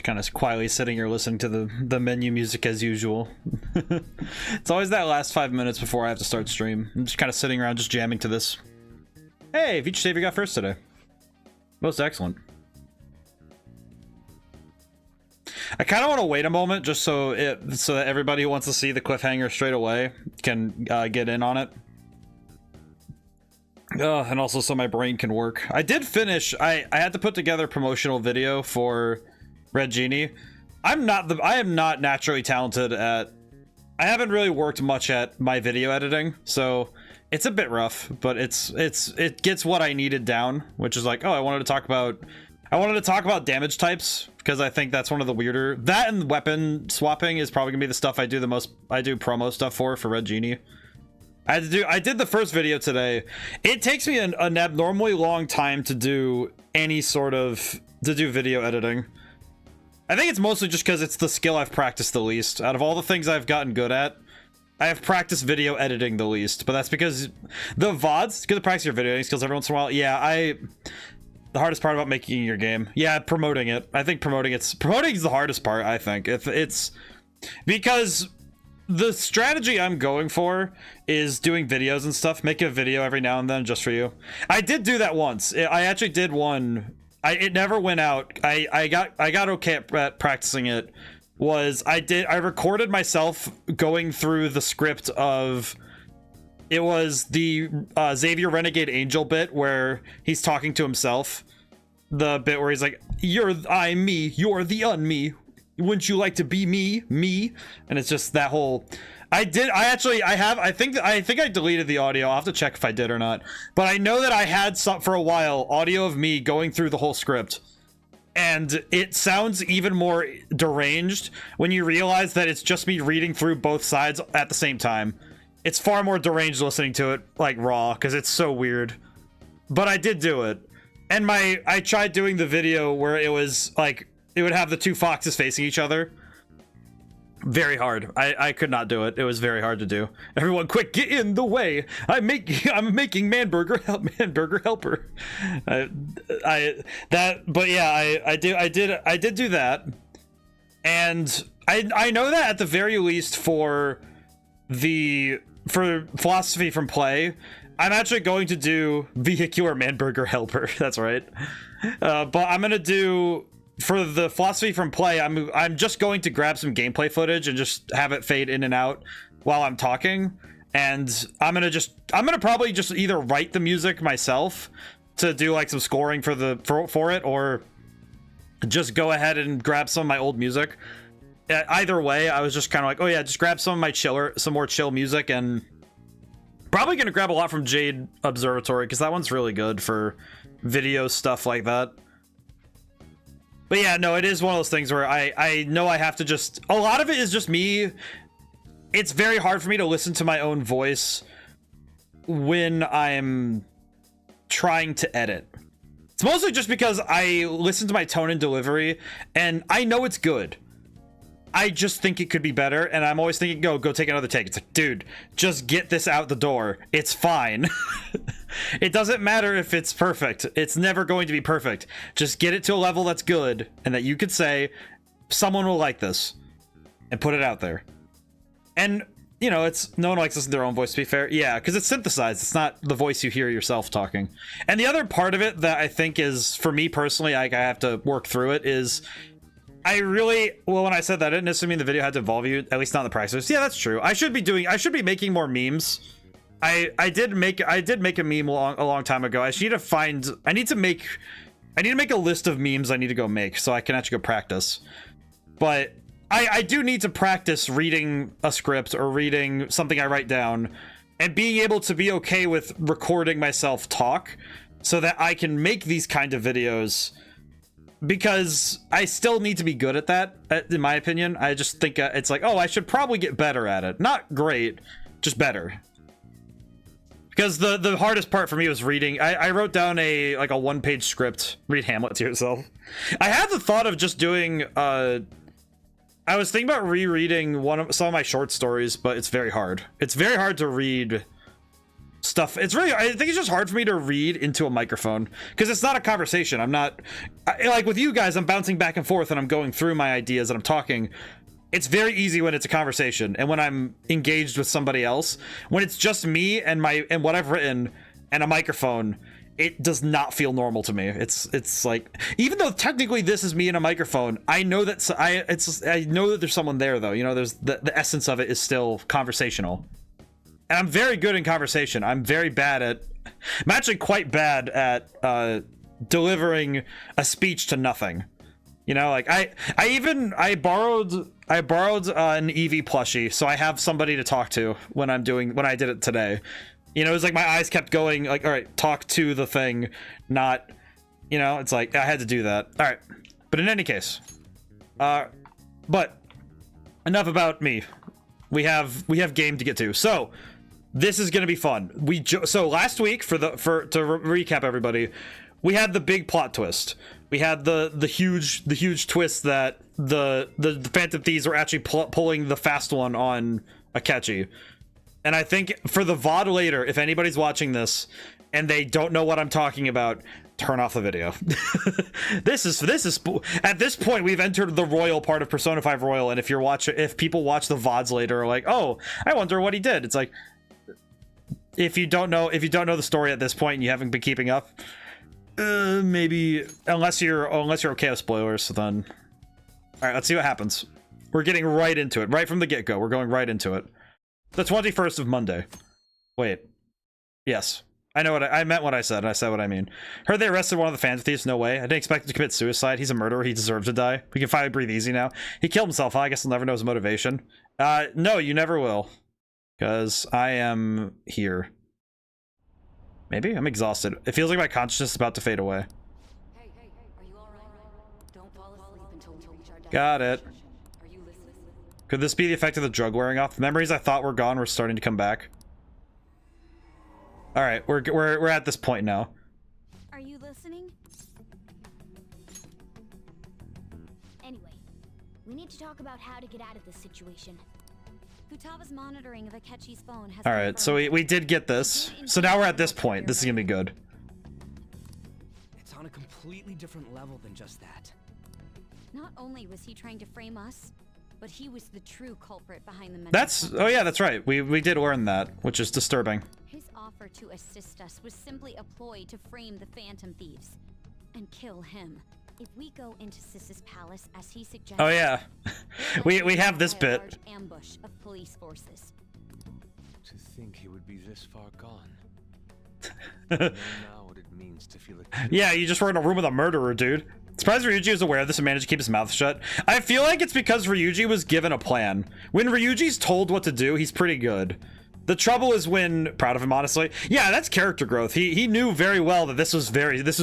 kind of quietly sitting here listening to the menu music as usual. It's always that last 5 minutes before I have to start stream. I'm just kind of sitting around just jamming to this. Hey, Feature Savior got first today. Most excellent. I kind of want to wait a moment just so that everybody who wants to see the cliffhanger straight away can get in on it. And also so my brain can work. I did finish. I had to put together a promotional video for Red Genie. I am not naturally talented at. I haven't really worked much at my video editing, so it's a bit rough. But it gets what I needed down, which is like, oh, I wanted to talk about damage types because I think that's one of the weirder. That and weapon swapping is probably gonna be the stuff I do the most. I do promo stuff for Red Genie. I did the first video today. It takes me an abnormally long time to do any sort of video editing. I think it's mostly just because it's the skill I've practiced the least. Out of all the things I've gotten good at, I have practiced video editing the least. But that's because the VODs, it's good to practice your video editing skills every once in a while. Yeah, the hardest part about making your game. Yeah, promoting it. I think promoting is the hardest part, I think. It's because the strategy I'm going for is doing videos and stuff, make a video every now and then just for you. I did do that once. I actually did one. It never went out. I got okay at practicing it. I recorded myself going through the script of, it was the Xavier Renegade Angel bit where he's talking to himself. The bit where he's like, I'm me, you're the un-me. Wouldn't you like to be me? And it's just that whole. I think I deleted the audio. I'll have to check if I did or not. But I know that I had some for a while audio of me going through the whole script, and it sounds even more deranged when you realize that it's just me reading through both sides at the same time. It's far more deranged listening to it like raw because it's so weird. But I did do it, and I tried doing the video where it was like. It would have the two foxes facing each other. Very hard. I could not do it. It was very hard to do. Everyone, quick, get in the way. I'm making Manburger helper. I did do that, and I know that at the very least for philosophy from play, I'm actually going to do vehicular Manburger helper. That's right. But I'm gonna do. For the philosophy from play, I'm just going to grab some gameplay footage and just have it fade in and out while I'm talking, and I'm gonna probably just either write the music myself to do like some scoring for it, or just go ahead and grab some of my old music. Either way, I was just kind of like, oh yeah, just grab some more chill music, and probably gonna grab a lot from Jade Observatory because that one's really good for video stuff like that. But yeah, no, it is one of those things where I know I have to just... A lot of it is just me. It's very hard for me to listen to my own voice when I'm trying to edit. It's mostly just because I listen to my tone and delivery, and I know it's good. I just think it could be better, and I'm always thinking, go take another take. It's like, dude, just get this out the door. It's fine. It doesn't matter if it's perfect. It's never going to be perfect. Just get it to a level that's good, and that you could say, someone will like this, and put it out there. And, you know, no one likes listening to their own voice, to be fair. Yeah, because it's synthesized. It's not the voice you hear yourself talking. And the other part of it that I think is, for me personally, I have to work through it, is... when I said that, I didn't necessarily mean the video had to involve you, at least not in the practice. Yeah, that's true. I should be making more memes. I did make a meme a long time ago. I need to make a list of memes I need to go make so I can actually go practice. But I do need to practice reading a script or reading something I write down and being able to be okay with recording myself talk so that I can make these kind of videos. Because I still need to be good at that, in my opinion. I just think it's like, oh, I should probably get better at it. Not great, just better. Because the hardest part for me was reading. I wrote down a one-page script. Read Hamlet to yourself. I had the thought of just doing... I was thinking about rereading some of my short stories, but it's very hard. It's very hard to read stuff. It's really, I think it's just hard for me to read into a microphone because it's not a conversation. I'm not like with you guys, I'm bouncing back and forth and I'm going through my ideas and I'm talking. It's very easy when it's a conversation and when I'm engaged with somebody else. When it's just me and what I've written and a microphone, it does not feel normal to me. It's like, even though technically this is me and a microphone, I know that I know that there's someone there though. You know, there's the essence of it is still conversational. And I'm very good in conversation. I'm actually quite bad at delivering a speech to nothing. You know, like I borrowed an Eevee plushie, so I have somebody to talk to when I did it today. You know, it was like my eyes kept going like, all right, talk to the thing, not, you know, it's like I had to do that. All right, but in any case, but enough about me. We have game to get to. So this is gonna be fun. So last week to recap everybody, we had the big plot twist. We had the huge twist that the Phantom Thieves were actually pulling the fast one on Akechi. And I think for the VOD later, if anybody's watching this and they don't know what I'm talking about, turn off the video. This is at this point we've entered the royal part of Persona 5 Royal, and if people watch the VODs later are like, oh, I wonder what he did. It's like, if you don't know the story at this point and you haven't been keeping up, maybe unless you're okay with spoilers, then all right, let's see what happens. We're getting right into it, right from the get-go. We're going right into it. The 21st of Monday. Wait. Yes. I know I meant what I said, and I said what I mean. Heard they arrested one of the Phantom Thieves. No way. I didn't expect him to commit suicide. He's a murderer. He deserves to die. We can finally breathe easy now. He killed himself. Huh? I guess I'll never know his motivation. No, you never will. Because I am here. Maybe? I'm exhausted. It feels like my consciousness is about to fade away. Hey, are you alright? Don't fall asleep until we reach our destination. Got it. Are you listening? Could this be the effect of the drug wearing off? The memories I thought were gone were starting to come back. All right, we're at this point now. Are you listening? Anyway, we need to talk about how to get out of this situation. Futaga's monitoring of Akechi's phone has. All right, so we did get this. So now we're at this point. This is gonna be good. It's on a completely different level than just that. Not only was he trying to frame us, but he was the true culprit behind the mental. Oh yeah, that's right. We did learn that, which is disturbing. His offer to assist us was simply a ploy to frame the Phantom Thieves and kill him. If we go into Sis's palace as he suggested. Oh yeah. we have this bit. Large ambush of police forces. To think he would be this far gone. I know now what it means to feel a Yeah, you just were in a room with a murderer, dude. Surprised Ryuji was aware of this and managed to keep his mouth shut. I feel like it's because Ryuji was given a plan. When Ryuji's told what to do, he's pretty good. The trouble is when, proud of him honestly, yeah, that's character growth. He knew very well that this was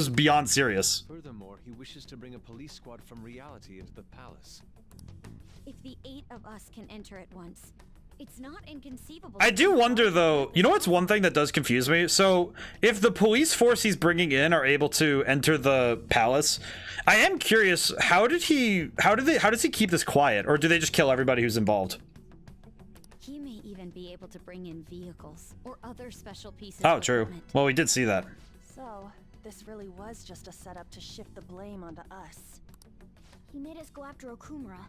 beyond serious. Furthermore, he wishes to bring a police squad from reality into the palace. If the 8 of us can enter at once, it's not inconceivable. I do wonder though, you know what's one thing that does confuse me? So if the police force he's bringing in are able to enter the palace, I am curious, how does he keep this quiet, or do they just kill everybody who's involved? He may even be able to bring in vehicles or other special pieces. Oh, of true. equipment. Well, we did see that. So, this really was just a setup to shift the blame onto us. He made us go after Okumura.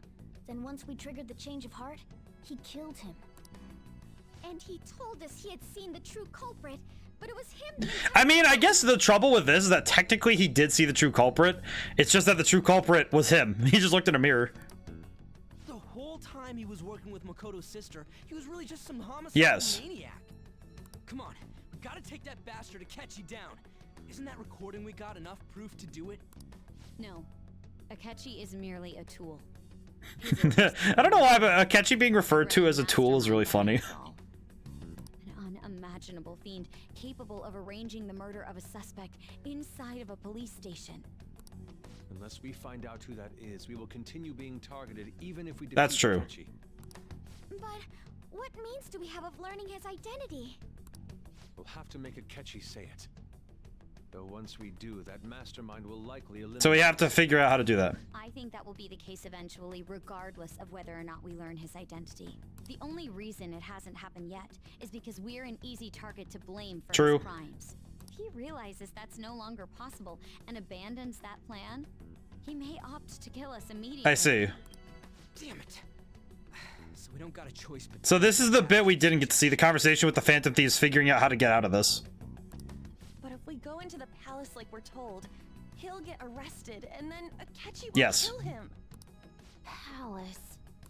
Then once we triggered the change of heart, he killed him. And he told us he had seen the true culprit, but it was him the I mean, I guess the trouble with this is that technically he did see the true culprit. It's just that the true culprit was him. He just looked in a mirror. The whole time he was working with Makoto's sister, he was really just some homicidal Yes. maniac. Come on, we gotta take that bastard Akechi down. Isn't that recording we got enough proof to do it? No, Akechi is merely a tool. I don't know why, but Akechi being referred to as a tool is really funny. An unimaginable fiend capable of arranging the murder of a suspect inside of a police station. Unless we find out who that is, we will continue being targeted even if we defeat That's true. Akechi. But what means do we have of learning his identity? We'll have to make Akechi say it. Though once we do, that mastermind will likely eliminate. So we have to figure out how to do that. I think that will be the case eventually, regardless of whether or not we learn his identity. The only reason it hasn't happened yet is because we're an easy target to blame for True. his crimes. If he realizes that's no longer possible and abandons that plan, he may opt to kill us immediately. I see. Damn it. So we don't got a choice but. So this is the bit we didn't get to see, the conversation with the Phantom Thieves figuring out how to get out of this. But if we go into the palace like we're told, he'll get arrested, and then Akechi will Yes. kill him. Palace.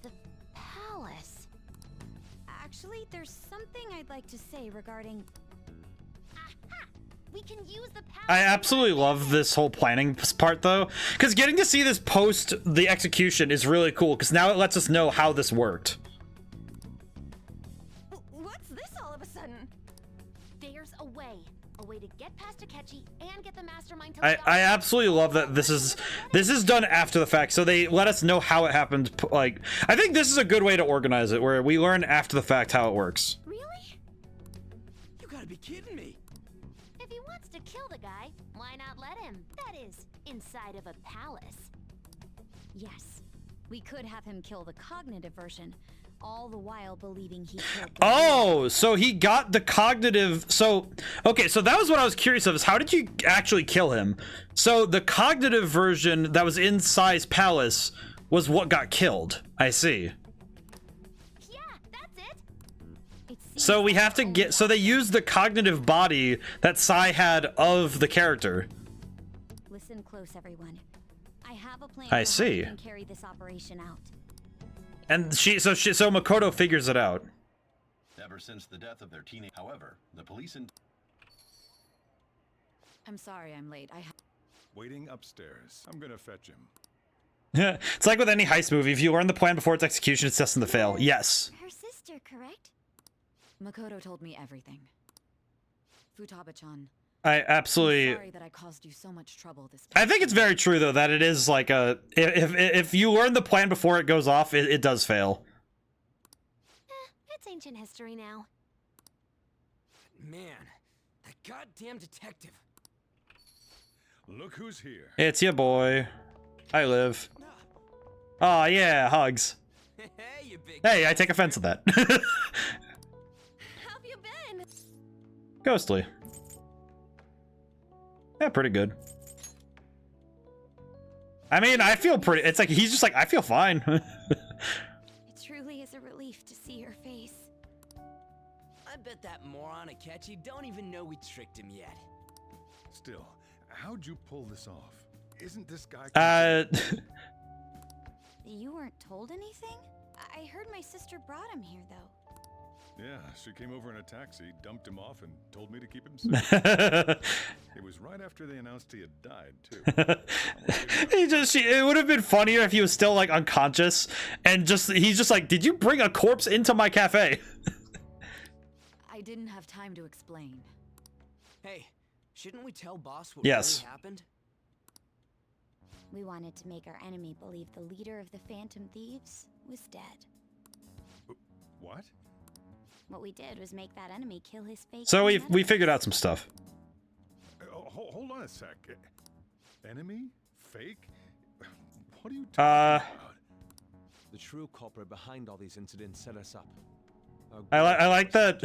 The palace. Actually, there's something I'd like to say regarding... Aha! We can use the palace. I absolutely love this whole planning part though, because getting to see this post the execution is really cool, because now it lets us know how this worked. What's this all of a sudden? There's a way to get past Akechi and get the mastermind to I absolutely love that this is done after the fact, so they let us know how it happened. Like, I think this is a good way to organize it, where we learn after the fact how it works. Really? You gotta be kidding me. If he wants to kill the guy, why not let him? That is, inside of a palace. Yes. We could have him kill the cognitive version, all the while believing he killed the Oh, so he got the cognitive. So, okay, so that was what I was curious of, is how did you actually kill him? So the cognitive version that was in Sai's palace was what got killed. I see. Yeah, that's it. It seems So we have to only get, so they use the cognitive body that Sai had of the character. Listen close, everyone. I have a plan I for how see. we can carry this operation out. And so Makoto figures it out. Ever since the death of their teenage, however, the police and I'm sorry I'm late. Waiting upstairs. I'm gonna fetch him. It's like with any heist movie. If you learn the plan before its execution, it's destined to fail. Yes. Her sister, correct? Makoto told me everything. Futaba-chan, I absolutely. sorry that I caused you so much trouble this I think it's very true though that it is like a if you learn the plan before it goes off, it does fail. It's ancient history now. Man, that goddamn detective. Look who's here. It's your boy. I live. Oh yeah, hugs. Hey, you big. Hey, I take offense at that. How've you been? Ghostly. Yeah, pretty good. I mean, I feel pretty. It's like he's just like, I feel fine. It truly is a relief to see your face. I bet that moron Akechi don't even know we tricked him yet. Still, how'd you pull this off? Isn't this guy? You weren't told anything? I heard my sister brought him here, though. Yeah, she came over in a taxi, dumped him off, and told me to keep him safe. It was right after they announced he had died, too. It would have been funnier if he was still like unconscious and he's just like, did you bring a corpse into my cafe? I didn't have time to explain. Hey, shouldn't we tell boss what Yes. really happened? We wanted to make our enemy believe the leader of the Phantom Thieves was dead. What? What we did was make that enemy kill his fake. So we competitor. figured out some stuff. Hold on a sec. Enemy? Fake? What are you talking about? The true culprit behind all these incidents set us up. I like that.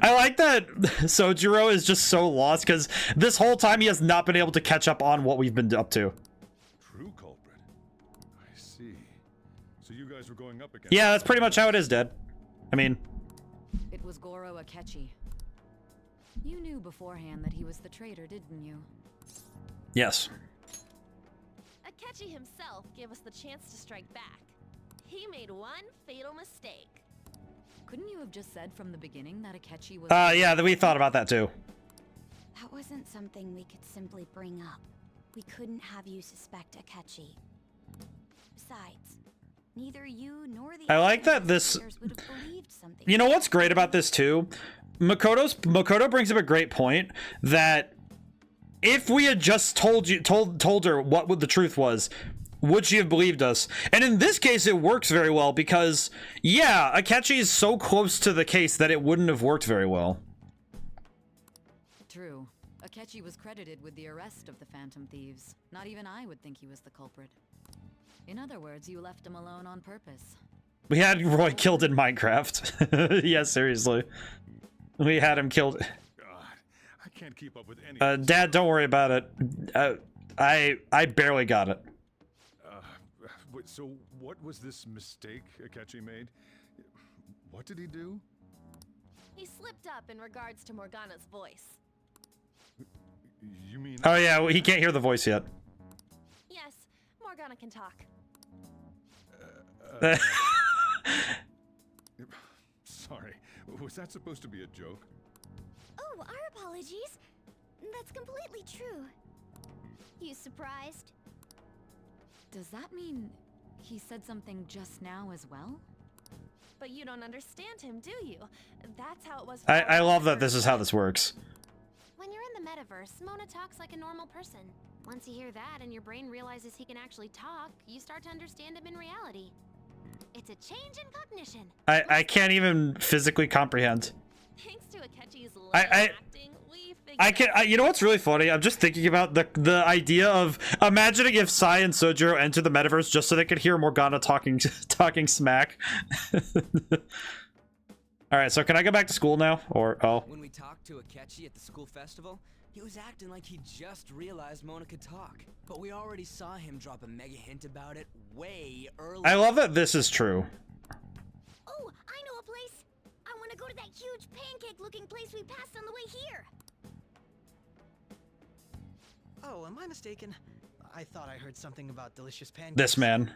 I like that Sojiro is just so lost because this whole time he has not been able to catch up on what we've been up to. True culprit. I see. So you guys were going up against. Yeah, that's pretty much how it is, Dad. I mean, It was Goro Akechi. You knew beforehand that he was the traitor, didn't you? yes. Akechi himself gave us the chance to strike back. He made one fatal mistake. Couldn't you have just said from the beginning that Akechi was... Yeah, we thought about that too. That wasn't something we could simply bring up. We couldn't have you suspect Akechi. Besides, neither you nor the I like other that this- investigators would have believed something. You know what's great about this too? Makoto brings up a great point that if we had just told her what the truth was, would she have believed us? And in this case, it works very well because, yeah, Akechi is so close to the case that it wouldn't have worked very well. True. Akechi was credited with the arrest of the Phantom Thieves. Not even I would think he was the culprit. In other words, you left him alone on purpose. We had Roy killed in Minecraft. Yeah, seriously. We had him killed. God, I can't keep up with any. Dad, don't worry about it. I barely got it. So what was this mistake Akechi made? What did he do? He slipped up in regards to Morgana's voice. You mean? Oh yeah, well, he can't hear the voice yet. Yes, Morgana can talk. Sorry, was that supposed to be a joke? Oh, our apologies. That's completely true. You surprised? Does that mean he said something just now as well? But you don't understand him, do you? That's how it was. I love that this is how this works. When you're in the metaverse, Mona talks like a normal person. Once you hear that and your brain realizes he can actually talk, you start to understand him in reality. It's a change in cognition. I can't even physically comprehend. Thanks to Akechi's I acting, we figured you know what's really funny? I'm just thinking about the idea of imagining if Sai and Sojiro entered the metaverse just so they could hear Morgana talking smack. All right, so can I go back to school now, or oh? When we talked to Akechi at the school festival, he was acting like he just realized Mona could talk. But we already saw him drop a mega hint about it way earlier. I love that this is true. Oh, I know a place. I want to go to that huge pancake-looking place we passed on the way here. Oh, am I mistaken? I thought I heard something about delicious pancakes. This man.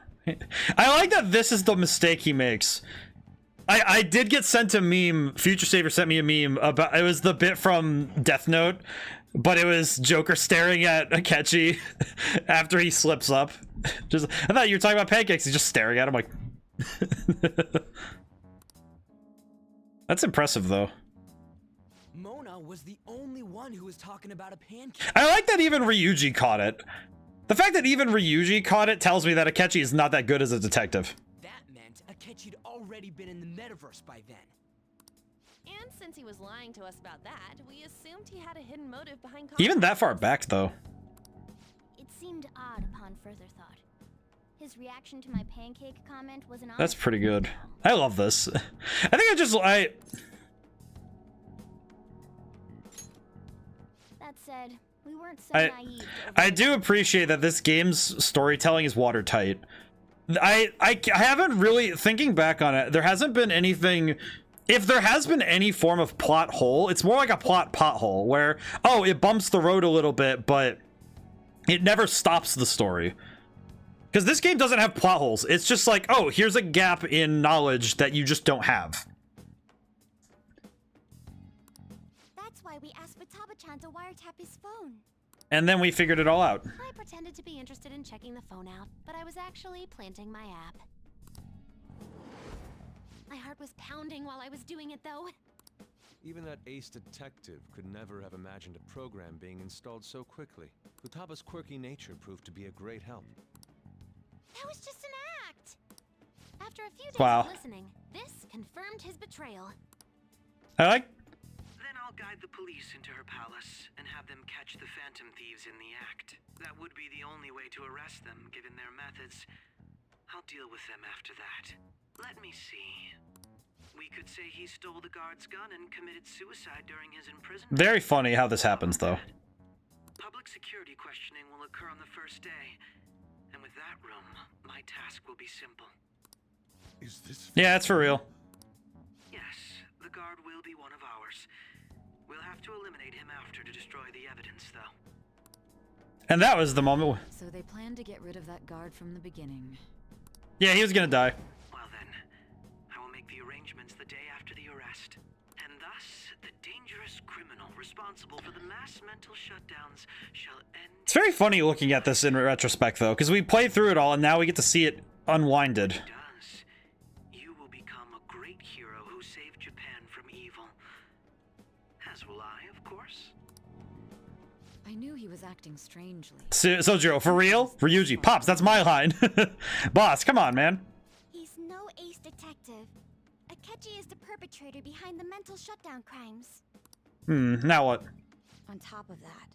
I like that this is the mistake he makes. I did get sent a meme. Future Saver sent me a meme about, it was the bit from Death Note, but it was Joker staring at Akechi after he slips up. Just, I thought you were talking about pancakes. He's just staring at him like. That's impressive though. Mona was the only one who was talking about a pancake. I like that even Ryuji caught it. The fact that even Ryuji caught it tells me that Akechi is not that good as a detective. That meant Akechi'd already been in the metaverse by then. And since he was lying to us about that, we assumed he had a hidden motive behind Even that far back though. It seemed odd upon further thought. His reaction to my pancake comment was an That's honest pretty good. detail. I love this. I think That said, we weren't so I naive. I do appreciate that this game's storytelling is watertight. I haven't really, thinking back on it, there hasn't been anything. If there has been any form of plot hole, it's more like a plot pothole where, oh, it bumps the road a little bit, but it never stops the story. Because this game doesn't have plot holes. It's just like, oh, here's a gap in knowledge that you just don't have. That's why we asked Futaba-chan to wiretap his phone. And then we figured it all out. I pretended to be interested in checking the phone out, but I was actually planting my app. My heart was pounding while I was doing it, though. Even that ace detective could never have imagined a program being installed so quickly. Futaba's quirky nature proved to be a great help. That was just an act! After a few days Wow. of listening, this confirmed his betrayal. I like. Then I'll guide the police into her palace and have them catch the Phantom Thieves in the act. That would be the only way to arrest them, given their methods. I'll deal with them after that. Let me see. We could say he stole the guard's gun and committed suicide during his imprisonment. Very funny how this happens, though. Public security questioning will occur on the first day. And with that room, my task will be simple. Is this? Yeah, it's for real. Yes, the guard will be one of ours. We'll have to eliminate him after to destroy the evidence, though. And that was the moment. So they planned to get rid of that guard from the beginning. Yeah, he was gonna die. Well then, I will make the arrangements the day after the arrest. And thus, the dangerous criminal responsible for the mass mental shutdowns shall end. It's very funny looking at this in retrospect, though, because we played through it all and now we get to see it unwinded. Does. You will become a great hero who saved Japan from evil. As will I, of course. I knew he was acting strangely. Sojiro, for real? Ryuji, Pops, that's my line. Boss, come on, man. He's no ace detective. Akechi is the perpetrator behind the mental shutdown crimes. Now what? On top of that,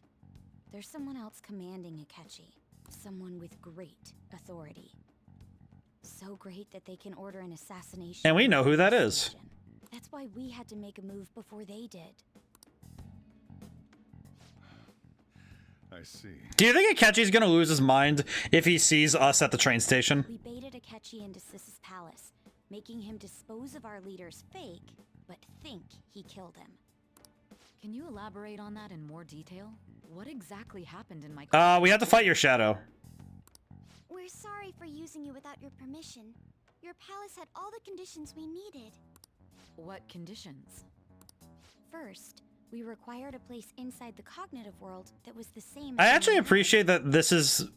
there's someone else commanding Akechi. Someone with great authority. So great that they can order an assassination. And we know who that is. That's why we had to make a move before they did. I see. Do you think Akechi's gonna lose his mind if he sees us at the train station? We baited Akechi into Sis's palace, making him dispose of our leader's fake, but think he killed him. Can you elaborate on that in more detail? What exactly happened in my... We have to fight your shadow. We're sorry for using you without your permission. Your palace had all the conditions we needed. What conditions? First, we required a place inside the cognitive world that was the same. I actually appreciate that this is...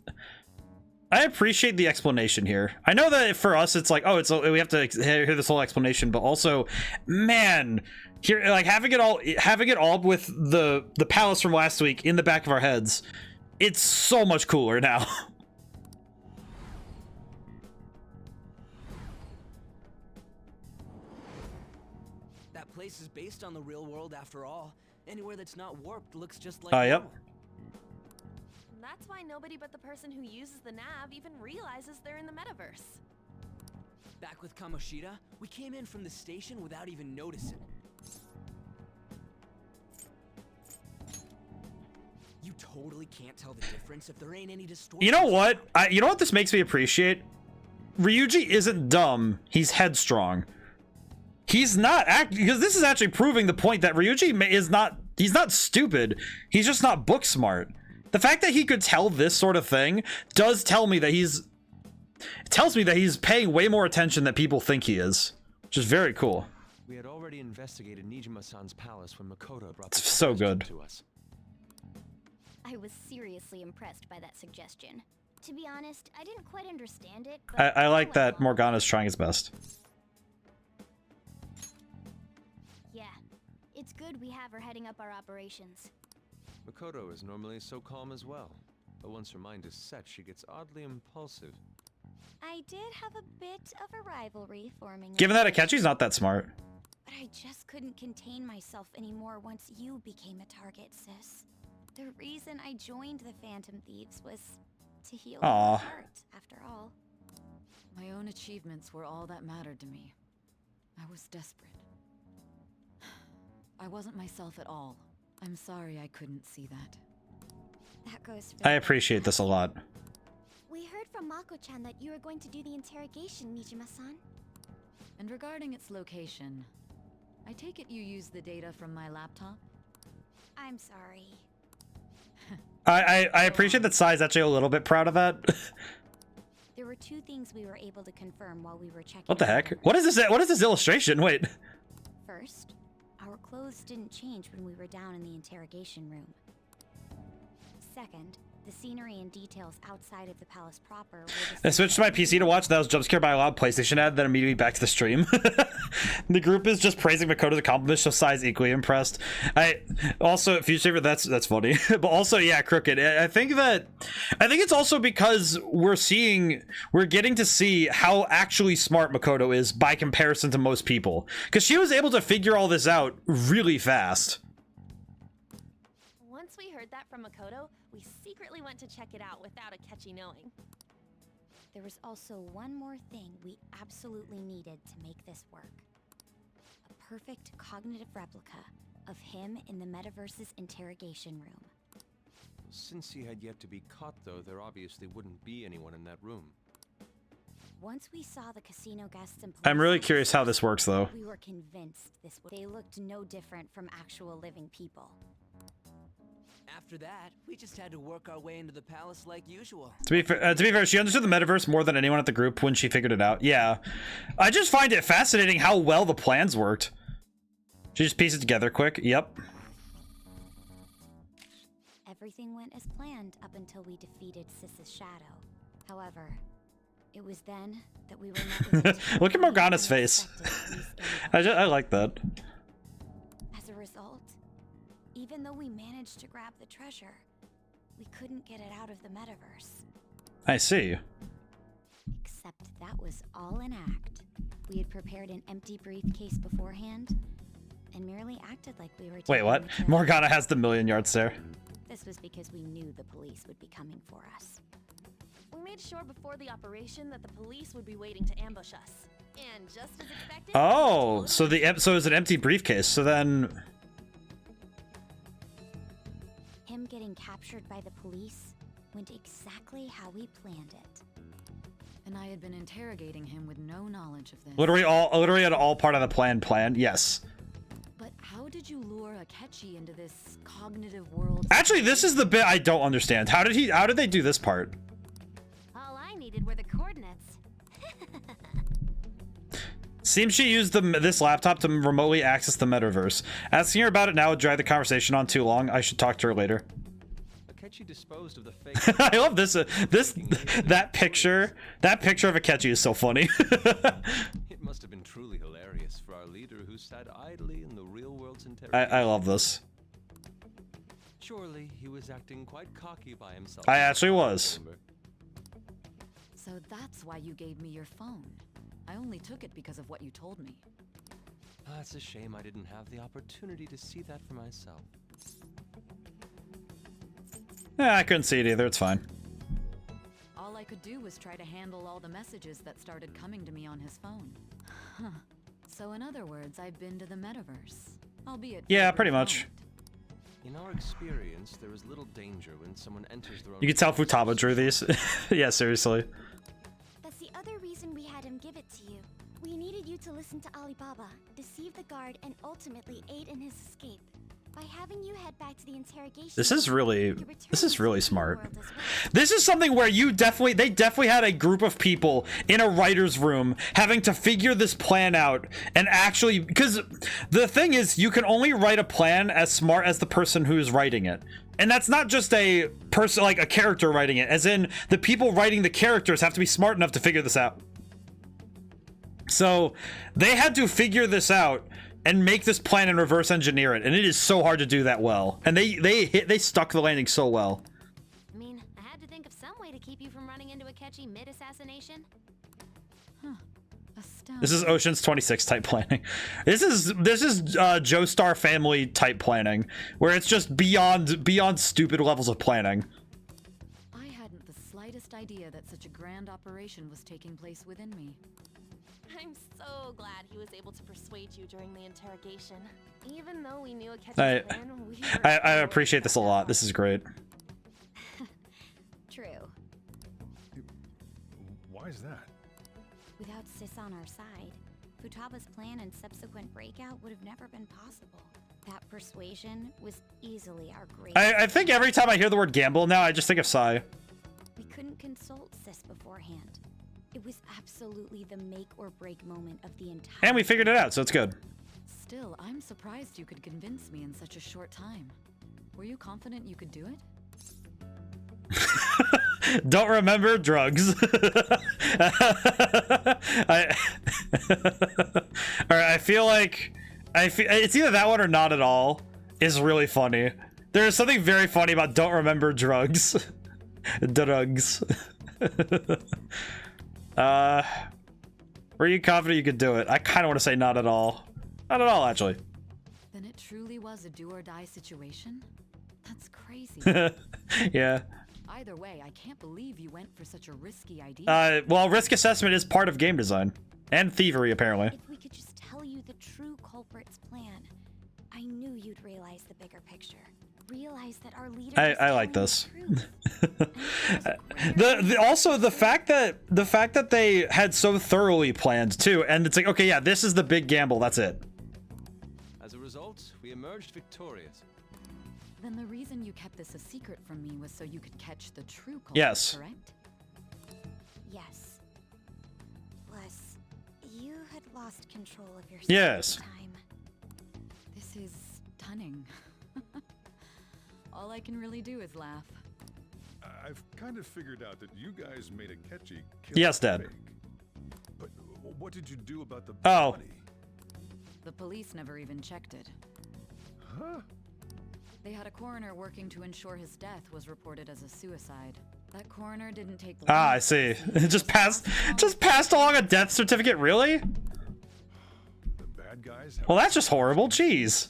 I appreciate the explanation here. I know that for us, it's like, oh, we have to hear this whole explanation, but also, man, here, like having it all with the palace from last week in the back of our heads, it's so much cooler now. That place is based on the real world after all. Anywhere that's not warped looks just like Yep. normal. That's why nobody but the person who uses the nav even realizes they're in the metaverse. Back with Kamoshida, we came in from the station without even noticing. You totally can't tell the difference if there ain't any distortion. You know what? You know what this makes me appreciate? Ryuji isn't dumb. He's headstrong. He's not because this is actually proving the point that Ryuji is not. He's not stupid. He's just not book smart. The fact that he could tell this sort of thing does tell me that it tells me that he's paying way more attention than people think he is, which is very cool. We had already investigated Nijima-san's palace when Makoto brought It's this so question good. to us. I was seriously impressed by that suggestion. To be honest, I didn't quite understand it, but I like went that along. Morgana's trying his best. Yeah, it's good we have her heading up our operations. Makoto is normally so calm as well, but once her mind is set, she gets oddly impulsive. I did have a bit of a rivalry forming. Given that Akechi's not that smart. But I just couldn't contain myself anymore once you became a target, sis. The reason I joined the Phantom Thieves was to heal your Aw. heart, after all. My own achievements were all that mattered to me. I was desperate. I wasn't myself at all. I'm sorry I couldn't see that. That goes for I appreciate this a lot. We heard from Mako-chan that you were going to do the interrogation, Nijima-san. And regarding its location, I take it you used the data from my laptop? I'm sorry. I appreciate that Sai's actually a little bit proud of that. There were two things we were able to confirm while we were checking. What the heck? What is this? What is this illustration? Wait. First, our clothes didn't change when we were down in the interrogation room. Second, the scenery and details outside of the palace proper were the I switched to my PC to watch. That was jump scared by a loud PlayStation ad. Then immediately back to the stream. The group is just praising Makoto's accomplishments, so Sai's equally impressed. I also, future favorite. That's funny. But also, yeah, Crooked. I think it's also because we're getting to see how actually smart Makoto is by comparison to most people, because she was able to figure all this out really fast. Once we heard that from Makoto, we secretly went to check it out without Akechi knowing. There was also one more thing we absolutely needed to make this work. A perfect cognitive replica of him in the metaverse's interrogation room. Since he had yet to be caught, though, there obviously wouldn't be anyone in that room. Once we saw the casino guests and I'm really police curious how this works, though. we were convinced they looked no different from actual living people. After that, we just had to work our way into the palace like usual. To be fair, she understood the metaverse more than anyone at the group when she figured it out. Yeah, I just find it fascinating how well the plans worked. She just pieced it together quick. Yep. Everything went as planned up until we defeated Sis's shadow. However, it was then that we were met with Look at Morgana's face. I like that. As a result, even though we managed to grab the treasure, we couldn't get it out of the metaverse. I see. Except that was all an act. We had prepared an empty briefcase beforehand, and merely acted like we were Wait, what? Morgana has the million-yard stare. This was because we knew the police would be coming for us. We made sure before the operation that the police would be waiting to ambush us. And just as expected... Oh, so it's an empty briefcase. So then... Him getting captured by the police went exactly how we planned it. And I had been interrogating him with no knowledge of this. Literally at all part of the plan. Yes. But how did you lure Akechi into this cognitive world? Actually, this is the bit I don't understand. How did they do this part? All I needed were the coordinates. Seems she used this laptop to remotely access the metaverse. Asking her about it now would drag the conversation on too long. I should talk to her later. Akechi disposed of the fake. I love this. That picture of Akechi is so funny. It must have been truly hilarious for our leader who sat idly in the real world's interrogation. I love this. Surely he was acting quite cocky by himself. I actually was. So that's why you gave me your phone. I only took it because of what you told me. It's a shame I didn't have the opportunity to see that for myself. Yeah, I couldn't see it either. It's fine. All I could do was try to handle all the messages that started coming to me on his phone. Huh. So in other words, I've been to the metaverse. Albeit Yeah, pretty much. In our experience, there is little danger when someone enters their own... You can tell Futaba drew these. Yeah, seriously. That's the other reason we had him give it to you. We needed you to listen to Alibaba, deceive the guard, and ultimately aid in his escape. By having you head back to the interrogation... This is really smart. This is something where they definitely had a group of people in a writer's room having to figure this plan out and actually, because the thing is, you can only write a plan as smart as the person who's writing it. And that's not just a person, like a character writing it, as in the people writing the characters have to be smart enough to figure this out. So they had to figure this out and make this plan and reverse engineer it, and it is so hard to do that well. And they stuck the landing so well. I mean, I had to think of some way to keep you from running into Akechi mid-assassination. Huh. Astounding. This is Ocean's 26 type planning. This is Joestar family type planning, where it's just beyond stupid levels of planning. I hadn't the slightest idea that such a grand operation was taking place within me. I'm so glad he was able to persuade you during the interrogation. Even though we knew Akechi's plan, we were I appreciate this a lot. This is great. True. Why is that? Without Sis on our side, Futaba's plan and subsequent breakout would have never been possible. That persuasion was easily our greatest. I think every time I hear the word gamble now, I just think of Sai. We couldn't consult Sis beforehand. It was absolutely the make or break moment of the entire... And we figured it out, so it's good. Still, I'm surprised you could convince me in such a short time. Were you confident you could do it? Don't remember drugs. I feel like it's either that one or not at all is really funny. There's something very funny about don't remember drugs. Drugs. Were you confident you could do it? I kind of want to say not at all. Not at all, actually. Then it truly was a do-or-die situation? That's crazy. Yeah. Either way, I can't believe you went for such a risky idea. Well, risk assessment is part of game design. And thievery, apparently. If we could just tell you the true culprit's plan, I knew you'd realize the bigger picture. Realize that our leader... I like this. Also the fact that they had so thoroughly planned too, and it's like, okay, yeah, this is the big gamble, that's it. As a result, we emerged victorious. Then the reason you kept this a secret from me was so you could catch the true culprit, Yes. correct? Yes. Plus, you had lost control of yourself Yes. at the time. This is stunning. All I can really do is laugh. I've kind of figured out that you guys made Akechi kill Yes, Dad. Fake. But what did you do about the Oh. body? The police never even checked it. Huh? They had a coroner working to ensure his death was reported as a suicide. That coroner didn't take the I see. Just passed along a death certificate, really? The bad guys have Well, that's just horrible. Jeez.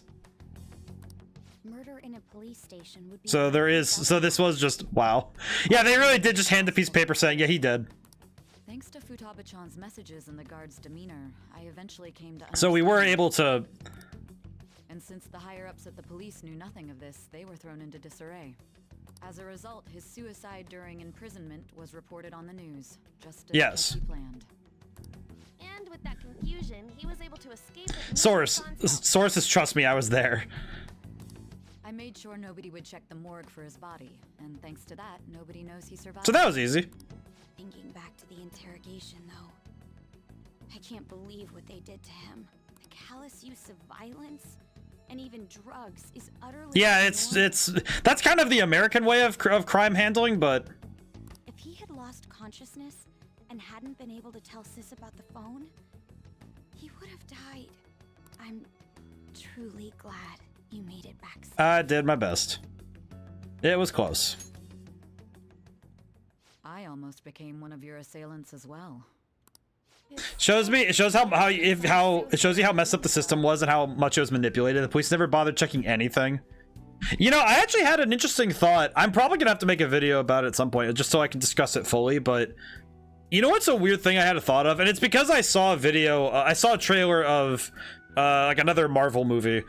Murder in a police station would be. So there is. So this was just wow. Yeah, they really did just hand the piece of paper saying, yeah, he did. Thanks to Futaba-chan's messages and the guard's demeanor, I eventually came to So we were able to. And since the higher-ups at the police knew nothing of this, they were thrown into disarray. As a result, his suicide during imprisonment was reported on the news, just as he planned. And with that confusion, he was able to escape. Sources, trust me, I was there. I made sure nobody would check the morgue for his body, and thanks to that, nobody knows he survived. So that was easy. Thinking back to the interrogation, though, I can't believe what they did to him. The callous use of violence and even drugs is utterly. Yeah, it's that's kind of the American way of crime handling, but if he had lost consciousness and hadn't been able to tell Sis about the phone, he would have died. I'm truly glad you made it back. Sis. I did my best. It was close. I almost became one of your assailants as well. It shows how it shows you how messed up the system was and how much it was manipulated. The police never bothered checking anything. You know, I actually had an interesting thought. I'm probably gonna have to make a video about it at some point just so I can discuss it fully, but you know what's a weird thing I had a thought of? And it's because I saw a video, I saw a trailer of like another Marvel movie,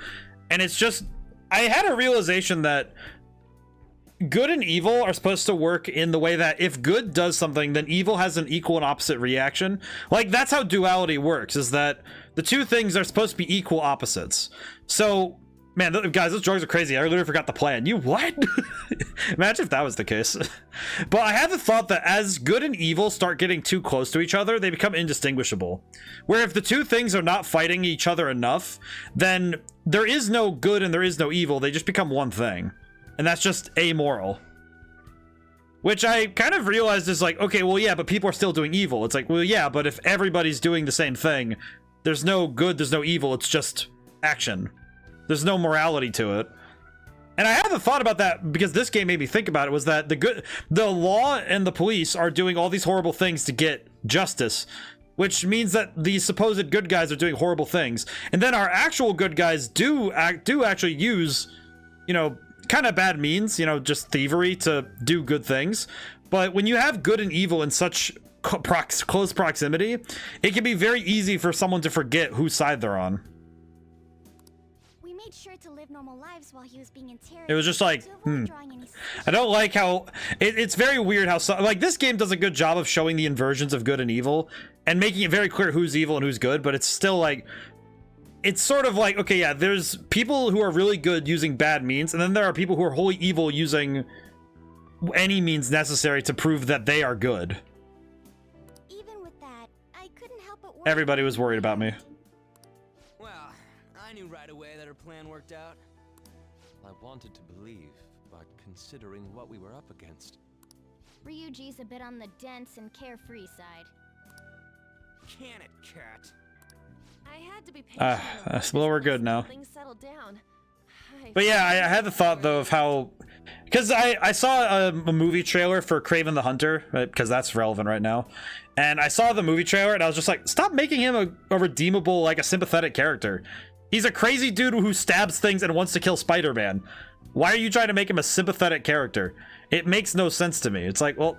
and it's just, I had a realization that good and evil are supposed to work in the way that if good does something, then evil has an equal and opposite reaction. Like, that's how duality works, is that the two things are supposed to be equal opposites. So, man, guys, those drugs are crazy. I literally forgot the plan. You what? Imagine if that was the case. But I had the thought that as good and evil start getting too close to each other, they become indistinguishable. Where if the two things are not fighting each other enough, then there is no good and there is no evil. They just become one thing. And that's just amoral. Which I kind of realized is like, okay, well, yeah, but people are still doing evil. It's like, well, yeah, but if everybody's doing the same thing, there's no good, there's no evil, it's just action. There's no morality to it. And I haven't thought about that because this game made me think about it, was that the law and the police are doing all these horrible things to get justice, which means that the supposed good guys are doing horrible things. And then our actual good guys do actually use, you know, kind of bad means, you know, just thievery to do good things. But when you have good and evil in such close proximity, it can be very easy for someone to forget whose side they're on. We made sure to live normal lives while he was being interrogated. It was just like, I don't like how it's very weird how like this game does a good job of showing the inversions of good and evil and making it very clear who's evil and who's good, but it's still like, it's sort of like, okay, yeah, there's people who are really good using bad means, and then there are people who are wholly evil using any means necessary to prove that they are good. Even with that, I couldn't help but worry. Everybody was worried about me. Well, I knew right away that her plan worked out. I wanted to believe, but considering what we were up against. Ryuji's a bit on the dense and carefree side. Can it, cat? I had to be patient. Well, we're good now. Things settled down. But yeah, I had the thought though of how, because I saw a movie trailer for Kraven the Hunter, right? Because that's relevant right now, and I saw the movie trailer and I was just like, stop making him a redeemable, like a sympathetic character. He's a crazy dude who stabs things and wants to kill Spider-Man. Why are you trying to make him a sympathetic character? It makes no sense to me. It's like, well,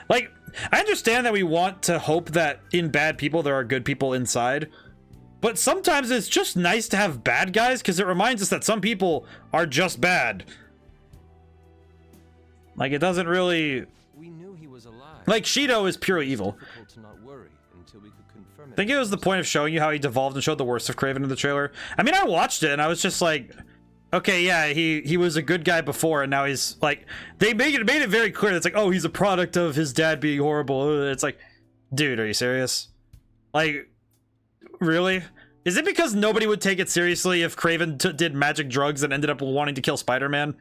like, I understand that we want to hope that in bad people there are good people inside. But sometimes it's just nice to have bad guys because it reminds us that some people are just bad. Like, it doesn't really... We knew he was alive. Like, Shido is pure evil. To not worry until we could confirm it. I think it was the point of showing you how he devolved and showed the worst of Kraven in the trailer. I mean, I watched it and I was just like, okay, yeah, he was a good guy before and now he's like... They made it very clear that it's like, oh, he's a product of his dad being horrible. It's like, dude, are you serious? Like... Really? Is it because nobody would take it seriously if Kraven did magic drugs and ended up wanting to kill Spider-Man?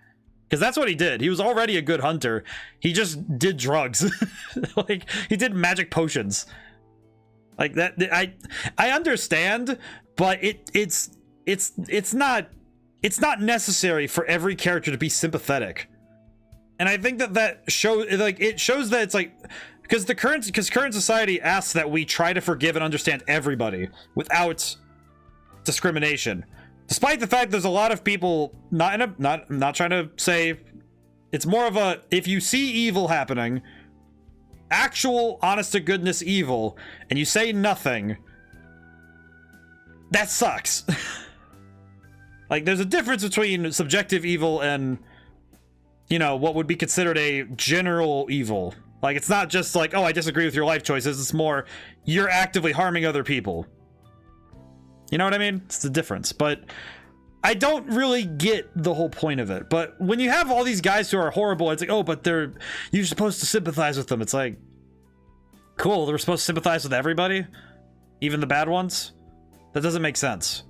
Because that's what he did. He was already a good hunter. He just did drugs. Like, he did magic potions. Like that. I understand, but it's not necessary for every character to be sympathetic. And I think that shows that it's like, because current society asks that we try to forgive and understand everybody without discrimination. Despite the fact there's a lot of people I'm not trying to say, it's more of a, if you see evil happening, actual honest to goodness evil, and you say nothing, that sucks. Like, there's a difference between subjective evil and, you know, what would be considered a general evil. Like, it's not just like, oh, I disagree with your life choices. It's more, you're actively harming other people. You know what I mean? It's the difference. But I don't really get the whole point of it. But when you have all these guys who are horrible, it's like, oh, but you're supposed to sympathize with them. It's like, cool, they're supposed to sympathize with everybody? Even the bad ones? That doesn't make sense.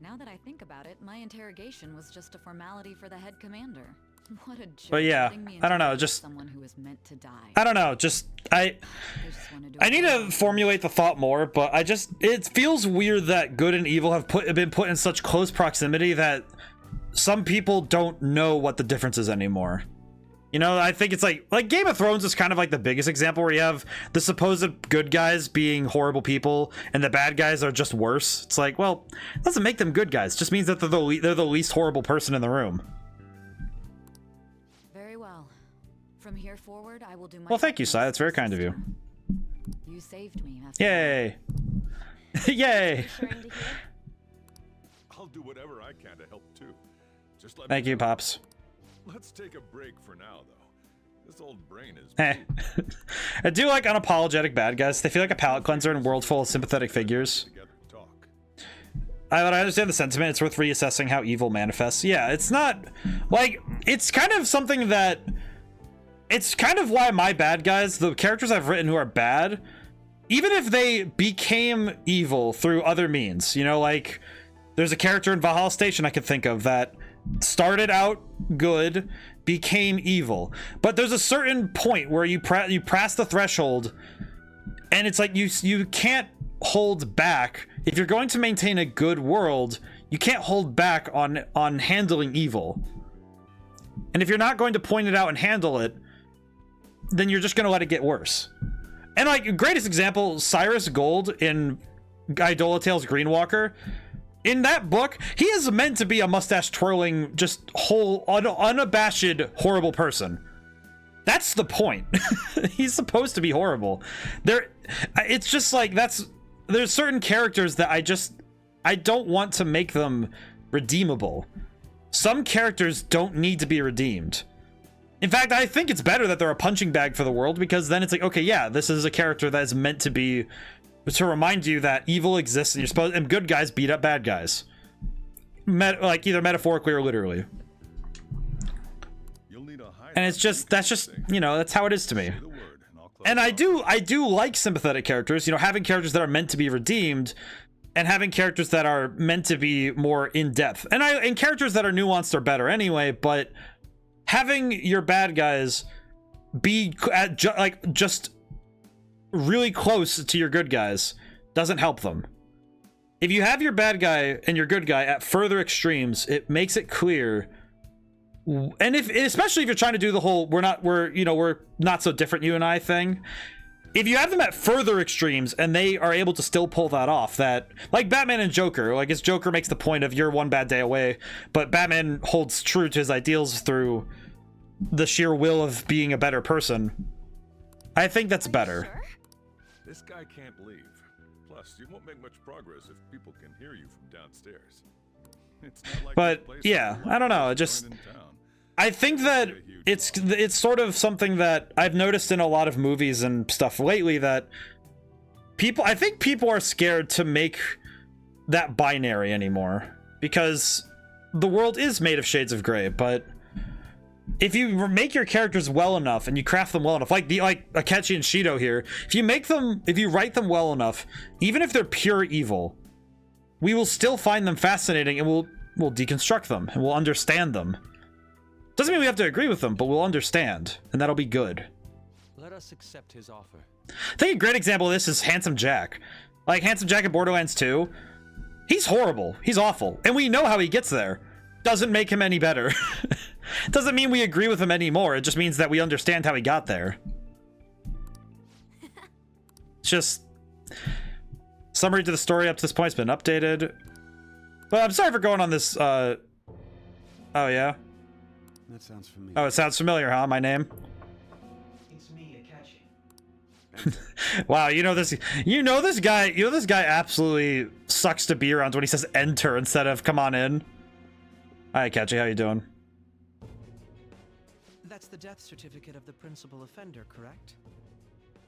Now that I think about it, my interrogation was just a formality for the head commander. What a joke. But yeah, I don't know, just someone who was meant to die. I don't know, just I need to formulate the thought more, but it feels weird that good and evil have been put in such close proximity that some people don't know what the difference is anymore. You know, I think it's like Game of Thrones is kind of like the biggest example, where you have the supposed good guys being horrible people and the bad guys are just worse. It's like, well, it doesn't make them good guys. It just means that they're the least horrible person in the room. Very well. From here forward, I will do my. Well, thank you, Sai. That's very kind of you. You saved me. Yay! Yay! I'll do whatever I can to help too. Just let Thank me you, know. Pops. Let's take a break for now, though. This old brain is. Eh. I do like unapologetic bad guys. They feel like a palate cleanser in a world full of sympathetic figures. I understand the sentiment. It's worth reassessing how evil manifests. Yeah, it's not like, it's kind of something that, it's kind of why my bad guys, the characters I've written who are bad, even if they became evil through other means, you know, like there's a character in Valhalla Station I could think of that started out good, became evil, but there's a certain point where you pass the threshold, and it's like you can't hold back. If you're going to maintain a good world, you can't hold back on handling evil. And if you're not going to point it out and handle it, then you're just going to let it get worse. And like, greatest example, Cyrus Gold in Idola Tales Greenwalker. In that book, he is meant to be a mustache twirling, just unabashed, horrible person. That's the point. He's supposed to be horrible. It's just like, there's certain characters that I don't want to make them redeemable. Some characters don't need to be redeemed. In fact, I think it's better that they're a punching bag for the world, because then it's like, okay, yeah, this is a character that is meant to be, to remind you that evil exists, and good guys beat up bad guys, like either metaphorically or literally. And it's just, that's just, you know, that's how it is to me. And I do like sympathetic characters, you know, having characters that are meant to be redeemed, and having characters that are meant to be more in depth, and characters that are nuanced are better anyway. But having your bad guys be just really close to your good guys doesn't help them. If you have your bad guy and your good guy at further extremes, it makes it clear. And especially if you're trying to do the whole we're not so different, you and I thing. If you have them at further extremes and they are able to still pull that off, that, like Batman and Joker, like his Joker makes the point of you're one bad day away, but Batman holds true to his ideals through the sheer will of being a better person. I think that's better. Sure? This guy can't leave. Plus, you won't make much progress if people can hear you from downstairs. It's not like But yeah, I don't know. I think that it's sort of something that I've noticed in a lot of movies and stuff lately, that I think people are scared to make that binary anymore, because the world is made of shades of gray. But if you make your characters well enough and you craft them well enough, like Akechi and Shido here, if you write them well enough, even if they're pure evil, we will still find them fascinating, and we'll deconstruct them and we'll understand them. Doesn't mean we have to agree with them, but we'll understand, and that'll be good. Let us accept his offer. I think a great example of this is Handsome Jack. Like Handsome Jack in Borderlands 2, he's horrible, he's awful, and we know how he gets there. Doesn't make him any better. Doesn't mean we agree with him anymore, it just means that we understand how he got there. It's just, Summary to the story up to this point has been updated. But I'm sorry for going on this, oh yeah? That sounds familiar. Oh, it sounds familiar, huh? My name? It's me, Akechi. Wow, you know this guy absolutely sucks to be around when he says enter instead of come on in. Hi, Akechi, how you doing? That's the death certificate of the principal offender, correct?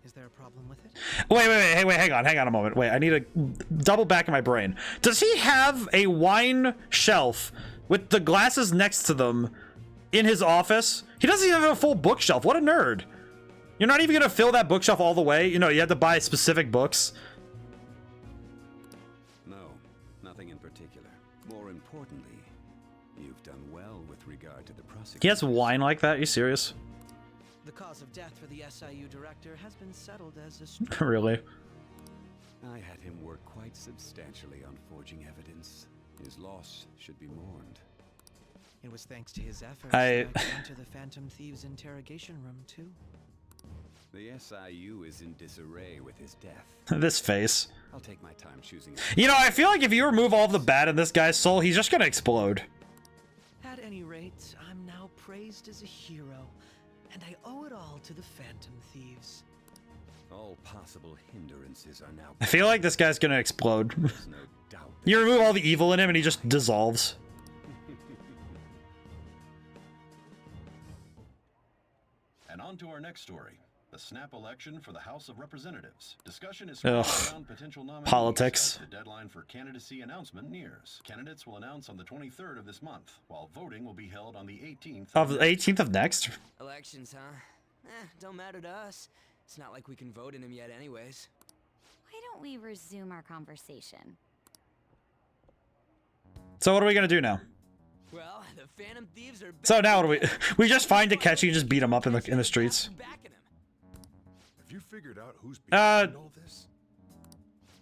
Is there a problem with it? Wait, hang on a moment. Wait, I need to double back in my brain. Does he have a wine shelf with the glasses next to them in his office? He doesn't even have a full bookshelf. What a nerd. You're not even gonna fill that bookshelf all the way? You know, you had to buy specific books. No, nothing in particular. More importantly, you've done well with regard to the prosecution. He has wine like that? Are you serious? The cause of death for the SIU director has been settled as a stroke. Really? I had him work quite substantially on forging evidence. His loss should be mourned. It was thanks to his efforts I that I got into the Phantom Thieves interrogation room too. The SIU is in disarray with his death. This face. I'll take my time choosing. You know, I feel like if you remove all of the bad in this guy's soul, he's just gonna explode. At any rate, I'm now praised as a hero, and I owe it all to the Phantom Thieves. All possible hindrances are now. I feel like this guy's gonna explode. There's no doubt that You remove all the evil in him and he just dissolves. And on to our next story. The snap election for the House of Representatives. Discussion is Ugh. around potential nominees. Politics. The deadline for candidacy announcement nears. Candidates will announce on the 23rd of this month, while voting will be held on the 18th. Of the 18th of next? Elections, huh? Don't matter to us. It's not like we can vote in them yet anyways. Why don't we resume our conversation? So what are we gonna do now? Well, the Phantom Thieves are back. So now what do we? We just find Akechi and just beat him up in the streets. Have you figured out who's behind all this?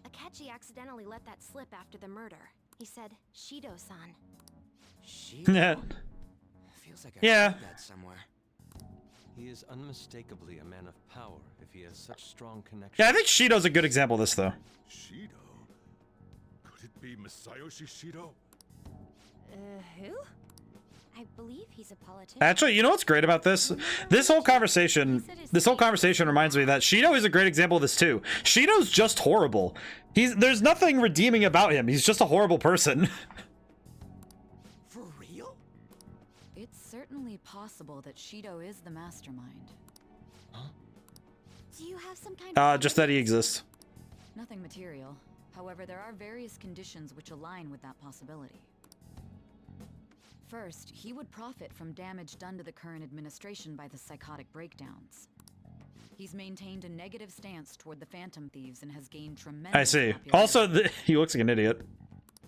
Akechi accidentally let that slip after the murder. He said, Shido-san. Yeah. Feels like I Yeah. heard that somewhere. He is unmistakably a man of power if he has such strong connections. Yeah, I think Shido's a good example of this, though. Shido? Could it be Masayoshi Shido? Who? I believe he's a politician. Actually, you know what's great about this? This whole conversation reminds me that Shido is a great example of this too. Shido's just horrible. There's nothing redeeming about him. He's just a horrible person. For real? It's certainly possible that Shido is the mastermind. Do you have some kind of Just that he exists. Nothing material. However, there are various conditions which align with that possibility. First, he would profit from damage done to the current administration by the psychotic breakdowns. He's maintained a negative stance toward the Phantom Thieves and has gained tremendous I see. popularity. Also, he looks like an idiot.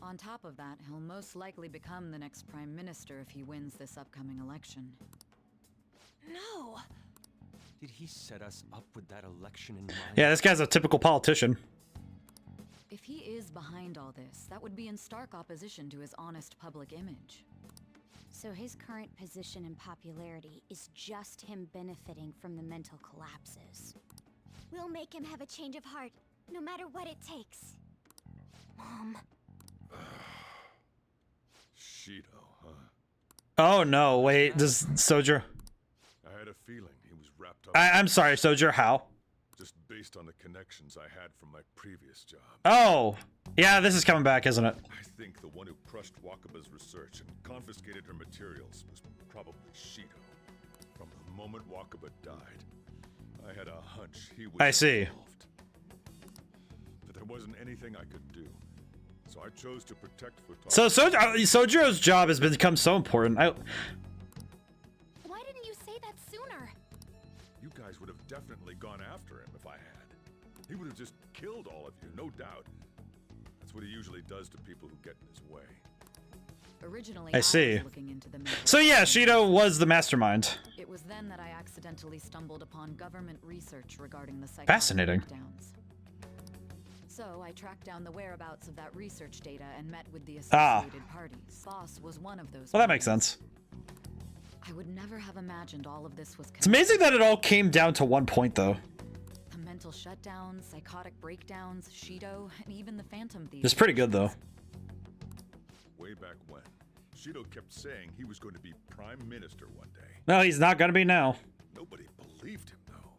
On top of that, he'll most likely become the next prime minister if he wins this upcoming election. No! Did he set us up with that election in mind? Yeah, this guy's a typical politician. If he is behind all this, that would be in stark opposition to his honest public image. So his current position and popularity is just him benefiting from the mental collapses. We'll make him have a change of heart, no matter what it takes. Mom. Shido, huh? Oh no, wait, does Sojourn... I had a feeling he was wrapped up. I'm sorry, Sojourn, how? Just based on the connections I had from my previous job. Oh, yeah, this is coming back, isn't it? I think the one who crushed Wakaba's research and confiscated her materials was probably Shido. From the moment Wakaba died, I had a hunch he was I see. involved. But there wasn't anything I could do. So I chose to protect Futaba. So Sojour's job has become so important. Why didn't you say that sooner? You guys would have definitely gone after him if I had. He would have just killed all of you, no doubt. That's what he usually does to people who get in his way. Originally, I see. was looking into the mental So yeah, Shido was the mastermind. It was then that I accidentally stumbled upon government research regarding the psychotic Fascinating. breakdowns. So I tracked down the whereabouts of that research data and met with the Ah. associated parties. Boss was one of those. Well, that makes parties. sense. I would never have imagined all of this was. It's amazing that it all came down to one point, though. The mental shutdowns, psychotic breakdowns, Shido, and even the Phantom Thieves. It's pretty good though. Way back when, Shido kept saying he was going to be Prime Minister one day. No, he's not gonna be now. Nobody believed him, though.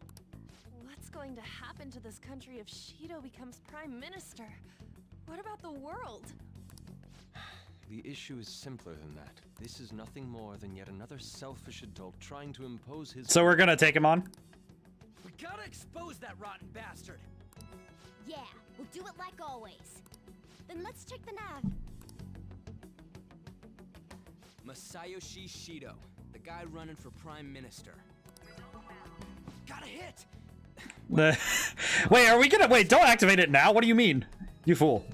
What's going to happen to this country if Shido becomes Prime Minister? What about the world? The issue is simpler than that. This is nothing more than yet another selfish adult trying to impose his... So we're gonna take him on? We gotta expose that rotten bastard. Yeah, we'll do it like always. Then let's check the nav. Masayoshi Shido, the guy running for Prime Minister. Got a hit! Wait, are we gonna... Wait, don't activate it now. What do you mean? You fool.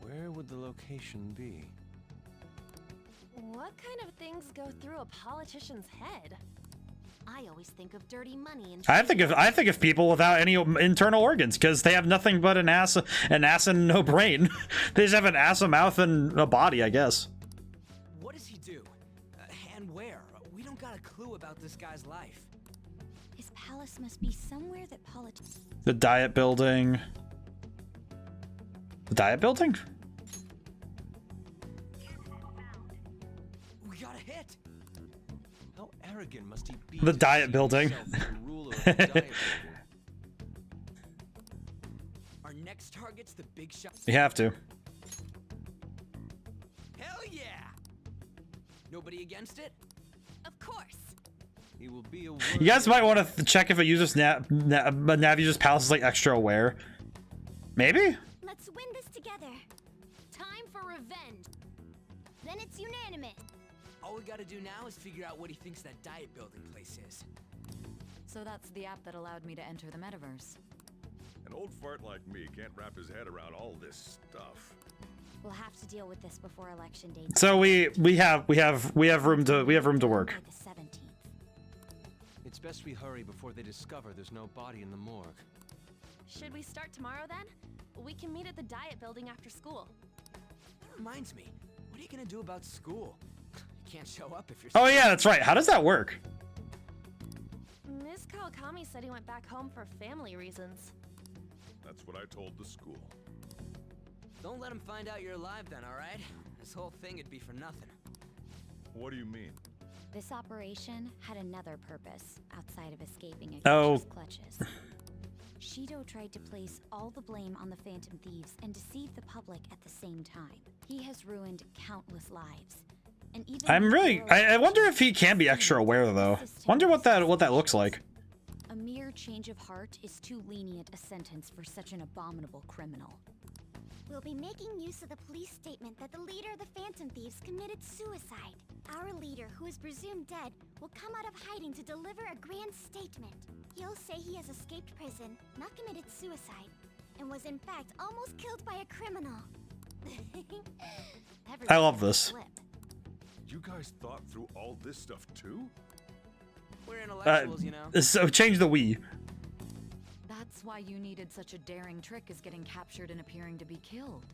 Where would the location be? What kind of things go through a politician's head? I always think of dirty money and I think of people without any internal organs because they have nothing but an ass and no brain. They just have an ass, a mouth, and a body, I guess. What does he do? And where? We don't got a clue about this guy's life. his palace must be somewhere that politics. The diet building. The diet building? We got a hit. How arrogant must he be? The to diet see building. himself as the ruler of the diet building? Our next target's the big shot. You have to. Hell yeah! Nobody against it? Of course. He will be a You guys might want to check if a user's nav user's palace is like extra aware. Maybe? Let's win this together. Time for revenge. Then it's unanimous. All we gotta do now is figure out what he thinks that diet building place is. So that's the app that allowed me to enter the metaverse. An old fart like me can't wrap his head around all this stuff. We'll have to deal with this before election day. So we have room to work. By the 17th. It's best we hurry before they discover there's no body in the morgue. Should we start tomorrow then? We can meet at the diet building after school. That reminds me, what are you gonna do about school? You can't show up if you're... Oh yeah, that's right. How does that work? Ms. Kawakami said he went back home for family reasons. That's what I told the school. Don't let him find out you're alive then, alright? This whole thing would be for nothing. What do you mean? This operation had another purpose outside of escaping Oh. Akashi's clutches. Shido tried to place all the blame on the Phantom Thieves and deceive the public at the same time. He has ruined countless lives. And even I wonder if he can be extra aware though. Wonder what that looks like. A mere change of heart is too lenient a sentence for such an abominable criminal. We'll be making use of the police statement that the leader of the Phantom Thieves committed suicide. Our leader, who is presumed dead, will come out of hiding to deliver a grand statement. He'll say he has escaped prison, not committed suicide, and was in fact almost killed by a criminal. I love this. You guys thought through all this stuff too? We're intellectuals, you know. So change the Wii. That's why you needed such a daring trick as getting captured and appearing to be killed.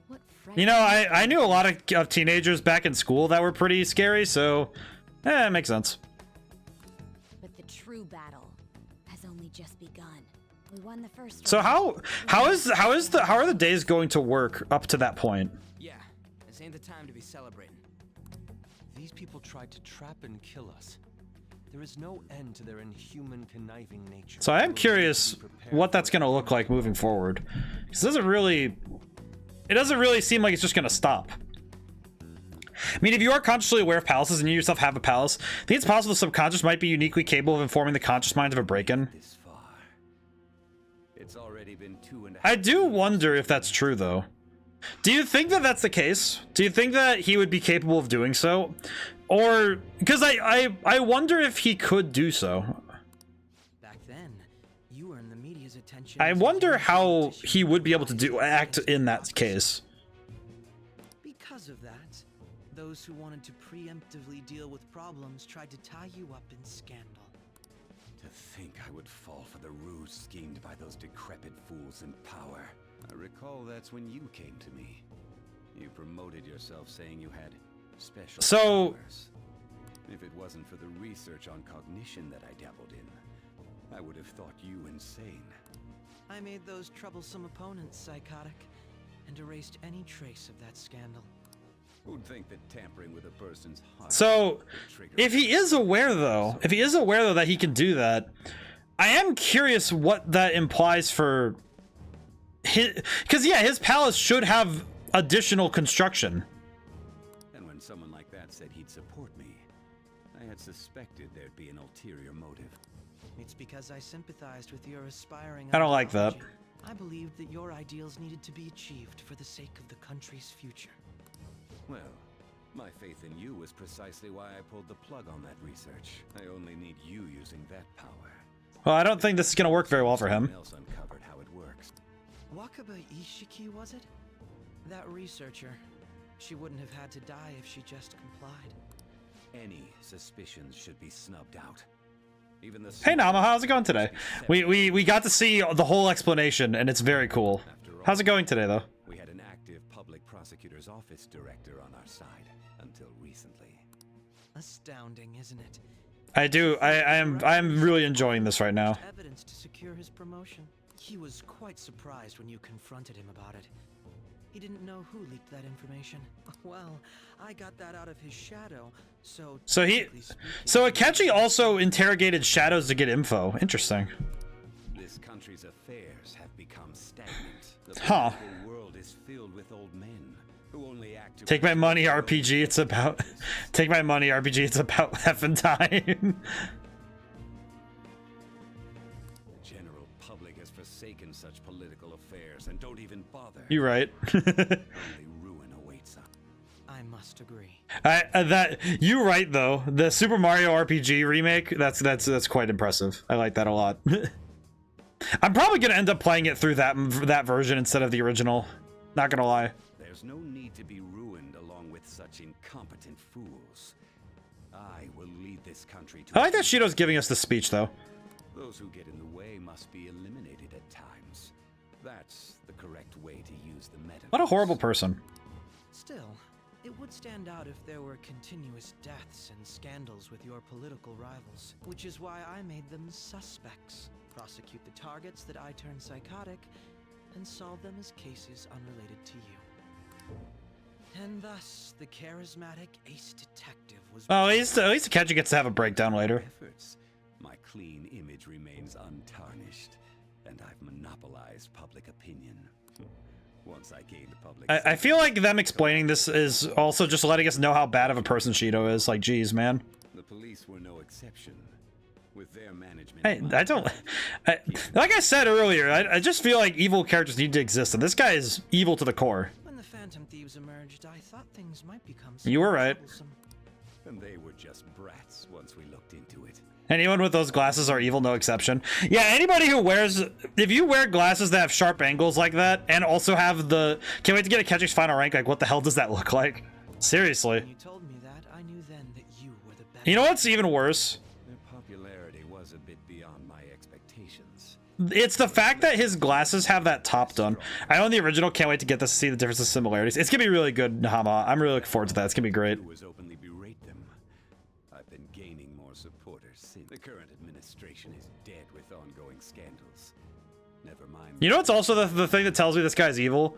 What You know, I knew a lot of teenagers back in school that were pretty scary, so it makes sense. But the true battle has only just begun. We won the first. So round. how are the days going to work up to that point? Yeah, this ain't the time to be celebrating. These people tried to trap and kill us. There is no end to their inhuman, conniving nature. So I am curious what that's going to look like moving forward. Because it doesn't really seem like it's just going to stop. I mean, if you are consciously aware of palaces and you yourself have a palace, I think it's possible the subconscious might be uniquely capable of informing the conscious mind of a break-in. This far. It's already been 2.5 I do wonder if that's true, though. Do you think that that's the case? Do you think that he would be capable of doing so? Or, because I wonder if he could do so. Back then, you earned the media's attention. I wonder how he would be able to act in that case. Because of that, those who wanted to preemptively deal with problems tried to tie you up in scandal. To think I would fall for the ruse schemed by those decrepit fools in power. I recall that's when you came to me. You promoted yourself saying you had special powers. If it wasn't for the research on cognition that I dabbled in, I would have thought you insane. I made those troublesome opponents psychotic, and erased any trace of that scandal. Who'd think that tampering with a person's heart... So, if he is aware though, that he can do that, I am curious what that implies for his, because yeah, his palace should have additional construction. And when someone like that said he'd support me, I had suspected there'd be an ulterior motive. It's because I sympathized with your aspiring I don't like that. ideology. I believed that your ideals needed to be achieved for the sake of the country's future. Well, my faith in you was precisely why I pulled the plug on that research. I only need you using that power. Well, I don't think this is gonna work very well for him. Someone else uncovered how it works. Wakaba Ishiki, was it? That researcher. She wouldn't have had to die if she just complied. Any suspicions should be snubbed out. Even the Hey Nama, how's it going today? We got to see the whole explanation, and it's very cool. How's it going today, though? We had an active public prosecutor's office director on our side until recently. Astounding, isn't it? I am really enjoying this right now. Evidence to secure his promotion. He was quite surprised when you confronted him about it. He didn't know who leaked that information. Well, I got that out of his shadow, so... So Akechi also interrogated shadows to get info. Interesting. This country's affairs have become stagnant. The Huh. political world is filled with old men who only act to... Take my money, RPG. It's about... Take my money, RPG. It's about effing time. The general public has forsaken such political affairs and don't even bother. You're right. Only ruin awaits us. I must agree. You're right though. The Super Mario RPG remake, that's quite impressive. I like that a lot. I'm probably gonna end up playing it through that version instead of the original. Not gonna lie. There's no need to be ruined along with such incompetent fools. I will lead this country to... I like that Shido's giving us the speech though. Those who get in the way must be eliminated at times. That's the correct way to use the meta. What a horrible person. Still, it would stand out if there were continuous deaths and scandals with your political rivals, which is why I made them suspects. Prosecute the targets that I turned psychotic, and solve them as cases unrelated to you. And thus, the charismatic ace detective was... Oh, at least Akechi gets to have a breakdown later. Efforts. My clean image remains untarnished, and I've monopolized public opinion. Once I gained public... I feel like them explaining this is also just letting us know how bad of a person Shido is. Like, geez, man. The police were no exception. With their management... Like I said earlier, I just feel like evil characters need to exist, and this guy is evil to the core. When the Phantom Thieves emerged, I thought things might become... You were right. troublesome. And they were just brats once we looked into it. Anyone with those glasses are evil, no exception. Yeah, anybody who wears... If you wear glasses that have sharp angles like that, and also have the... Can't wait to get Akechi's final rank, like, what the hell does that look like? Seriously. When you told me that, I knew then that you were the best. You know what's even worse? Their popularity was a bit beyond my expectations. It's the fact that his glasses have that top done. I know in the original, can't wait to get to see the differences and similarities. It's gonna be really good, Nahama. I'm really looking forward to that. It's gonna be great. Openly berate them. I've been gaining more supporters since. The current administration is dead with ongoing scandals. Never mind. You know what's also the thing that tells me this guy's evil?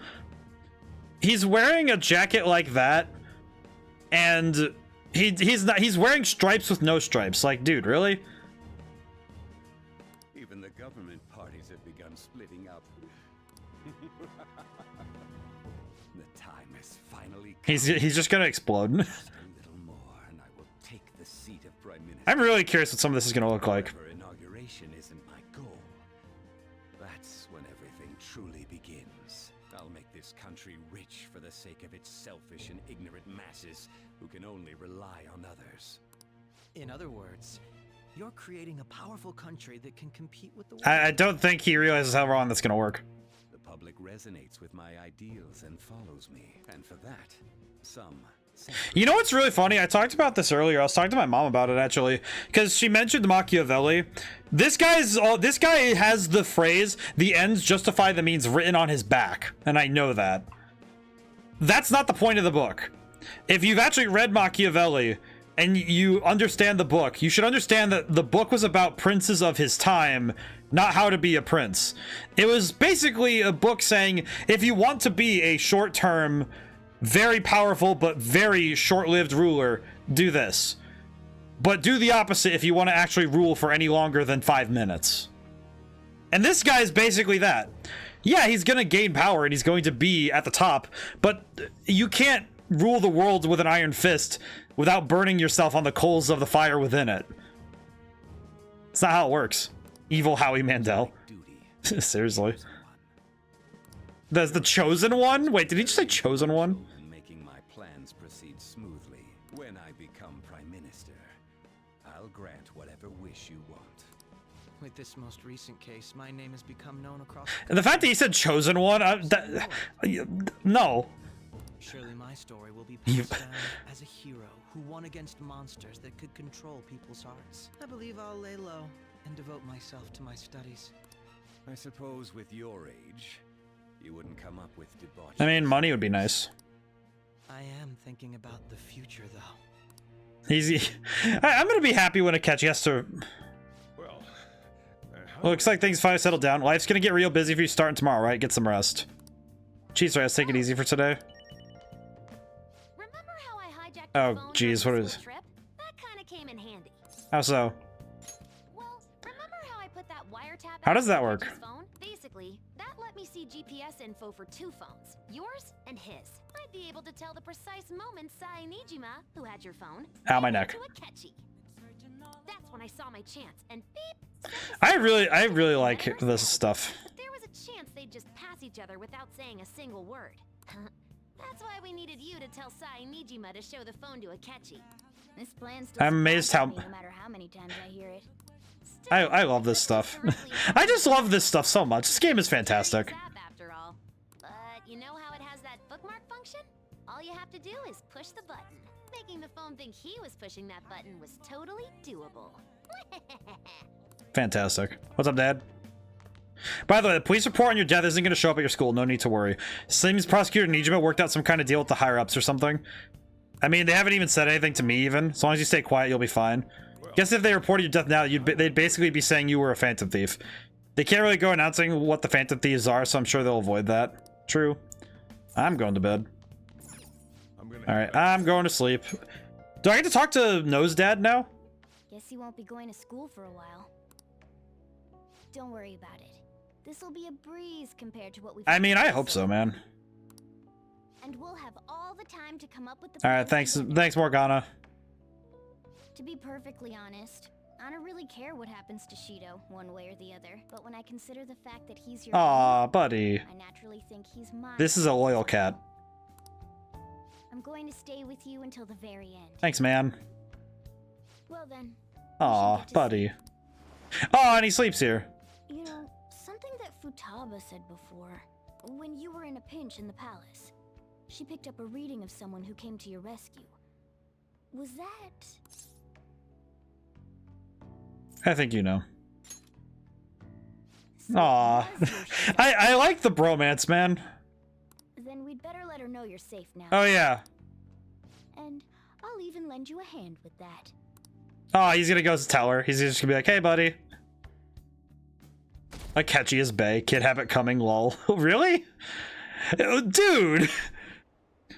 He's wearing a jacket like that, and he's wearing stripes with no stripes. Like, dude, really? Even the government parties have begun splitting up. The time has finally come. He's just gonna explode. Just a little more, and I will take the seat of Prime Minister. I'm really curious what some of this is gonna look like. However, inauguration isn't my goal. That's when everything truly begins. I'll make this country rich for the sake of its selfish and ignorant masses who can only rely on others. In other words, you're creating a powerful country that can compete with the world. I don't think he realizes how wrong that's gonna work. The public resonates with my ideals and follows me, and for that, some... You know what's really funny? I talked about this earlier. I was talking to my mom about it actually, because she mentioned Machiavelli. This guy has the phrase "the ends justify the means" written on his back, and I know that. That's not the point of the book. If you've actually read Machiavelli, and you understand the book, you should understand that the book was about princes of his time, not how to be a prince. It was basically a book saying, if you want to be a short-term, very powerful, but very short-lived ruler, do this. But do the opposite if you want to actually rule for any longer than 5 minutes. And this guy is basically that. Yeah, he's gonna gain power and he's going to be at the top, but you can't rule the world with an iron fist without burning yourself on the coals of the fire within it. It's not how it works. Evil Howie Mandel. Seriously. There's the chosen one? Wait, did he just say chosen one? Making my plans proceed smoothly. When I become Prime Minister, I'll grant whatever wish you want. With this most recent case, my name has become known across. And the fact that he said chosen one, no. Surely my story will be passed down as a hero who won against monsters that could control people's hearts. I believe I'll lay low and devote myself to my studies. I suppose with your age, you wouldn't come up with debauchery. I mean, money would be nice. I am thinking about the future, though. Easy. I'm gonna be happy when Akechi has to. Well, looks like things finally settled down. Life's gonna get real busy for you starting tomorrow, right? Get some rest. Jeez, let's take it easy for today. Remember how I hijacked Oh, jeez, what is? trip? That kind of came in handy. How so? Well, remember how I put that wiretap How does that on work? Reggie's phone? Basically, that let me see GPS info for 2 phones, yours and his. I'd be able to tell the precise moment Sai Nijima, who had your phone, Ow, my neck. to Akechi. That's when I saw my chance, and beep. I really like this stuff. But there was a chance they'd just pass each other without saying a single word. That's why we needed you to tell Sai Nijima to show the phone to Akechi. This plan's still I'm amazed how. no matter how many times I hear it. I love this stuff. I just love this stuff so much. This game is fantastic. After all. But you know how it has that bookmark function? All you have to do is push the button. Making the phone think he was pushing that button was totally doable. Fantastic. What's up, Dad? By the way, the police report on your death isn't going to show up at your school. No need to worry. Seems Prosecutor Nijima worked out some kind of deal with the higher-ups or something. I mean, they haven't even said anything to me, even. As long as you stay quiet, you'll be fine. Guess if they reported your death now, they'd basically be saying you were a Phantom Thief. They can't really go announcing what the Phantom Thieves are, so I'm sure they'll avoid that. True. I'm going to bed. Alright, I'm going to sleep. Do I get to talk to Nose Dad now? Guess he won't be going to school for a while. Don't worry about it. This'll be a breeze compared to what we've. I mean, I hope so, man. And we'll have all the time to come up with the. Alright, thanks, Morgana. To be perfectly honest, I don't really care what happens to Shido, one way or the other. But when I consider the fact that he's your Aw, buddy. I naturally think he's mine. This is a loyal cat. I'm going to stay with you until the very end. Thanks, man. Well then. Aw, buddy. Oh, and he sleeps here. You know, something that Futaba said before, when you were in a pinch in the palace, she picked up a reading of someone who came to your rescue. Was that... I think you know. Aw. I like the bromance, man. Then we'd better let her know you're safe now. Oh, yeah. And I'll even lend you a hand with that. Oh, he's gonna go tell her. He's just gonna be like, hey, buddy. Akechi is bae. Kid habit coming, lol. Really? Dude!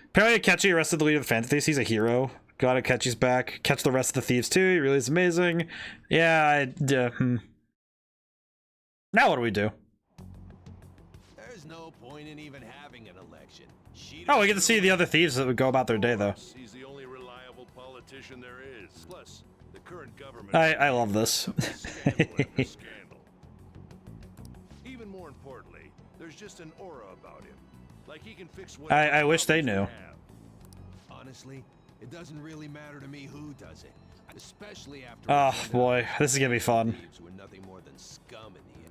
Apparently Akechi arrested the leader of the Phantom Thieves. He's a hero. Got Akechi's back. Catch the rest of the thieves too. He really is amazing. Yeah, Now what do we do? There's no point in even having an election. Oh, we get to see the other thieves that would go about their day, though. He's the only reliable politician there is. Plus, the current government. I love this. Even more importantly, there's just an aura about him. Like he can fix what I wish they knew. Honestly, it doesn't really matter to me who does it. Especially after Oh boy, this is gonna be fun. we're nothing more than scum in here.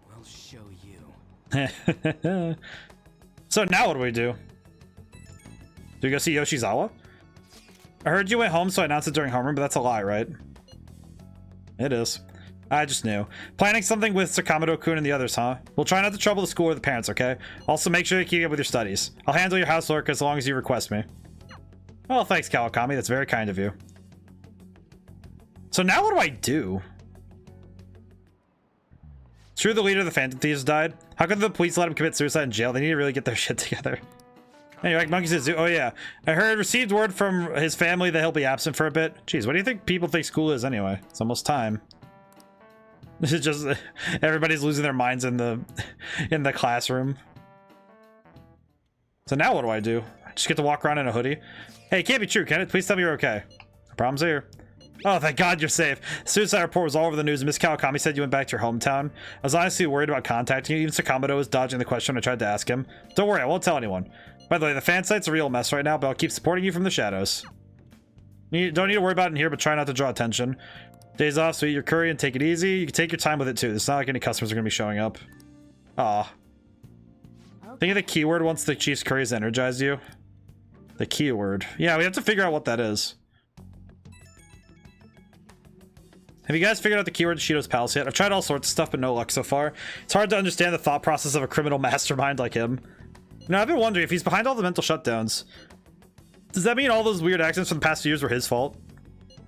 We'll show you. So now what do we do? Do we go see Yoshizawa? I heard you went home, so I announced it during homeroom, but that's a lie, right? It is. I just knew. Planning something with Sakamoto-kun and the others, huh? We'll try not to trouble the school or the parents, okay? Also, make sure you keep up with your studies. I'll handle your housework as long as you request me. Oh, thanks, Kawakami. That's very kind of you. So now what do I do? It's true the leader of the Phantom Thieves died. How could the police let him commit suicide in jail? They need to really get their shit together. Anyway, like Monkey says, oh yeah. I heard received word from his family that he'll be absent for a bit. Jeez, what do you think people think school is anyway? It's almost time. This is just everybody's losing their minds in the classroom. So now what do I do? I just get to walk around in a hoodie? Hey, it can't be true, can it? Please tell me you're okay. No problems here. Oh, thank God you're safe. The suicide report was all over the news, and Miss Kawakami said you went back to your hometown. I was honestly worried about contacting you. Even Sakamoto was dodging the question when I tried to ask him. Don't worry, I won't tell anyone. By the way, the fan site's a real mess right now, but I'll keep supporting you from the shadows. You don't need to worry about it in here, but try not to draw attention. Days off, so eat your curry and take it easy. You can take your time with it too. It's not like any customers are going to be showing up. Aw. Think of the keyword once the Chief's curries energize you. The keyword. Yeah, we have to figure out what that is. Have you guys figured out the keyword to Shido's Palace yet? I've tried all sorts of stuff, but no luck so far. It's hard to understand the thought process of a criminal mastermind like him. You know, I've been wondering if he's behind all the mental shutdowns. Does that mean all those weird accidents from the past few years were his fault?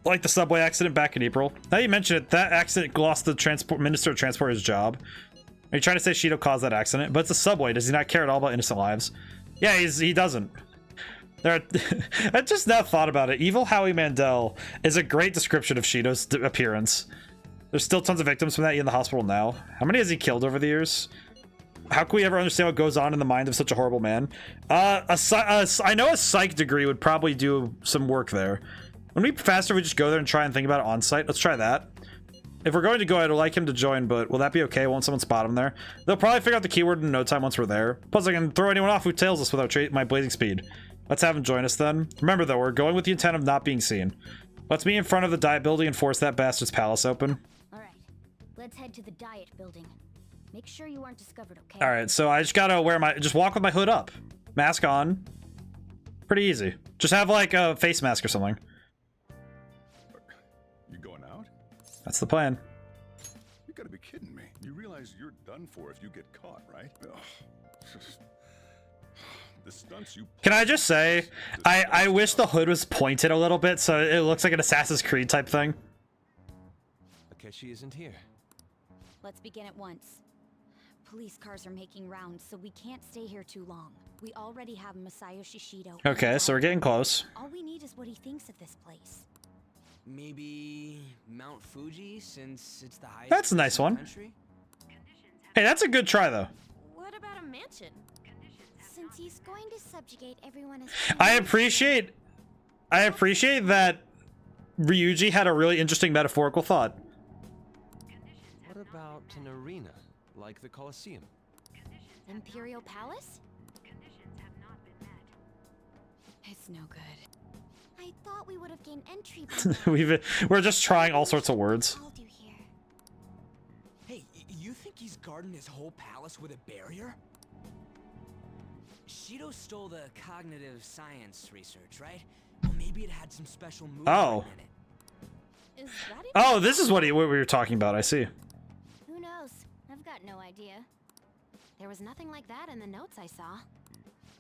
Like the subway accident back in April. Now you mention it, that accident lost the Minister of Transport his job. Are you trying to say Shido caused that accident? But it's a subway. Does he not care at all about innocent lives? Yeah, he doesn't. I just now thought about it. Evil Howie Mandel is a great description of Shido's appearance. There's still tons of victims from that in the hospital now. How many has he killed over the years? How can we ever understand what goes on in the mind of such a horrible man? I know a psych degree would probably do some work there. Wouldn't it be faster if we just go there and try and think about it on site? Let's try that. If we're going to go, I'd like him to join, but will that be okay? Won't someone spot him there? They'll probably figure out the keyword in no time once we're there. Plus, I can throw anyone off who tails us without my blazing speed. Let's have him join us then. Remember though, we're going with the intent of not being seen. Let's meet in front of the Diet Building and force that bastard's palace open. Alright, let's head to the Diet Building. Make sure you aren't discovered, okay? Alright, so I just gotta just walk with my hood up. Mask on. Pretty easy. Just have like a face mask or something. You going out? That's the plan. You gotta be kidding me. You realize you're done for if you get caught, right? Ugh. The stunts you... Can I just say, I wish the hood was pointed a little bit so it looks like an Assassin's Creed type thing. Akechi isn't here. Let's begin at once. Police cars are making rounds, so we can't stay here too long. We already have Masayoshi Shido. Okay, so we're getting close. All we need is what he thinks of this place. Maybe Mount Fuji, since it's the highest. That's a nice one. Hey, that's a good try though. What about a mansion? Since he's going to subjugate everyone as I appreciate that Ryuji had a really interesting metaphorical thought. What about an arena, like the Colosseum? Imperial Palace? It's no good. I thought we would have gained entry by now. We're just trying all sorts of words. I'll do here. Hey, you think he's guarding his whole palace with a barrier? Shido stole the cognitive science research, right? Well, maybe it had some special moves Oh. in it. Is that even Oh, this is what we were talking about. I see. Who knows? I've got no idea. There was nothing like that in the notes I saw.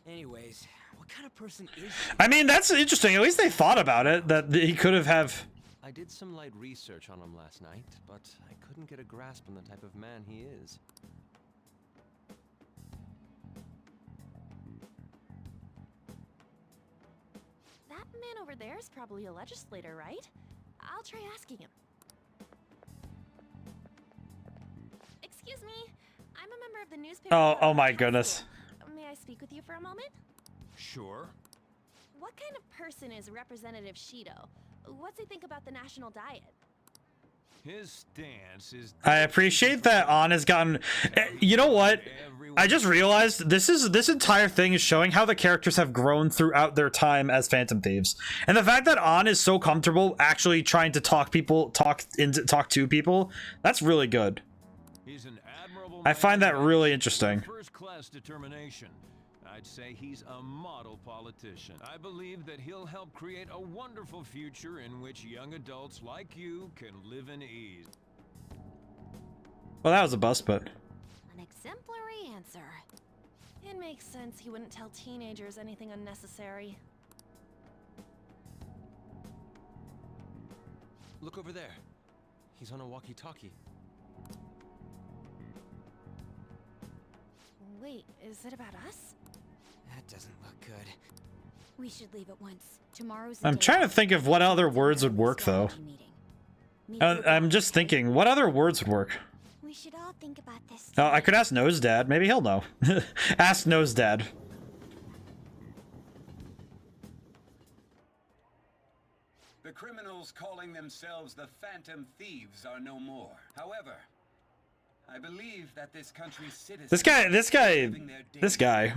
Anyways, what kind of person is he? I mean, that's interesting. At least they thought about it. That he could have. I did some light research on him last night, but I couldn't get a grasp on the type of man he is. That man over there is probably a legislator, right? I'll try asking him. Excuse me, I'm a member of the newspaper. Oh my goodness. May I speak with you for a moment? Sure. What kind of person is Representative Shido? What's he think about the national diet? His stance is... I appreciate that On has gotten... You know what? I just realized this entire thing is showing how the characters have grown throughout their time as Phantom Thieves. And the fact that On is so comfortable actually trying to talk to people, that's really good. He's an admirable I find that man really with interesting. First-class determination. I'd say he's a model politician. I believe that he'll help create a wonderful future in which young adults like you can live in ease. Well, that was a bust, but... An exemplary answer. It makes sense he wouldn't tell teenagers anything unnecessary. Look over there. He's on a walkie-talkie. Wait, is it about us? That doesn't look good. We should leave at once. Tomorrow's I'm trying to think of what other words would work, though. I'm just thinking, what other words would work? We should all think about this. Oh, I could ask Nose Dad. Maybe he'll know. Ask Nose Dad. The criminals calling themselves the Phantom Thieves are no more. However, I believe that this country's citizens... This guy.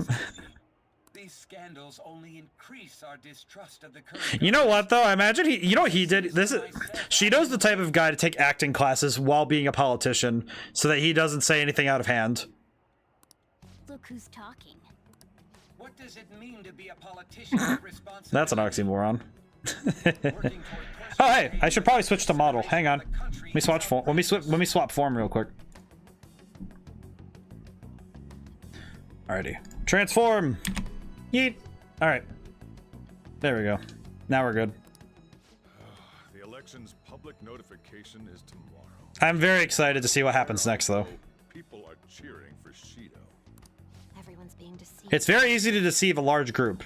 These scandals only increase our distrust of the current... You know what, though? I imagine you know what he did? Shido's the type of guy to take acting classes while being a politician so that he doesn't say anything out of hand. Look who's talking. What does it mean to be a politician with responsibility? That's an oxymoron. Oh, hey, I should probably switch to model. Hang on. Let me swatch form. Let me swap form real quick. Alrighty. Transform. Yeet. Alright. There we go. Now we're good. The election's public notification is tomorrow. I'm very excited to see what happens next, though. People are cheering for Shido. Everyone's being deceived. It's very easy to deceive a large group.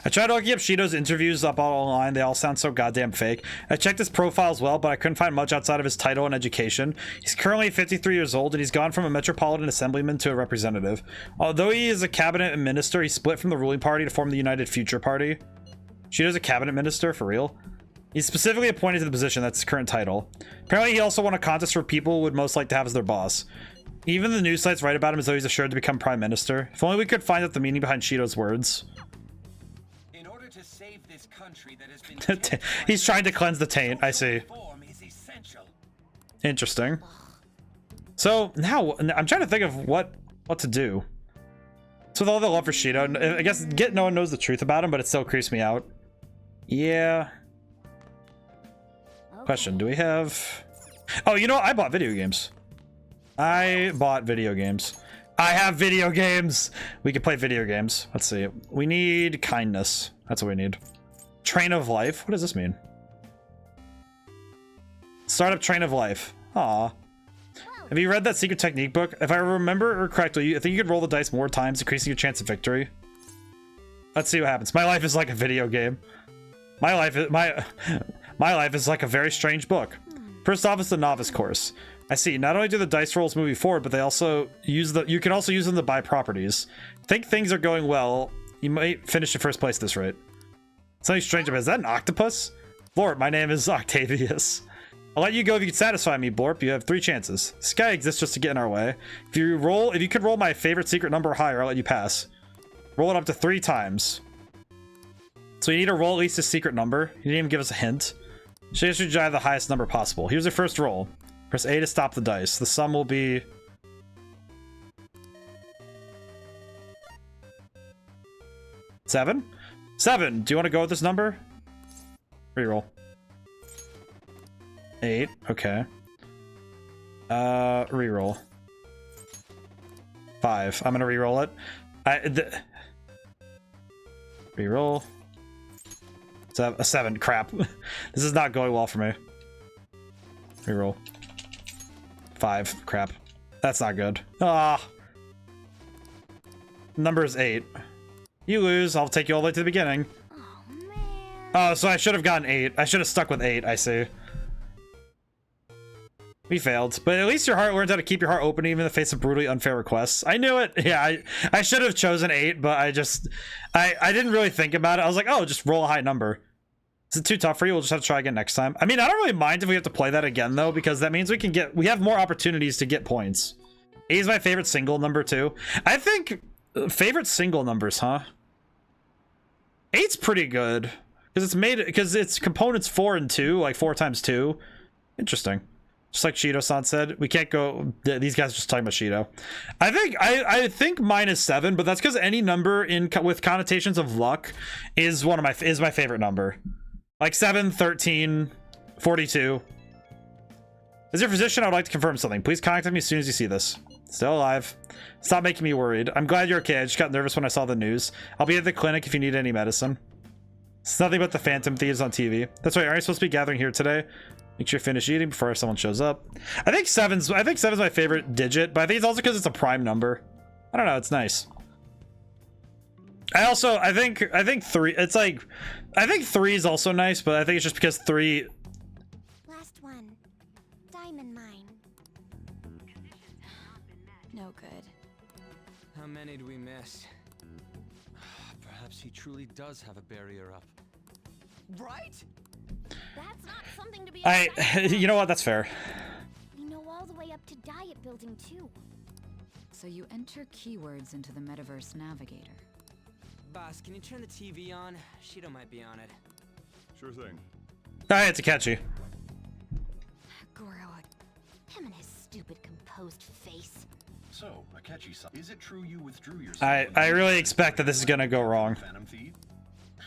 I tried looking up Shido's interviews up online. They all sound so goddamn fake. I checked his profile as well, but I couldn't find much outside of his title and education. He's currently 53 years old, and he's gone from a metropolitan assemblyman to a representative. Although he is a cabinet minister, he split from the ruling party to form the United Future Party. Shido's a cabinet minister, for real? He's specifically appointed to the position. That's his current title. Apparently, he also won a contest for people who would most like to have as their boss. Even the news sites write about him as though he's assured to become prime minister. If only we could find out the meaning behind Shido's words. He's trying to cleanse the taint. I see. Interesting. So now I'm trying to think of what to do. So with all the love for Shido, I guess no one knows the truth about him, but it still creeps me out. Yeah. Question: do we have? Oh, you know, I bought video games. I have video games. We can play video games. Let's see. We need kindness. That's what we need. Train of life. What does this mean? Startup train of life. Aw. Have you read that secret technique book? If I remember correctly, I think you could roll the dice more times, increasing your chance of victory. Let's see what happens. My life is like a video game. My life is like a very strange book. First off, it's the novice course. I see. Not only do the dice rolls move you forward, but they also you can also use them to buy properties. Think things are going well. You might finish in first place at this rate. Something strange about it. Is that an octopus? Blorp, my name is Octavius. I'll let you go if you can satisfy me, Blorp. You have 3 chances. This guy exists just to get in our way. If you could roll my favorite secret number or higher, I'll let you pass. Roll it up to 3 times. So you need to roll at least a secret number. You didn't even give us a hint. So you should drive the highest number possible. Here's your first roll. Press A to stop the dice. The sum will be... Seven? 7. Do you want to go with this number? Reroll. 8. Okay. Reroll. 5. I'm gonna reroll it. Reroll. A 7. Crap. This is not going well for me. Reroll. 5. Crap. That's not good. Ah. Number is 8. You lose. I'll take you all the way to the beginning. Oh, so I should have gotten 8. I should have stuck with 8, I see. We failed. But at least your heart learns how to keep your heart open even in the face of brutally unfair requests. I knew it. Yeah, I should have chosen 8, but I didn't really think about it. I was like, oh, just roll a high number. Is it too tough for you? We'll just have to try again next time. I mean, I don't really mind if we have to play that again, though, because that means we have more opportunities to get points. 8 is my favorite single number, too. I think favorite single numbers, huh? 8's pretty good. Because it's components 4 and 2, like 4 times 2. Interesting. Just like Shido-san said, we can't go. These guys are just talking about Shido. I think mine is 7, but that's because any number with connotations of luck is my favorite number. Like 7, 13, 42. As your physician, I would like to confirm something. Please contact me as soon as you see this. Still alive. Stop making me worried. I'm glad you're okay. I just got nervous when I saw the news. I'll be at the clinic if you need any medicine. It's nothing but the Phantom Thieves on TV. That's right. Aren't you supposed to be gathering here today? Make sure you finish eating before someone shows up. I think seven's my favorite digit, but I think it's also because it's a prime number. I don't know. It's nice. I think 3. It's like, I think 3 is also nice, but I think it's just because 3. Last one. Diamond mine. No good. How many do we miss? Perhaps he truly does have a barrier up. Right? That's not something to be You know what? That's fair. We know all the way up to Diet Building too. So you enter keywords into the Metaverse Navigator. Boss, can you turn the TV on? Shido might be on it. Sure thing. Alright, it's a catchy. Goro, him and his stupid composed face. So, Akechi-san, is it true you withdrew yourself? I really expect that this is gonna go wrong. Phantom Thief?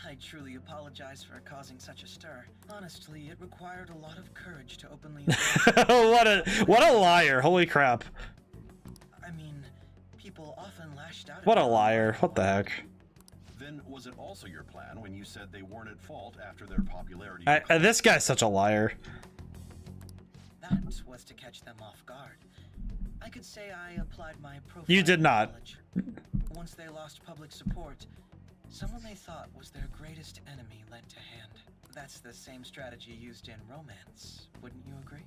I truly apologize for causing such a stir. Honestly, it required a lot of courage to openly. what a liar! Holy crap! I mean, people often lashed out. What a liar! What the heck? Then was it also your plan when you said they weren't at fault after their popularity? This guy's such a liar. That was to catch them off guard. I could say I applied my profile. You did not. Knowledge. Once they lost public support, someone they thought was their greatest enemy lent a hand. That's the same strategy used in romance, wouldn't you agree?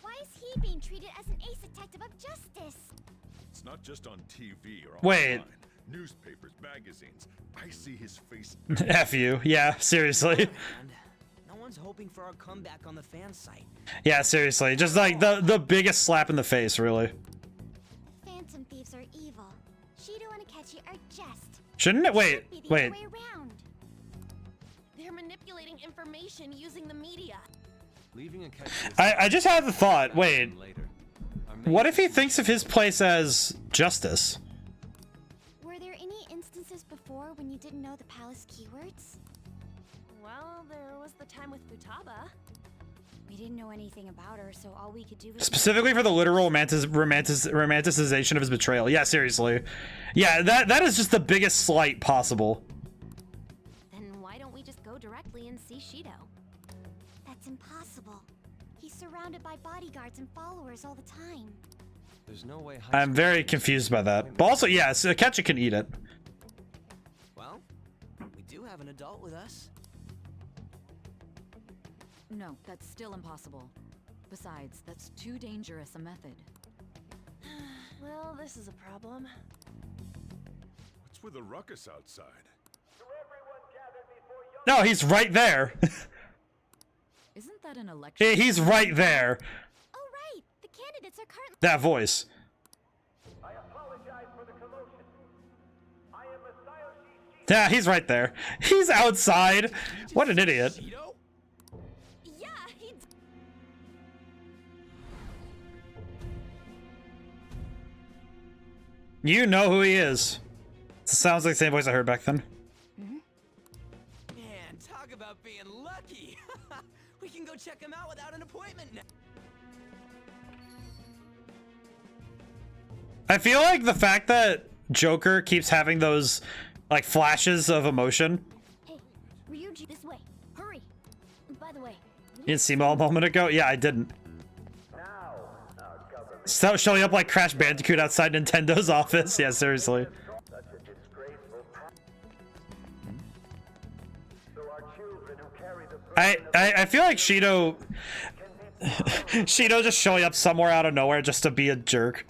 Why is he being treated as an ace detective of justice? It's not just on TV or Wait. online. Newspapers, magazines. I see his face. F you. Yeah, seriously. No one's hoping for our comeback on the fan site. Yeah, seriously. Just like the biggest slap in the face, really. Phantom Thieves are evil. Shido and Akechi are just. Shouldn't it? Wait. Should be the Wait. other way around. They're manipulating information using the media. Leaving a I just had the thought. Wait. What if he thinks of his place as justice? Were there any instances before when you didn't know the palace keywords? Well, there was the time with Futaba. We didn't know anything about her, so all we could do was... Specifically for the literal romanticization of his betrayal. Yeah, seriously. Yeah, that is just the biggest slight possible. Then why don't we just go directly and see Shido? That's impossible. He's surrounded by bodyguards and followers all the time. There's no way. I'm very confused by that. But also, yes, Akechi can eat it. Well, we do have an adult with us. No, that's still impossible. Besides, that's too dangerous a method. Well, this is a problem. What's with the ruckus outside? No, he's right there. Isn't that an election? He's right there. Oh right, the candidates are currently. That voice. I apologize for the commotion. I am Masayoshi. Yeah, he's right there. He's outside. What an idiot. Yeah, he. You know who he is. Sounds like the same voice I heard back then. Man, talk about being lucky. We can go check him out without an appointment now. I feel like the fact that Joker keeps having those like flashes of emotion. Hey, Ryuji, this way. Hurry. By the way. You didn't see him all a moment ago? Yeah, I didn't. So showing up like Crash Bandicoot outside Nintendo's office. Yeah, seriously. I feel like Shido just showing up somewhere out of nowhere just to be a jerk.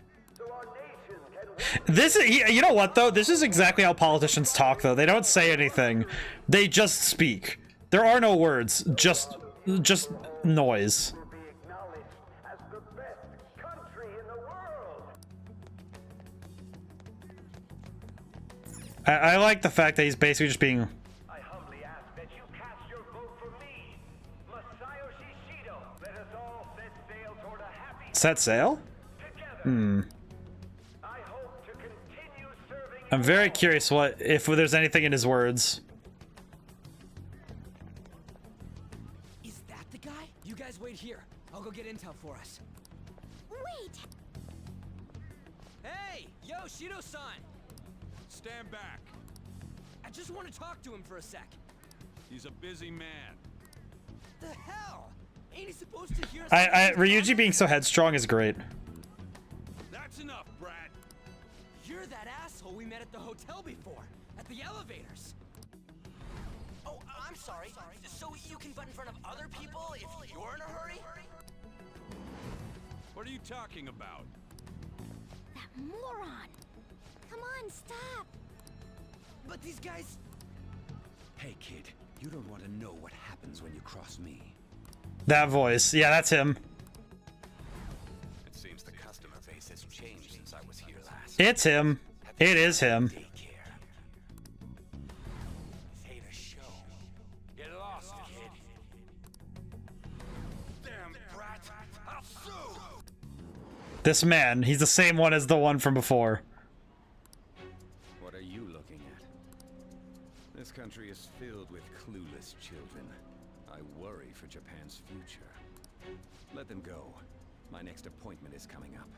This is, you know what though? This is exactly how politicians talk though. They don't say anything. They just speak. There are no words, just noise. I like the fact that he's basically just being. I humbly ask that you cast your vote for me, Masayoshi Shido. Let us all set sail toward a happy. Set sail? Hmm. I hope to continue serving. I'm very curious if there's anything in his words. Is that the guy? You guys wait here. I'll go get intel for us. Wait. Hey, yo, Shido-san. Stand back. I just want to talk to him for a sec. He's a busy man. The hell? Ain't he supposed to hear us? Ryuji being so headstrong is great. That's enough, Brad. You're that asshole we met at the hotel before, at the elevators. Oh, I'm sorry. So you can butt in front of other people if you're in a hurry? What are you talking about? That moron! Come on, stop! But these guys... Hey kid, you don't want to know what happens when you cross me. That voice. Yeah, that's him. It seems the customer base has changed since I was here last. It's him. It is him. Get lost, kid. Damn brat! I'll sue! This man, he's the same one as the one from before. What are you looking at? This country is filled with clueless children. I worry for Japan's future. Let them go. My next appointment is coming up.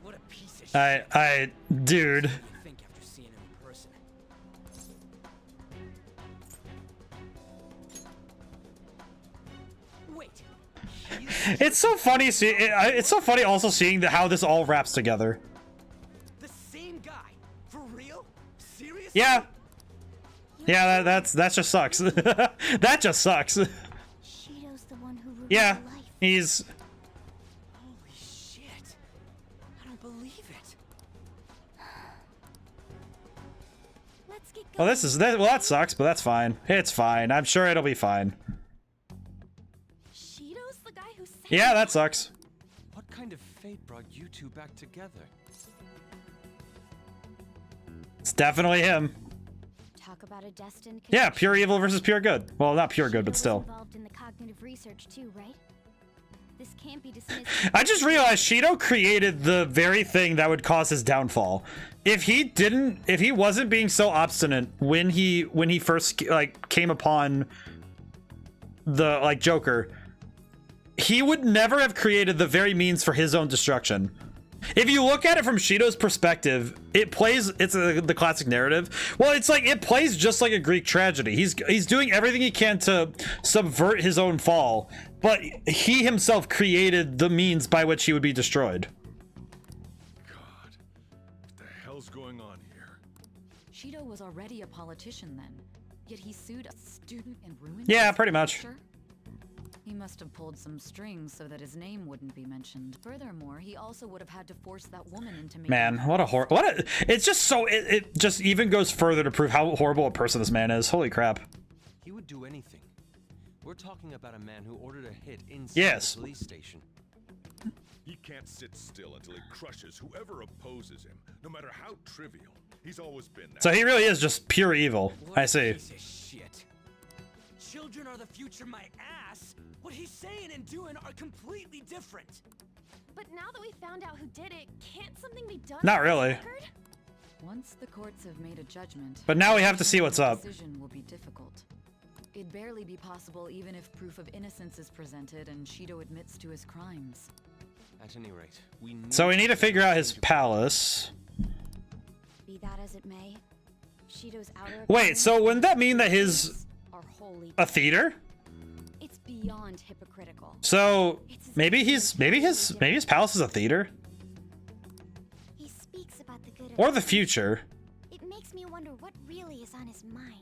What a piece of shit. Dude. Think after seeing him in person. Wait. It's so funny. It's so funny also seeing how this all wraps together. The same guy? For real? Seriously? Yeah. Yeah, that just sucks. That just sucks. Shido's the one who ruined Yeah, my life. he's. Holy shit. I don't believe it. Let's get Well, going. well, that sucks, but that's fine. It's fine. I'm sure it'll be fine. Shido's the guy who saved Yeah, that sucks. What kind of fate brought you two back together? It's definitely him. Talk about a destined Yeah, pure evil versus pure good. Well, not pure good, but Shido was still. involved in the cognitive research too, right? This can't be dismissed. I just realized Shido created the very thing that would cause his downfall. If he wasn't being so obstinate when he first came upon the Joker, he would never have created the very means for his own destruction. If you look at it from Shido's perspective, it's the classic narrative. Well, it plays just like a Greek tragedy. He's doing everything he can to subvert his own fall, but he himself created the means by which he would be destroyed. God, what the hell's going on here? Shido was already a politician then, yet he sued a student and ruined Yeah, his pretty much. future? He must have pulled some strings so that his name wouldn't be mentioned. Furthermore, he also would have had to force that woman into making... Man, it's just so it just even goes further to prove how horrible a person this man is. Holy crap. He would do anything. We're talking about a man who ordered a hit inside Yes. the police station. He can't sit still until he crushes whoever opposes him, no matter how trivial. He's always been that. So he really is just pure evil. I see. Piece of shit. Children are the future, my ass. What he's saying and doing are completely different. But now that we found out who did it, can't something be done? Not with this really. record? Once the courts have made a judgment... But now we have to see what's up. ...decision will be difficult. It'd barely be possible even if proof of innocence is presented and Shido admits to his crimes. At any rate, So we need to figure out his palace. Be that as it may, Shido's outer Wait, so wouldn't that mean that his are wholly a theater? It's beyond hypocritical. So maybe his palace is a theater? He speaks about the good of Or the future. It makes me wonder what really is on his mind.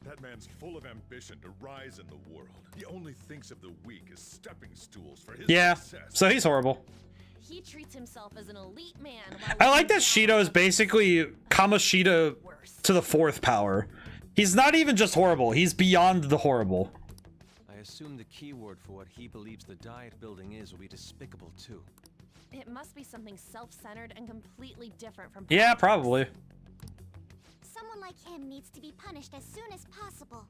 That man's full of ambition to rise in the world. He only thinks of the weak as stepping stools for his Yeah, success. so he's horrible. He treats himself as an elite man. I like that Shido is basically Kamoshida to the fourth power. He's not even just horrible, he's beyond the horrible. I assume the keyword for what he believes the Diet building is will be despicable too. It must be something self-centered and completely different from... Yeah, probably. Someone like him needs to be punished as soon as possible.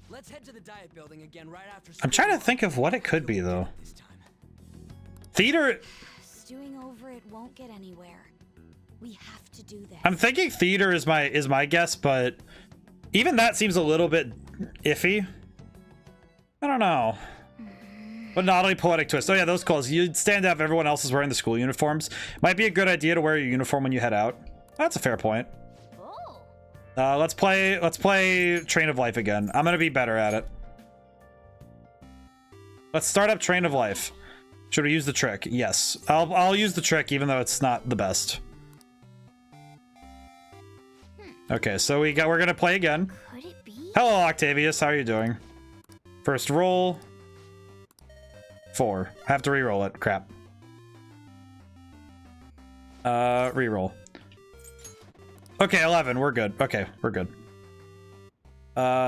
Let's head to the Diet building again right after I'm trying to think of what it could be though. Theater. Stewing over it won't get anywhere. We have to do this. I'm thinking theater is my guess, but even that seems a little bit iffy. I don't know. But not only poetic twist. Oh yeah, those calls. You'd stand out if everyone else is wearing the school uniforms. Might be a good idea to wear your uniform when you head out. That's a fair point. Oh, Let's play Train of Life again. I'm gonna be better at it. Let's start up Train of Life. Should we use the trick? Yes. I'll use the trick even though it's not the best. Okay, so we're gonna play again. Could it be? Hello, Octavius. How are you doing? First roll. 4. I have to re-roll it. Crap. Re-roll. Okay, 11. We're good. Okay, we're good.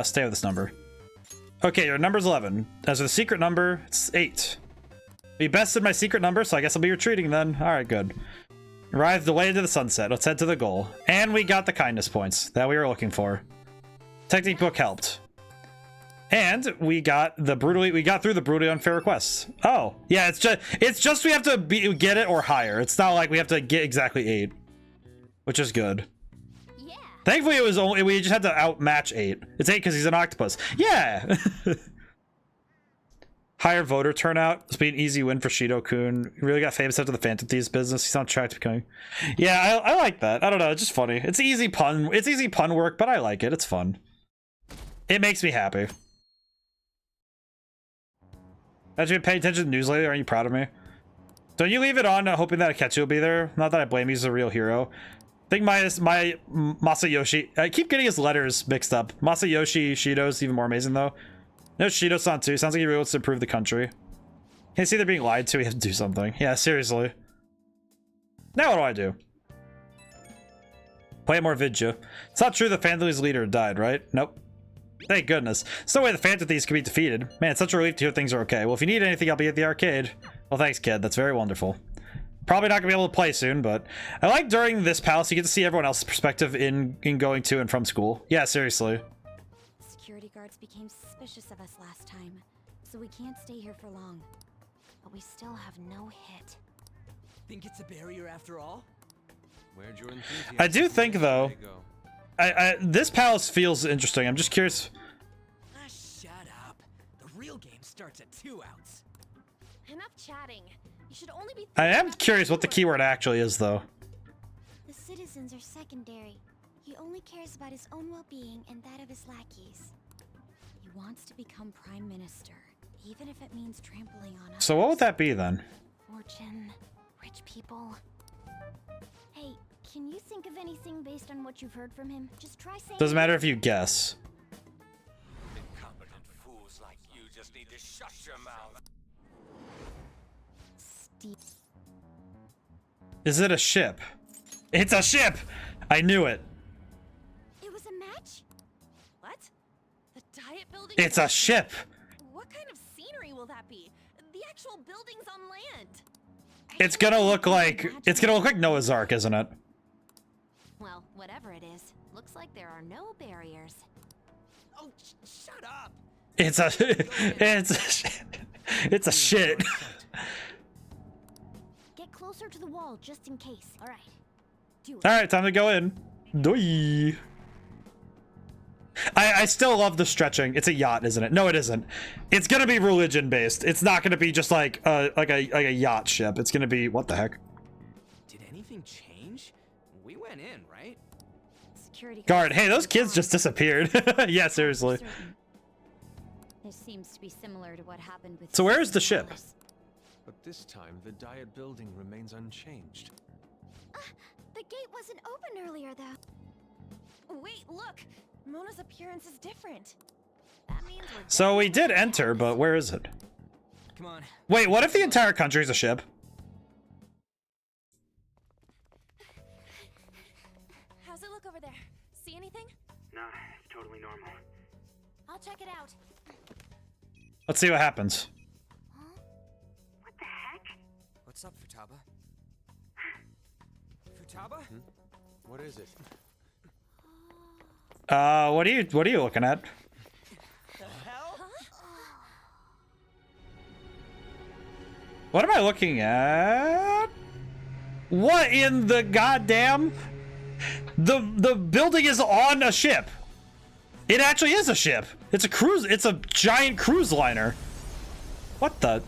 Stay with this number. Okay, your number's 11. As for the secret number, it's 8. You bested my secret number, so I guess I'll be retreating then. Alright, good. Arrived away into the sunset. Let's head to the goal. And we got the kindness points that we were looking for. Technique book helped. And we got through the brutally unfair requests. Oh, yeah, it's just we have to get it or higher. It's not like we have to get exactly 8, which is good. Yeah. Thankfully, we just had to outmatch 8. It's 8 because he's an octopus. Yeah. Higher voter turnout. It's been an easy win for Shido-kun. Really got famous after the Phantom Thieves business. He's on track to becoming. Yeah, I like that. I don't know. It's just funny. It's easy pun. It's easy pun work, but I like it. It's fun. It makes me happy. Have you been paying attention to the news lately? Aren't you proud of me? Don't you leave it on hoping that Akechi will be there? Not that I blame you, he's a real hero. I think my Masayoshi... I keep getting his letters mixed up. Masayoshi Shido's even more amazing, though. No, Shido-san, too. Sounds like he really wants to improve the country. Can't see they're being lied to. We have to do something. Yeah, seriously. Now what do I do? Play more vidya. It's not true the Phantom Thieves leader died, right? Nope. Thank goodness. There's no way the Phantom Thieves can be defeated. Man, it's such a relief to hear things are okay. Well, if you need anything, I'll be at the arcade. Well, thanks, kid. That's very wonderful. Probably not gonna be able to play soon, but I like during this palace, you get to see everyone else's perspective in going to and from school. Yeah, seriously. Security guards became suspicious of us last time, so we can't stay here for long. But we still have no hit. Think it's a barrier after all? Where'd your enthusiasm I do think, though, go? this palace feels interesting. I'm just curious. Ah, shut up. The real game starts at 2 outs. Enough chatting. You should only be. I am curious what the keyword actually is, though. The citizens are secondary. He only cares about his own well-being and that of his lackeys. He wants to become prime minister, even if it means trampling on us. So what would that be, then? Fortune, rich people. Hey, can you think of anything based on what you've heard from him? Just try saying... Doesn't matter if you guess. Incompetent fools like you just need to shut your mouth. Is it a ship? It's a ship! I knew it. It was a match? What? The diet building? It's a ship! What kind of scenery will that be? The actual buildings on land. It's gonna look like Noah's Ark, isn't it? Well, whatever it is, looks like there are no barriers. Oh, shut up! It's a shit. Get closer to the wall just in case. All right. Do it. All right, time to go in. Doi. I still love the stretching. It's a yacht, isn't it? No, it isn't. It's gonna be religion based. It's not gonna be just like a yacht ship. It's gonna be what the heck? Did anything change? We went in, right? Security Guard. Hey, those kids just disappeared. Yeah, seriously. This seems to be similar to what happened with. So where is the ship? But this time, the diet building remains unchanged. The gate wasn't open earlier, though. Wait, look! Mona's appearance is different. That means we're So we did enter, but where is it? Come on. Wait, what if the entire country is a ship? How's it look over there? See anything? Nah, it's totally normal. I'll check it out. Let's see what happens. What the heck? What's up, Futaba? Futaba? What is it? What are you looking at? The hell? What am I looking at? What in the goddamn? The building is on a ship. It actually is a ship. It's a cruise. It's a giant cruise liner. What the?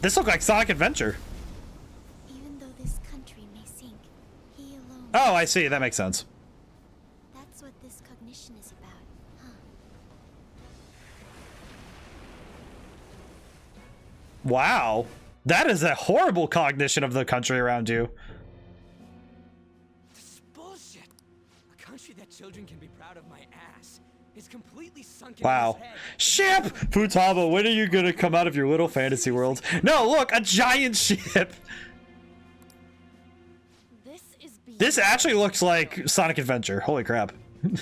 This looks like Sonic Adventure. Even though this country may sink, he alone Oh, I see. That makes sense. That's what this cognition is about, huh? Wow. That is a horrible cognition of the country around you. This is bullshit. A country that children can be proud of my ass is completely sunken Wow. in his head. Ship! Futaba, when are you gonna come out of your little fantasy world? No, look, a giant ship! This actually looks like Sonic Adventure. Holy crap. The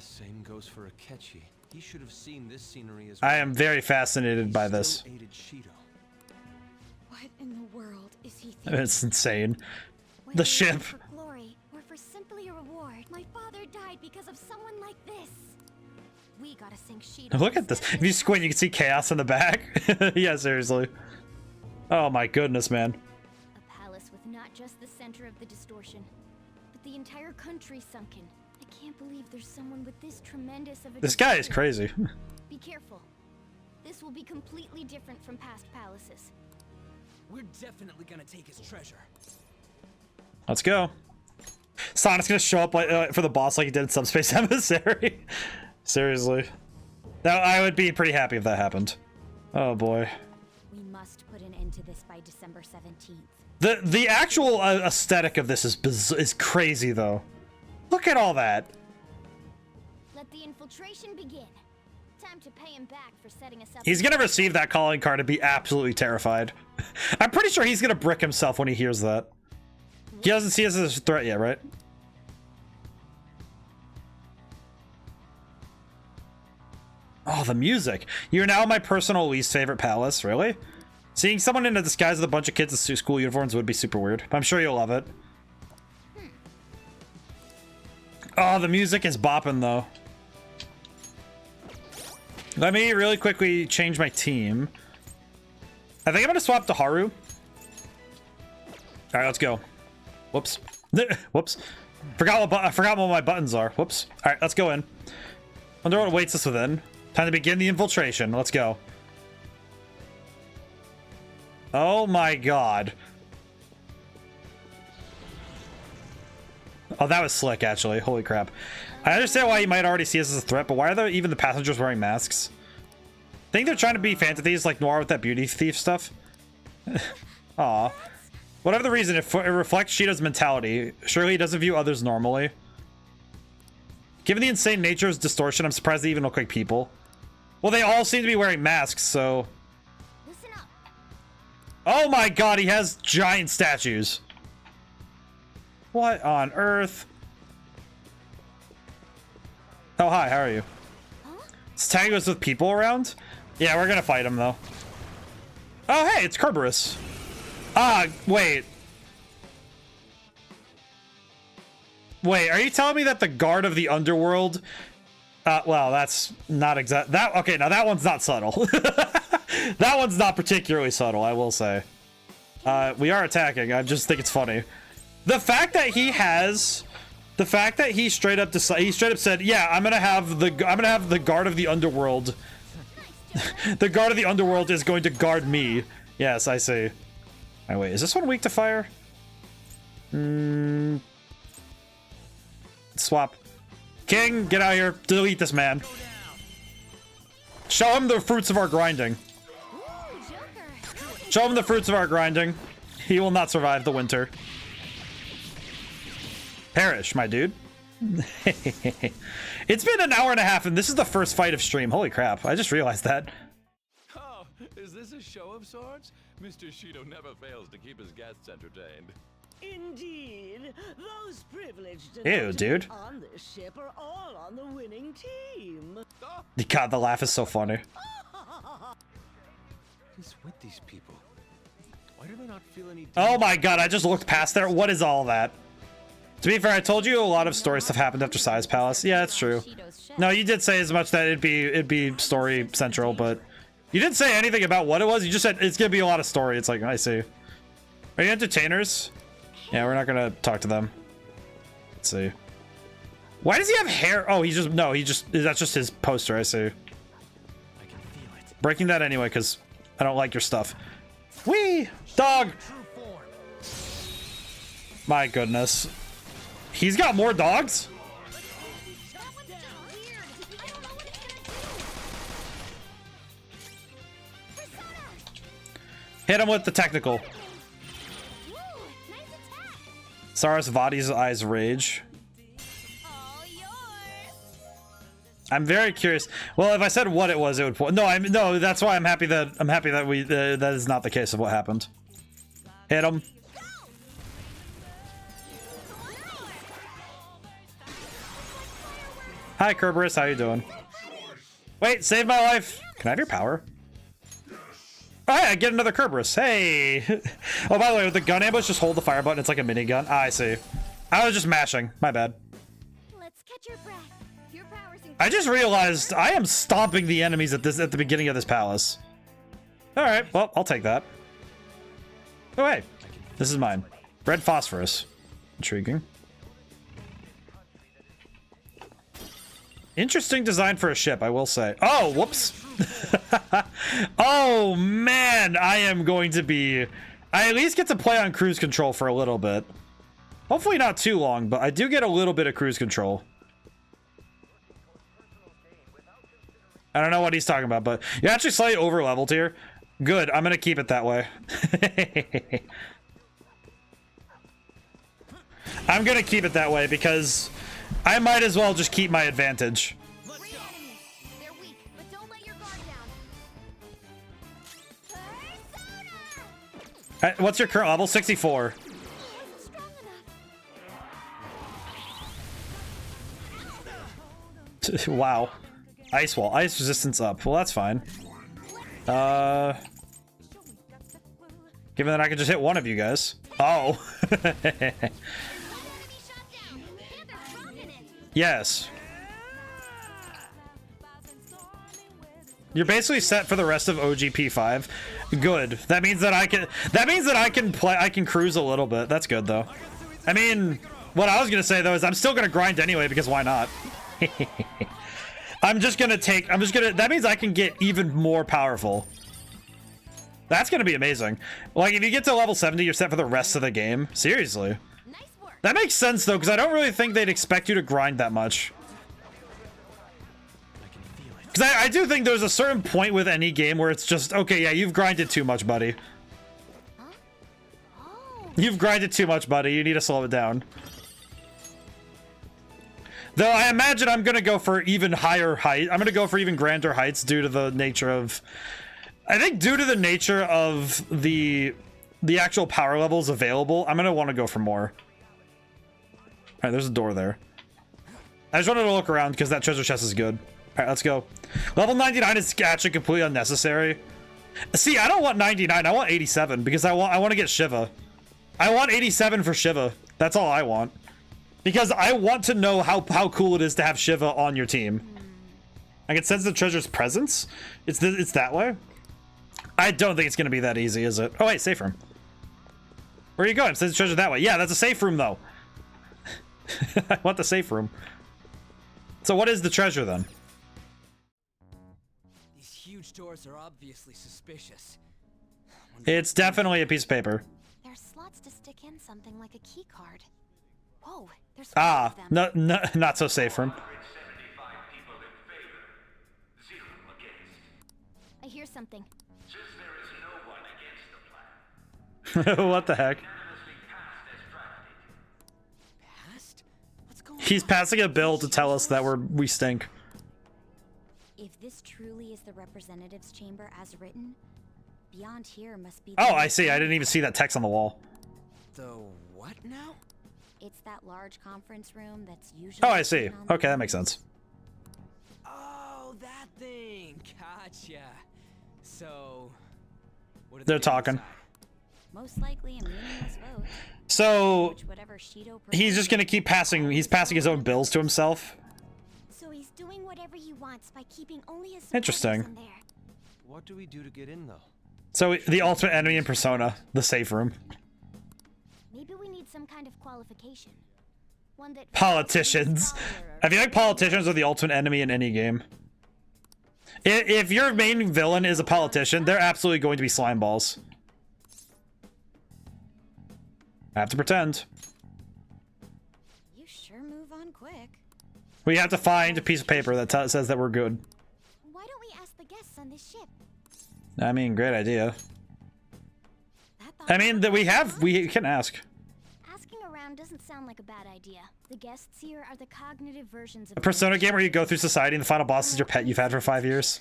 same goes for Akechi. He should have seen this scenery as well. I am very fascinated by this. Aided Shido. What in the world is he thinking? It's insane. Whether The it's ship. For glory or for simply a reward, my father died because of someone like this. We gotta sink Shido. Look at this. If you squint, you can see chaos in the back. Yeah, seriously. Oh my goodness, man. A palace with not just the center of the distortion, but the entire country sunken. I can't believe there's someone with this tremendous of a This guy is distortion. crazy. Be careful. This will be completely different from past palaces. We're definitely gonna take his treasure. Let's go. Sonic's gonna show up like, for the boss like he did in Subspace Emissary. Seriously. Now, I would be pretty happy if that happened. Oh boy. We must put an end to this by December 17th. The actual aesthetic of this is crazy though. Look at all that. Let the infiltration begin. Time to pay him back for setting us up. He's gonna receive that calling card and be absolutely terrified. I'm pretty sure he's gonna brick himself when he hears that. He doesn't see us as a threat yet, right? Oh, the music. You're now my personal least favorite palace, really? Seeing someone in a disguise with a bunch of kids in school uniforms would be super weird. But I'm sure you'll love it. Oh, the music is bopping, though. Let me really quickly change my team. I think I'm gonna swap to Haru. Alright, let's go. Whoops. Whoops. Forgot what my buttons are. Whoops. Alright, let's go in. Wonder what awaits us within. Time to begin the infiltration. Let's go. Oh my god. Oh, that was slick, actually. Holy crap. I understand why you might already see us as a threat, but why are even the passengers wearing masks? Think they're trying to be Phantom Thieves like Noir with that beauty thief stuff? Aw. Whatever the reason, it reflects Shido's mentality. Surely he doesn't view others normally. Given the insane nature of his distortion, I'm surprised they even look like people. Well, they all seem to be wearing masks, so... Listen up. Oh my god, he has giant statues. What on earth? Oh, hi, how are you? This tag goes with people around? Yeah, we're gonna fight him, though. Oh, hey, it's Kerberos. Ah, wait. Wait, are you telling me that the guard of the underworld... well, that's not exact... That okay, now that one's not subtle. That one's not particularly subtle, I will say. We are attacking. I just think it's funny. The fact that he has... The fact that he straight up said, yeah, I'm gonna have the guard of the underworld. The guard of the underworld is going to guard me. Yes, I see. Oh, wait, is this one weak to fire? Swap. King, get out here. Delete this man. Show him the fruits of our grinding. Show him the fruits of our grinding. He will not survive the winter. Perish, my dude. It's been an hour and a half, and this is the first fight of stream. Holy crap, I just realized that. Oh, is this a show of sorts? Mr. Shido never fails to keep his guests entertained. Indeed, those privileged Ew, dude. on this ship are all on the winning team. God, the laugh is so funny. What is with these people? Why do they not feel any... Oh my god, I just looked past there. What is all that? To be fair, I told you a lot of story stuff happened after Size Palace. Yeah, that's true. No, you did say as much that it'd be story central, but you didn't say anything about what it was. You just said it's gonna be a lot of story. It's like, I see. Are you entertainers? Yeah, we're not gonna talk to them. Let's see. Why does he have hair? Oh, that's just his poster. I see. Breaking that anyway, because I don't like your stuff. Whee! Dog! My goodness. He's got more dogs? Hit him with the technical. Sarasvati's eyes rage. I'm very curious. Well, if I said what it was, it would. No, that's why I'm happy that we that is not the case of what happened. Hit him. Hi, Kerberos. How you doing? Wait, save my life. Can I have your power? Oh, hey, I get another Kerberos. Hey. Oh, by the way, with the gun ambush, just hold the fire button. It's like a minigun. Ah, I see. I was just mashing. My bad. Let's catch your breath. Your powers I just realized I am stomping the enemies at the beginning of this palace. All right, well, I'll take that. Oh, hey, this is mine. Red phosphorus. Intriguing. Interesting design for a ship, I will say. Oh, whoops. Oh, man, I am going to be... I at least get to play on cruise control for a little bit. Hopefully not too long, but I do get a little bit of cruise control. I don't know what he's talking about, but you're actually slightly over-leveled here. Good, I'm going to keep it that way. I'm going to keep it that way because I might as well just keep my advantage. What's your current level? 64. Wow. Ice wall. Ice resistance up. Well, that's fine. Given that I can just hit one of you guys. Oh. Yes. You're basically set for the rest of OGP5. Good. That means that I can cruise a little bit. That's good though. I mean, what I was gonna say though is I'm still gonna grind anyway because why not? That means I can get even more powerful. That's gonna be amazing. Like if you get to level 70, you're set for the rest of the game. Seriously. That makes sense though, because I don't really think they'd expect you to grind that much. Because I do think there's a certain point with any game where it's just, okay, yeah, you've grinded too much, buddy. You've grinded too much, buddy. You need to slow it down. Though I imagine I'm going to go for even higher height. I'm going to go for even grander heights due to the nature of... I think due to the nature of the actual power levels available, I'm going to want to go for more. Alright, there's a door there. I just wanted to look around because that treasure chest is good. Alright, let's go. Level 99 is actually completely unnecessary. See, I don't want 99. I want 87 because I want to get Shiva. I want 87 for Shiva. That's all I want. Because I want to know how cool it is to have Shiva on your team. I can sense the treasure's presence. It's that way. I don't think it's going to be that easy, is it? Oh, wait, safe room. Where are you going? It says treasure that way. Yeah, that's a safe room, though. I want the safe room. So what is the treasure, then? These huge doors are obviously suspicious. It's definitely a piece of paper. There's slots to stick in something like a key card. Whoa, there's Ah, not so safe room. I hear something. What the heck? He's passing a bill to tell us that we stink. If this truly is the representative's chamber as written, beyond here must be... Oh, I see. I didn't even see that text on the wall. The what now? It's that large conference room that's usually... Oh, I see. Okay, that makes sense. Oh, that thing. Gotcha. So... what They're talking. Most likely a meaningless vote. So he's just gonna keep passing. He's passing his own bills to himself. So he's doing whatever he wants by keeping only his Interesting. in there. What do we do to get in, though? So the ultimate enemy in Persona, the safe room. Maybe we need some kind of qualification. One that Politicians. I feel like politicians are the ultimate enemy in any game. If your main villain is a politician, they're absolutely going to be slime balls. I have to pretend. sure move on quick. We have to find a piece of paper that says that we're good. Why don't we ask the guests on this ship? I mean, great idea. I mean, that we can ask. Asking around doesn't sound like a bad idea. The guests here are the cognitive versions of A Persona game where you go through society and the final boss is your pet you've had for 5 years.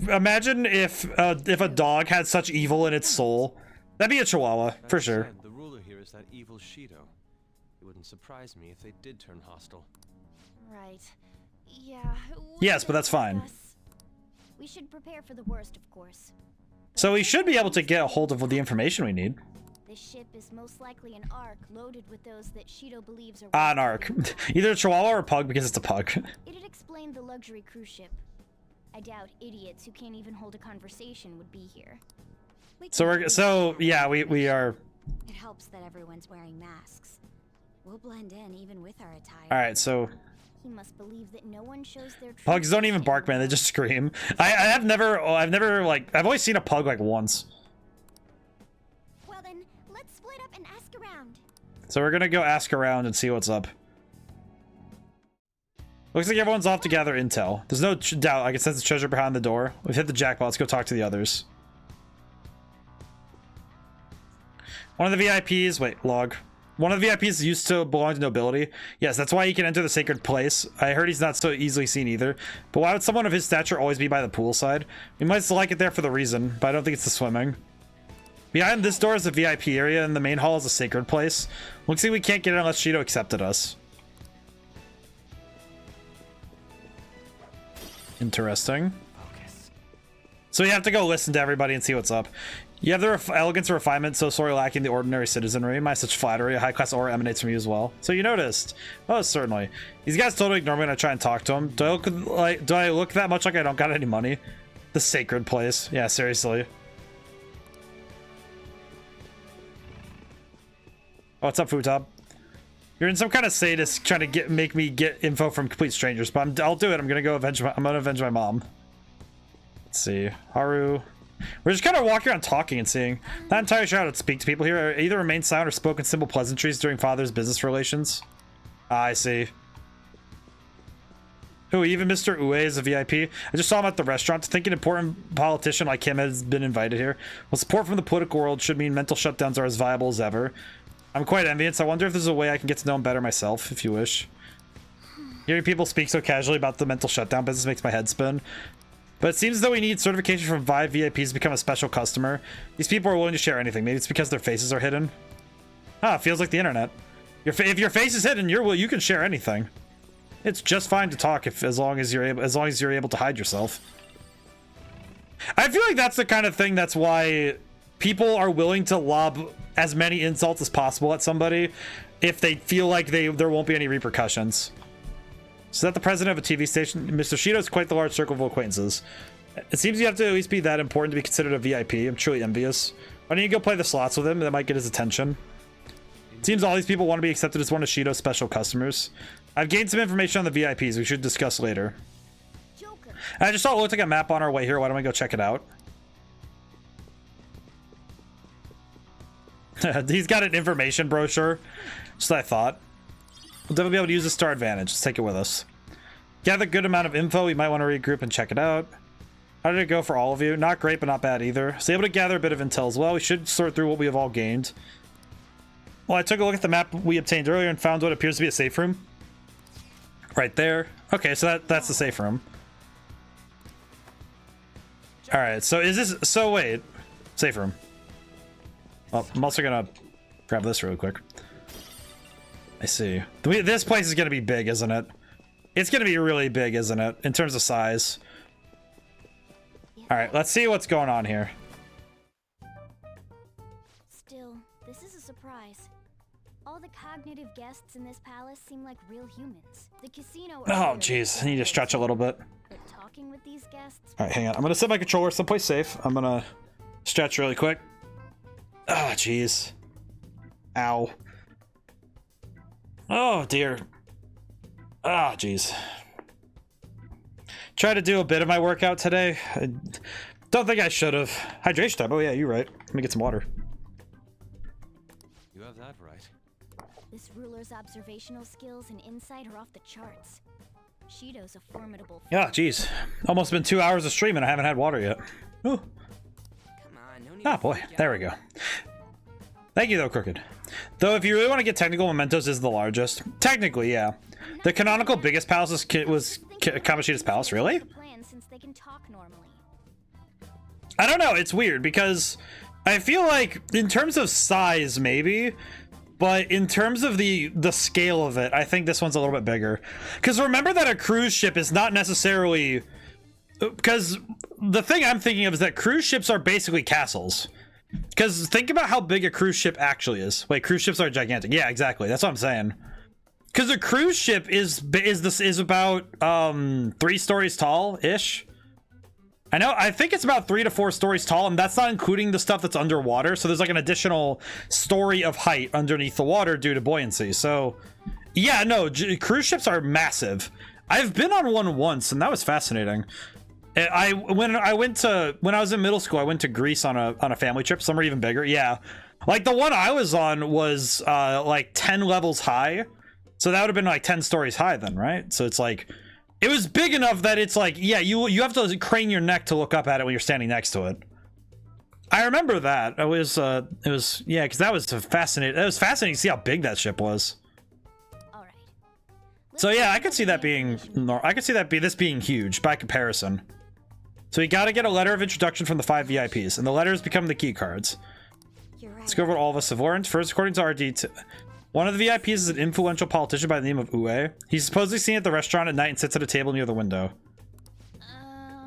Imagine if a dog had such evil in its soul, that'd be a Chihuahua for sure. The ruler here is that evil Shido. It wouldn't surprise me if they did turn hostile. Right. Yeah. Yes, but that's fine. We should prepare for the worst, of course. So we should be able to get a hold of the information we need. This ship is most likely an Ark loaded with those that Shido believes are An Ark. Either a Chihuahua or a pug because it's a pug. It'd explain the luxury cruise ship. I doubt idiots who can't even hold a conversation would be here. Yeah, we are. It helps that everyone's wearing masks. We'll blend in even with our attire. All right, so He must believe that no one shows their true pugs don't even bark, man. They just scream. I've never like I've only seen a pug like once. Well then, let's split up and ask around. So we're gonna go ask around and see what's up. Looks like everyone's off to gather intel. There's no doubt I can sense the treasure behind the door. We've hit the jackpot. Let's go talk to the others. One of the VIPs, wait, log. One of the VIPs used to belong to nobility. Yes, that's why he can enter the sacred place. I heard he's not so easily seen either. But why would someone of his stature always be by the pool side? We might like it there for the reason, but I don't think it's the swimming. Behind this door is the VIP area, and the main hall is a sacred place. Looks like we can't get in unless Shido accepted us. Interesting. So we have to go listen to everybody and see what's up. You have the elegance and refinement so sorely lacking the ordinary citizenry. My such flattery, a high-class aura emanates from you as well. So you noticed. Oh, certainly. These guys totally ignore me when I try and talk to them. Do I look that much like I don't got any money? The sacred place. Yeah, seriously. Oh, what's up, Futop? You're in some kind of sadist trying to make me get info from complete strangers, but I'll do it. I'm gonna avenge my mom. Let's see. Haru. We're just kind of walking around talking and seeing. Not entirely sure how to speak to people here. Either remain silent or spoken simple pleasantries during father's business relations. Ah, I see. Oh, even Mr. Ue is a VIP. I just saw him at the restaurant. To think an important politician like him has been invited here. Well, support from the political world should mean mental shutdowns are as viable as ever. I'm quite envious. I wonder if there's a way I can get to know him better myself, if you wish. Hearing people speak so casually about the mental shutdown business makes my head spin. But it seems as though we need certification from Vive VIPs to become a special customer. These people are willing to share anything. Maybe it's because their faces are hidden. Ah, feels like the internet. If your face is hidden, you can share anything. It's just fine to talk as long as you're able to hide yourself. I feel like that's the kind of thing that's why people are willing to lob as many insults as possible at somebody if they feel like there won't be any repercussions. Is that the president of a TV station? Mr. Shido has quite the large circle of acquaintances. It seems you have to at least be that important to be considered a VIP. I'm truly envious. Why don't you go play the slots with him? That might get his attention. It seems all these people want to be accepted as one of Shido's special customers. I've gained some information on the VIPs we should discuss later. Joker. I just saw it looked like a map on our way here. Why don't we go check it out? He's got an information brochure. Just what I thought. We'll definitely be able to use this to our advantage. Let's take it with us. Gather a good amount of info. We might want to regroup and check it out. How did it go for all of you? Not great, but not bad either. So able to gather a bit of intel as well. We should sort through what we have all gained. Well, I took a look at the map we obtained earlier and found what appears to be a safe room. Right there. Okay, so that's the safe room. Alright, so is this... So wait. Safe room. Well, I'm also gonna grab this real quick. I see. This place is gonna be big, isn't it? It's gonna be really big, isn't it? In terms of size. Alright, let's see what's going on here. Still, this is a surprise. All the cognitive guests in this palace seem like real humans. The casino... Oh, jeez. I need to stretch a little bit. But talking with these guests... Alright, hang on. I'm gonna set my controller someplace safe. I'm gonna stretch really quick. Oh, jeez. Ow. Oh, dear. Ah, jeez. Try to do a bit of my workout today. I don't think I should have. Hydration time. Oh, yeah, you're right. Let me get some water. You have that right. This ruler's observational skills and insight are off the charts. Shido's a formidable. Yeah, jeez. Almost been 2 hours of stream and I haven't had water yet. Ooh. Ah, boy. There we go. Thank you, though, Crooked. Though, if you really want to get technical, Mementos is the largest. Technically, yeah. The canonical biggest palace was Kamoshida's palace. Really? I don't know. It's weird because I feel like in terms of size, maybe. But in terms of the scale of it, I think this one's a little bit bigger. Because remember that a cruise ship is not necessarily... Because the thing I'm thinking of is that cruise ships are basically castles. Because think about how big a cruise ship actually is. Wait, cruise ships are gigantic. Yeah, exactly. That's what I'm saying. Because a cruise ship is about 3 stories tall-ish. I think it's about 3 to 4 stories tall, and that's not including the stuff that's underwater. So there's like an additional story of height underneath the water due to buoyancy. So yeah, no, cruise ships are massive. I've been on one once, and that was fascinating. When I was in middle school, I went to Greece on a family trip. Some are even bigger. Yeah, like the one I was on was like 10 levels high, so that would have been like 10 stories high then, right? So it's like it was big enough that it's like, yeah, you have to crane your neck to look up at it when you're standing next to it. I remember that. It was yeah, because that was fascinating. It was fascinating to see how big that ship was. So yeah, I could see that being this being huge by comparison. So we got to get a letter of introduction from the 5 VIPs, and the letters become the key cards. Let's go over what all of us have learned. First, according to RD, one of the VIPs is an influential politician by the name of Ue. He's supposedly seen at the restaurant at night and sits at a table near the window.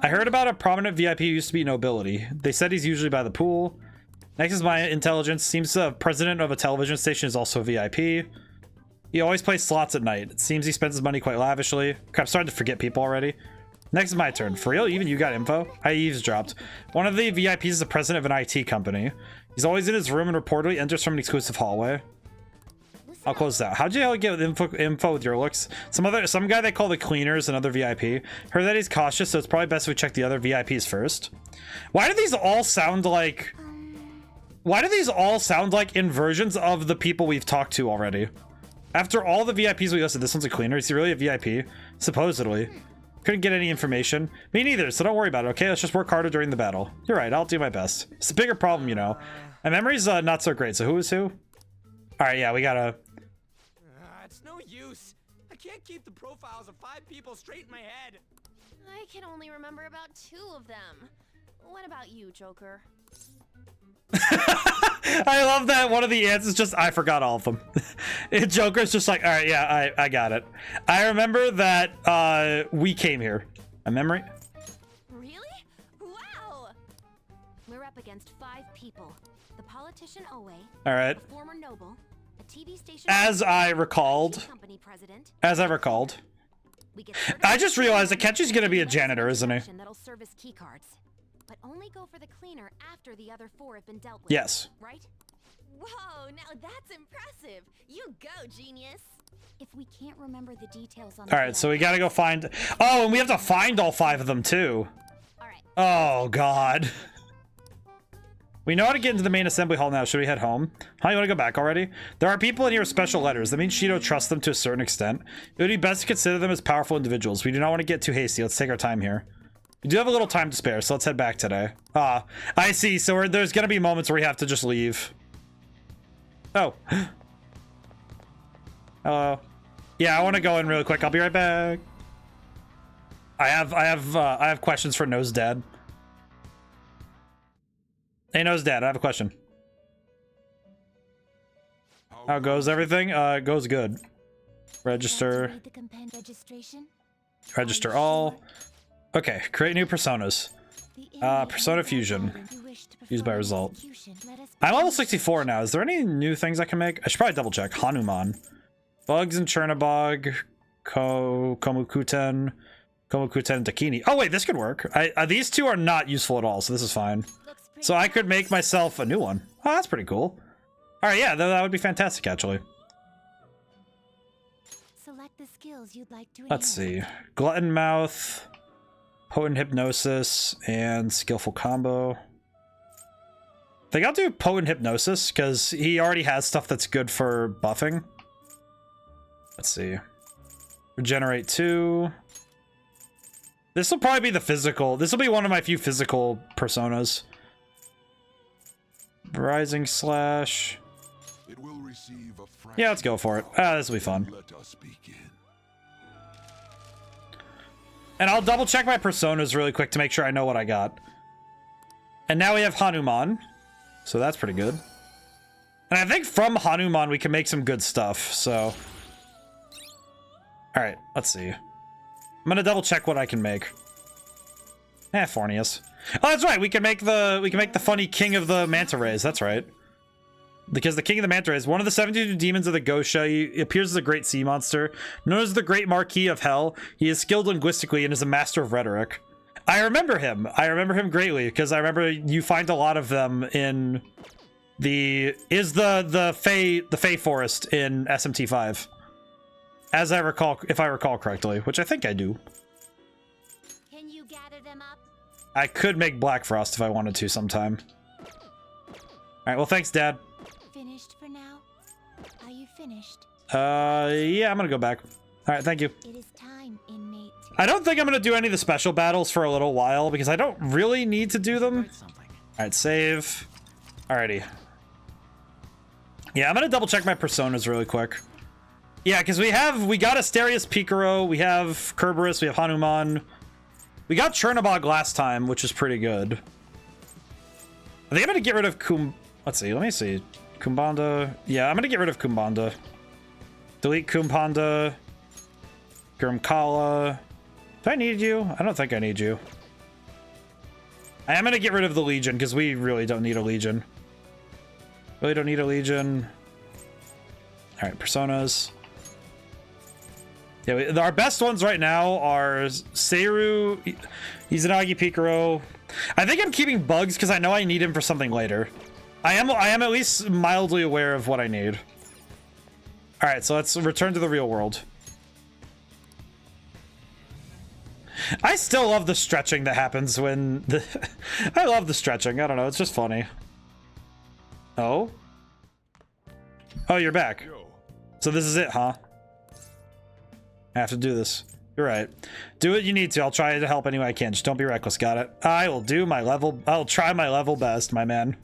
I heard about a prominent VIP who used to be nobility. They said he's usually by the pool. Next is my intelligence. Seems the president of a television station is also a VIP. He always plays slots at night. It seems he spends his money quite lavishly. I'm starting to forget people already. Next is my turn. For real? Even you got info? I eavesdropped. One of the VIPs is the president of an IT company. He's always in his room and reportedly enters from an exclusive hallway. I'll close that. How'd you get info with your looks? Some guy they call the cleaners, another VIP. Heard that he's cautious, so it's probably best if we check the other VIPs first. Why do these all sound like... Why do these all sound like inversions of the people we've talked to already? After all the VIPs we listed, this one's a cleaner. Is he really a VIP? Supposedly. Couldn't get any information. Me neither, so don't worry about it, okay? Let's just work harder during the battle. You're right, I'll do my best. It's a bigger problem, you know. My memory's not so great, so who is who? Alright, yeah, we gotta... It's no use. I can't keep the profiles of 5 people straight in my head. I can only remember about 2 of them. What about you, Joker? I love that one of the answers just, I forgot all of them. Joker's just like, all right, yeah, I got it. I remember that we came here. A memory? Really? Wow! We're up against 5 people. The politician Owe, all right. a former noble, a TV station As I recalled. I just realized that Ketchy's gonna be a janitor, isn't he? That'll serve as key cards. But only go for the cleaner after the other 4 have been dealt with. Yes. Right? Whoa, now that's impressive. You go, genius. If we can't remember the details on All right, so we gotta go find... Oh, and we have to find all 5 of them, too. All right. Oh, God. We know how to get into the main assembly hall now. Should we head home? Huh, you want to go back already? There are people in here with special letters. That means Shido trusts them to a certain extent. It would be best to consider them as powerful individuals. We do not want to get too hasty. Let's take our time here. We do have a little time to spare, so let's head back today. Ah, I see. So there's going to be moments where we have to just leave. Oh. Hello. Yeah, I want to go in really quick. I'll be right back. I have questions for Nose Dad. Hey, Nose Dad, I have a question. How goes everything? Goes good. Register. Register all. Okay, create new personas. Persona Fusion. Used by result. I'm level 64 now. Is there any new things I can make? I should probably double check. Hanuman. Bugs and Chernobog. Komukuten. Komukuten and Takini. Oh wait, this could work. These 2 are not useful at all, so this is fine. So I could make myself a new one. Oh, that's pretty cool. Alright, yeah, that would be fantastic, actually. Select the skills you'd like to Let's see. Glutton Mouth, Potent Hypnosis, and Skillful Combo. I think I'll do Potent Hypnosis, because he already has stuff that's good for buffing. Let's see. Regenerate 2. This will probably be the physical. This will be one of my few physical personas. Rising Slash. It will receive a Yeah, let's go for it. This will be fun. Let us begin. And I'll double check my personas really quick to make sure I know what I got. And now we have Hanuman. So that's pretty good. And I think from Hanuman we can make some good stuff, so... Alright, let's see. I'm gonna double check what I can make. Fornius. Oh, that's right, we can make the funny king of the manta rays, that's right. Because the king of the manta rays, one of the 72 demons of the Gosha, he appears as a great sea monster. Known as the Great Marquis of Hell, he is skilled linguistically and is a master of rhetoric. I remember him. I remember him greatly, because I remember you find a lot of them in the Fey Forest in SMT5. As I recall, if I recall correctly, which I think I do. Can you gather them up? I could make Black Frost if I wanted to sometime. Alright, well thanks, Dad. Finished for now? Are you finished? Yeah, I'm gonna go back. Alright, thank you. It is time, inmate. I don't think I'm gonna do any of the special battles for a little while, because I don't really need to do them. Alright, save. Alrighty. Yeah, I'm gonna double check my personas really quick. Yeah, because we got Asterius Picaro, we have Kerberos, we have Hanuman. We got Chernobog last time, which is pretty good. I think I'm gonna get rid of let's see, let me see. Kumbanda. Yeah, I'm gonna get rid of Kumbanda. Delete Kumbanda. Gurmkala. Do I need you? I don't think I need you. I am gonna get rid of the Legion, because we really don't need a Legion. Really don't need a Legion. Alright, personas. Yeah, our best ones right now are Seiru, Izanagi Picaro. I think I'm keeping Bugs because I know I need him for something later. I am at least mildly aware of what I need. Alright, so let's return to the real world. I still love the stretching that happens when the... I love the stretching. I don't know, it's just funny. Oh? Oh, you're back. So this is it, huh? I have to do this. You're right. Do what you need to. I'll try to help any way I can. Just don't be reckless. Got it? I will do my level... I'll try my level best, my man.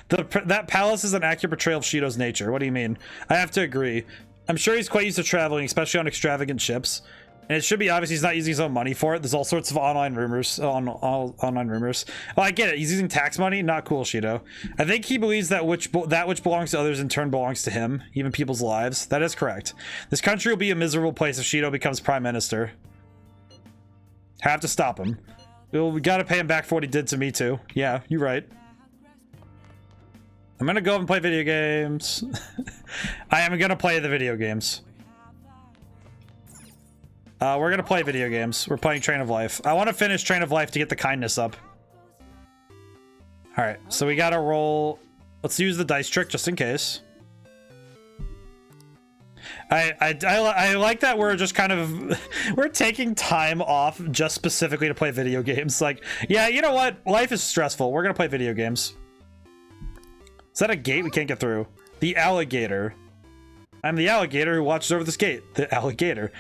That palace is an accurate portrayal of Shido's nature. What do you mean? I have to agree. I'm sure he's quite used to traveling, especially on extravagant ships. And it should be obvious he's not using his own money for it. There's all sorts of online rumors. Online rumors. Oh, I get it. He's using tax money? Not cool, Shido. I think he believes that which belongs to others in turn belongs to him. Even people's lives. That is correct. This country will be a miserable place if Shido becomes prime minister. Have to stop him. We gotta pay him back for what he did to me too. Yeah, you're right. I'm gonna go and play video games. I am gonna play the video games. We're gonna play video games. We're playing Train of Life. I want to finish Train of Life to get the kindness up. Alright, so we gotta roll... Let's use the dice trick just in case. I like that we're just kind of... we're taking time off just specifically to play video games. Like, yeah, you know what? Life is stressful. We're gonna play video games. Is that a gate we can't get through? The alligator. I'm the alligator who watches over this gate. The alligator.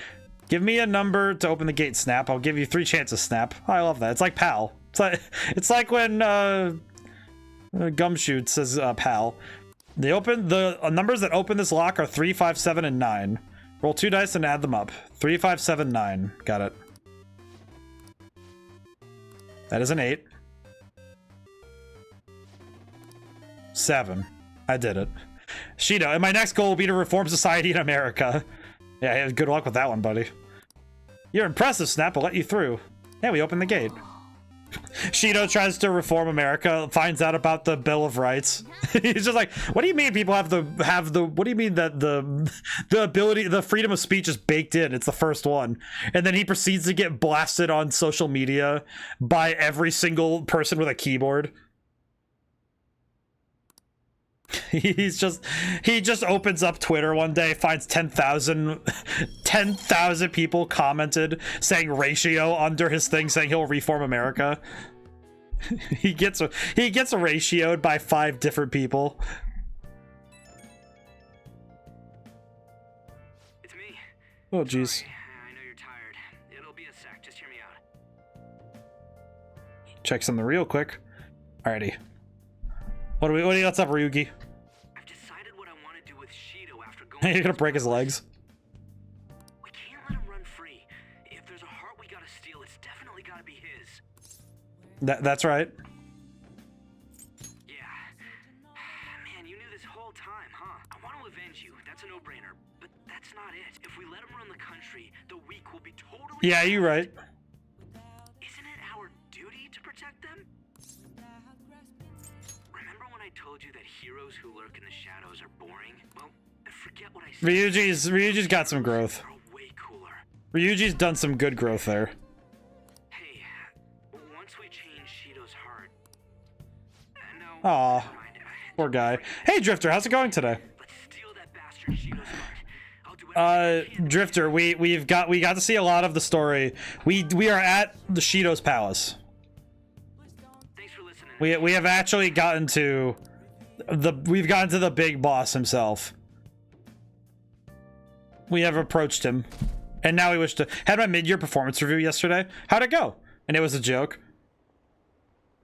Give me a number to open the gate, Snap. I'll give you 3 chances, Snap. Oh, I love that. It's like Pal. It's like when Gumshoe says Pal. The numbers that open this lock are 3, 5, 7, and 9. Roll 2 dice and add them up. 3, 5, 7, 9. Got it. That is an 8. 7. I did it. Shido, and my next goal will be to reform society in America. Yeah, good luck with that one, buddy. You're impressive, Snap. I'll let you through. Yeah, we opened the gate. Shido tries to reform America, finds out about the Bill of Rights. He's just like, what do you mean people have the what do you mean that the ability, the freedom of speech is baked in? It's the first one. And then he proceeds to get blasted on social media by every single person with a keyboard. He just opens up Twitter one day, finds 10,000 people commented saying ratio under his thing saying he'll reform America. he gets ratioed by 5 different people. It's me. Oh, jeez. Sorry, I know you're tired. It'll be a sec. Just hear me out. Check something real quick. Alrighty. What do you got up, Ryugi? I've decided what I want to do with Shido after going. You're gonna break his legs. We can't let him run free. If there's a heart we gotta steal, it's definitely gotta be his. That's right. Yeah. Man, you knew this whole time, huh? I want to avenge you. That's a no-brainer. But that's not it. If we let him run the country, the weak will be totally... Yeah, you're right. Isn't it our duty to protect them? Remember when I told you that heroes who lurk in the shadows are boring? Well, forget what I said. Ryuji's got some growth. Way cooler. Ryuji's done some good growth there. Hey, once we change Shido's heart... No, Aw, poor guy. Hey, Drifter, how's it going today? Drifter, we got to see a lot of the story. We are at the Shido's palace. We have actually gotten to the big boss himself. We have approached him, and now we wish to. Had my mid-year performance review yesterday. How'd it go? And it was a joke.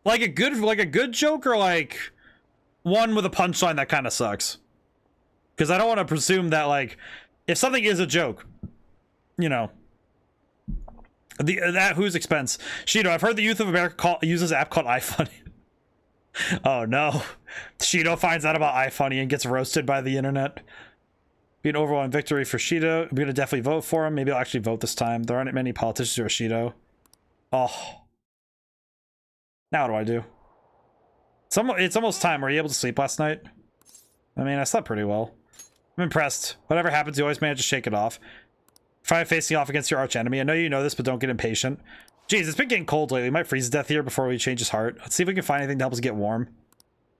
Like a good joke, or like one with a punchline that kind of sucks. Because I don't want to presume that, like, if something is a joke, you know, at whose expense? Shido, I've heard the youth of America uses an app called iFunny. Oh no. Shido finds out about iFunny and gets roasted by the internet. Be an overwhelming victory for Shido. I'm going to definitely vote for him. Maybe I'll actually vote this time. There aren't many politicians who are Shido. Oh. Now what do I do? It's almost time. Were you able to sleep last night? I mean, I slept pretty well. I'm impressed. Whatever happens, you always manage to shake it off. Finally facing off against your arch enemy. I know you know this, but don't get impatient. Jeez, it's been getting cold lately. We might freeze to death here before we change his heart. Let's see if we can find anything to help us get warm.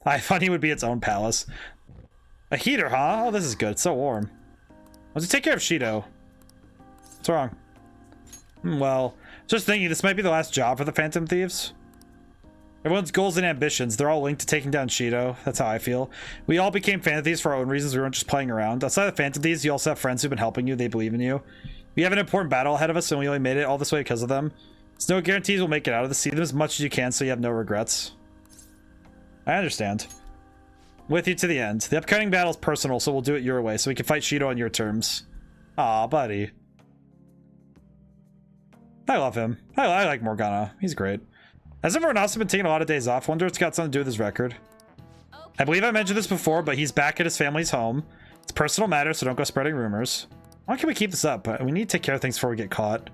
iFunny would be its own palace. A heater, huh? Oh, this is good. It's so warm. Let's take care of Shido. What's wrong? Well, just thinking, this might be the last job for the Phantom Thieves. Everyone's goals and ambitions, they're all linked to taking down Shido. That's how I feel. We all became Phantom Thieves for our own reasons. We weren't just playing around. Outside of Phantom Thieves, you also have friends who've been helping you. They believe in you. We have an important battle ahead of us, and we only made it all this way because of them. There's no guarantees we'll make it out of this. See them as much as you can so you have no regrets. I understand. With you to the end. The upcoming battle is personal, so we'll do it your way, so we can fight Shido on your terms. Aw, buddy. I love him. I like Morgana. He's great. Has everyone else been taking a lot of days off? Wonder if it's got something to do with his record. I believe I mentioned this before, but he's back at his family's home. It's personal matter, so don't go spreading rumors. Why can we keep this up? We need to take care of things before we get caught.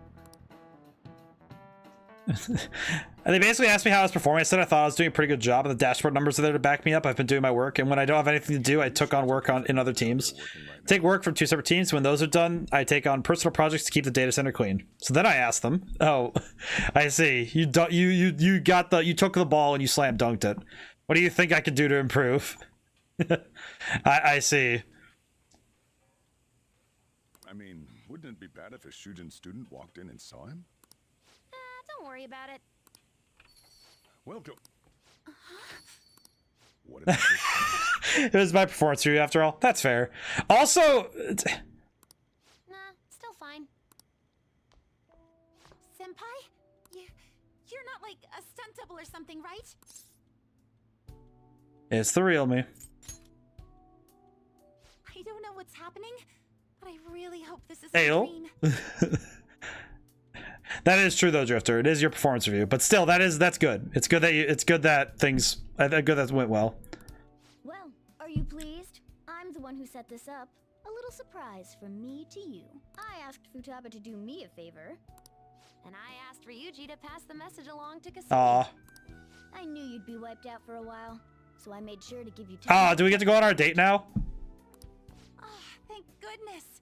And they basically asked me how I was performing. I said I thought I was doing a pretty good job, and the dashboard numbers are there to back me up. I've been doing my work, and when I don't have anything to do, I took on work in other teams. Take work from 2 separate teams. When those are done, I take on personal projects to keep the data center clean. So then I asked them, "Oh, I see. You took the ball and you slam dunked it. What do you think I could do to improve?" I see. I mean, wouldn't it be bad if a Shujin student walked in and saw him? Don't worry about it. Welcome. What did It was my performance review after all. That's fair. Also, Nah, still fine. Senpai? You're not like a stunt double or something, right? it's the real me. I don't know what's happening, but I really hope this isn't Ayo. a dream. That is true though, Drifter. It is your performance review, but still, that's good. It's good that things went well. Well, are you pleased? I'm the one who set this up. A little surprise from me to you. I asked Futaba to do me a favor. And I asked Ryuji to pass the message along to Kasumi. Aw. I knew you'd be wiped out for a while, so I made sure to give you time. Ah, do we get to go on our date now? Oh, thank goodness.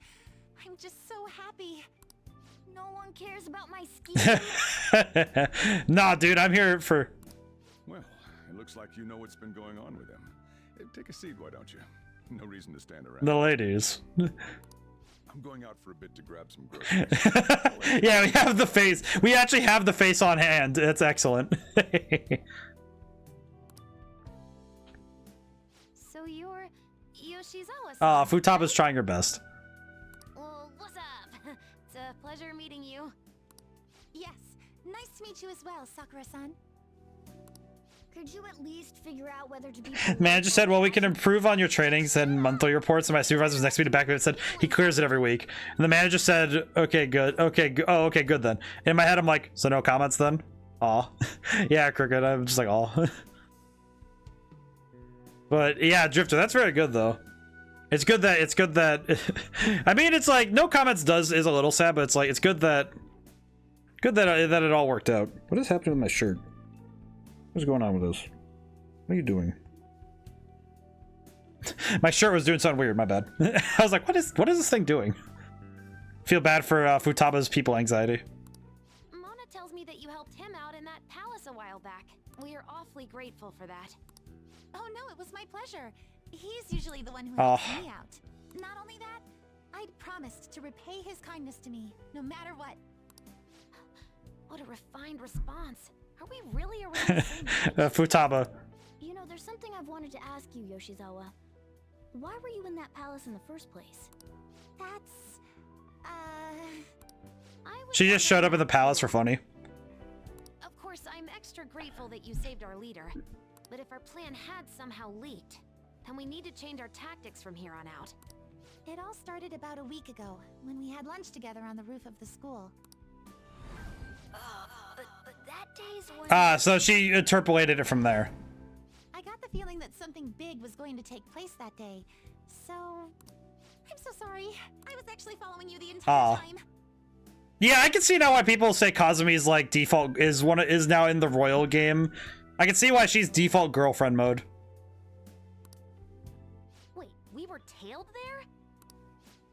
I'm just so happy. No one cares about my scheme. Nah, dude, I'm here for... Well, it looks like you know what's been going on with him. Take a seat, why don't you? No reason to stand around. the ladies. I'm going out for a bit to grab some groceries. Yeah, we have the face. We actually have the face on hand. That's excellent. So you're Yoshizawa-san? Ah, Futaba's trying her best. Well, what's up? It's a pleasure meeting you. Yes, nice to meet you as well, Sakura-san. Could you at least figure out whether to be... Manager said, well, we can improve on your trainings and monthly reports. And my supervisor was next to me to back it said he clears it every week. And the manager said, okay, good. Okay, oh, okay, good then. In my head, I'm like, so no comments then? Aw. Yeah, Crooked. I'm just like, aw. But yeah, Drifter, that's very good though. It's good that I mean, it's like no comments is a little sad, but it's like it's good that it all worked out. What is happening with my shirt? What's going on with this? What are you doing? My shirt was doing something weird, my bad. I was like, what is this thing doing? Feel bad for Futaba's people anxiety. Mona tells me that you helped him out in that palace a while back. We are awfully grateful for that. Oh no, it was my pleasure. He's usually the one who Oh. helps me out. Not only that, I'd promised to repay his kindness to me, no matter what. What a refined response. Are we really around the same age? Futaba. You know, there's something I've wanted to ask you, Yoshizawa. Why were you in that palace in the first place? That's... She just showed up in the palace for funny. Of course, I'm extra grateful that you saved our leader. But if our plan had somehow leaked, then we need to change our tactics from here on out. It all started about a week ago, when we had lunch together on the roof of the school. But that day's when... Ah, so she interpolated it from there. I got the feeling that something big was going to take place that day, so... I'm so sorry. I was actually following you the entire time. Yeah, I can see now why people say Kazumi's like default is now in the royal game. I can see why she's default girlfriend mode. Wait, we were tailed there?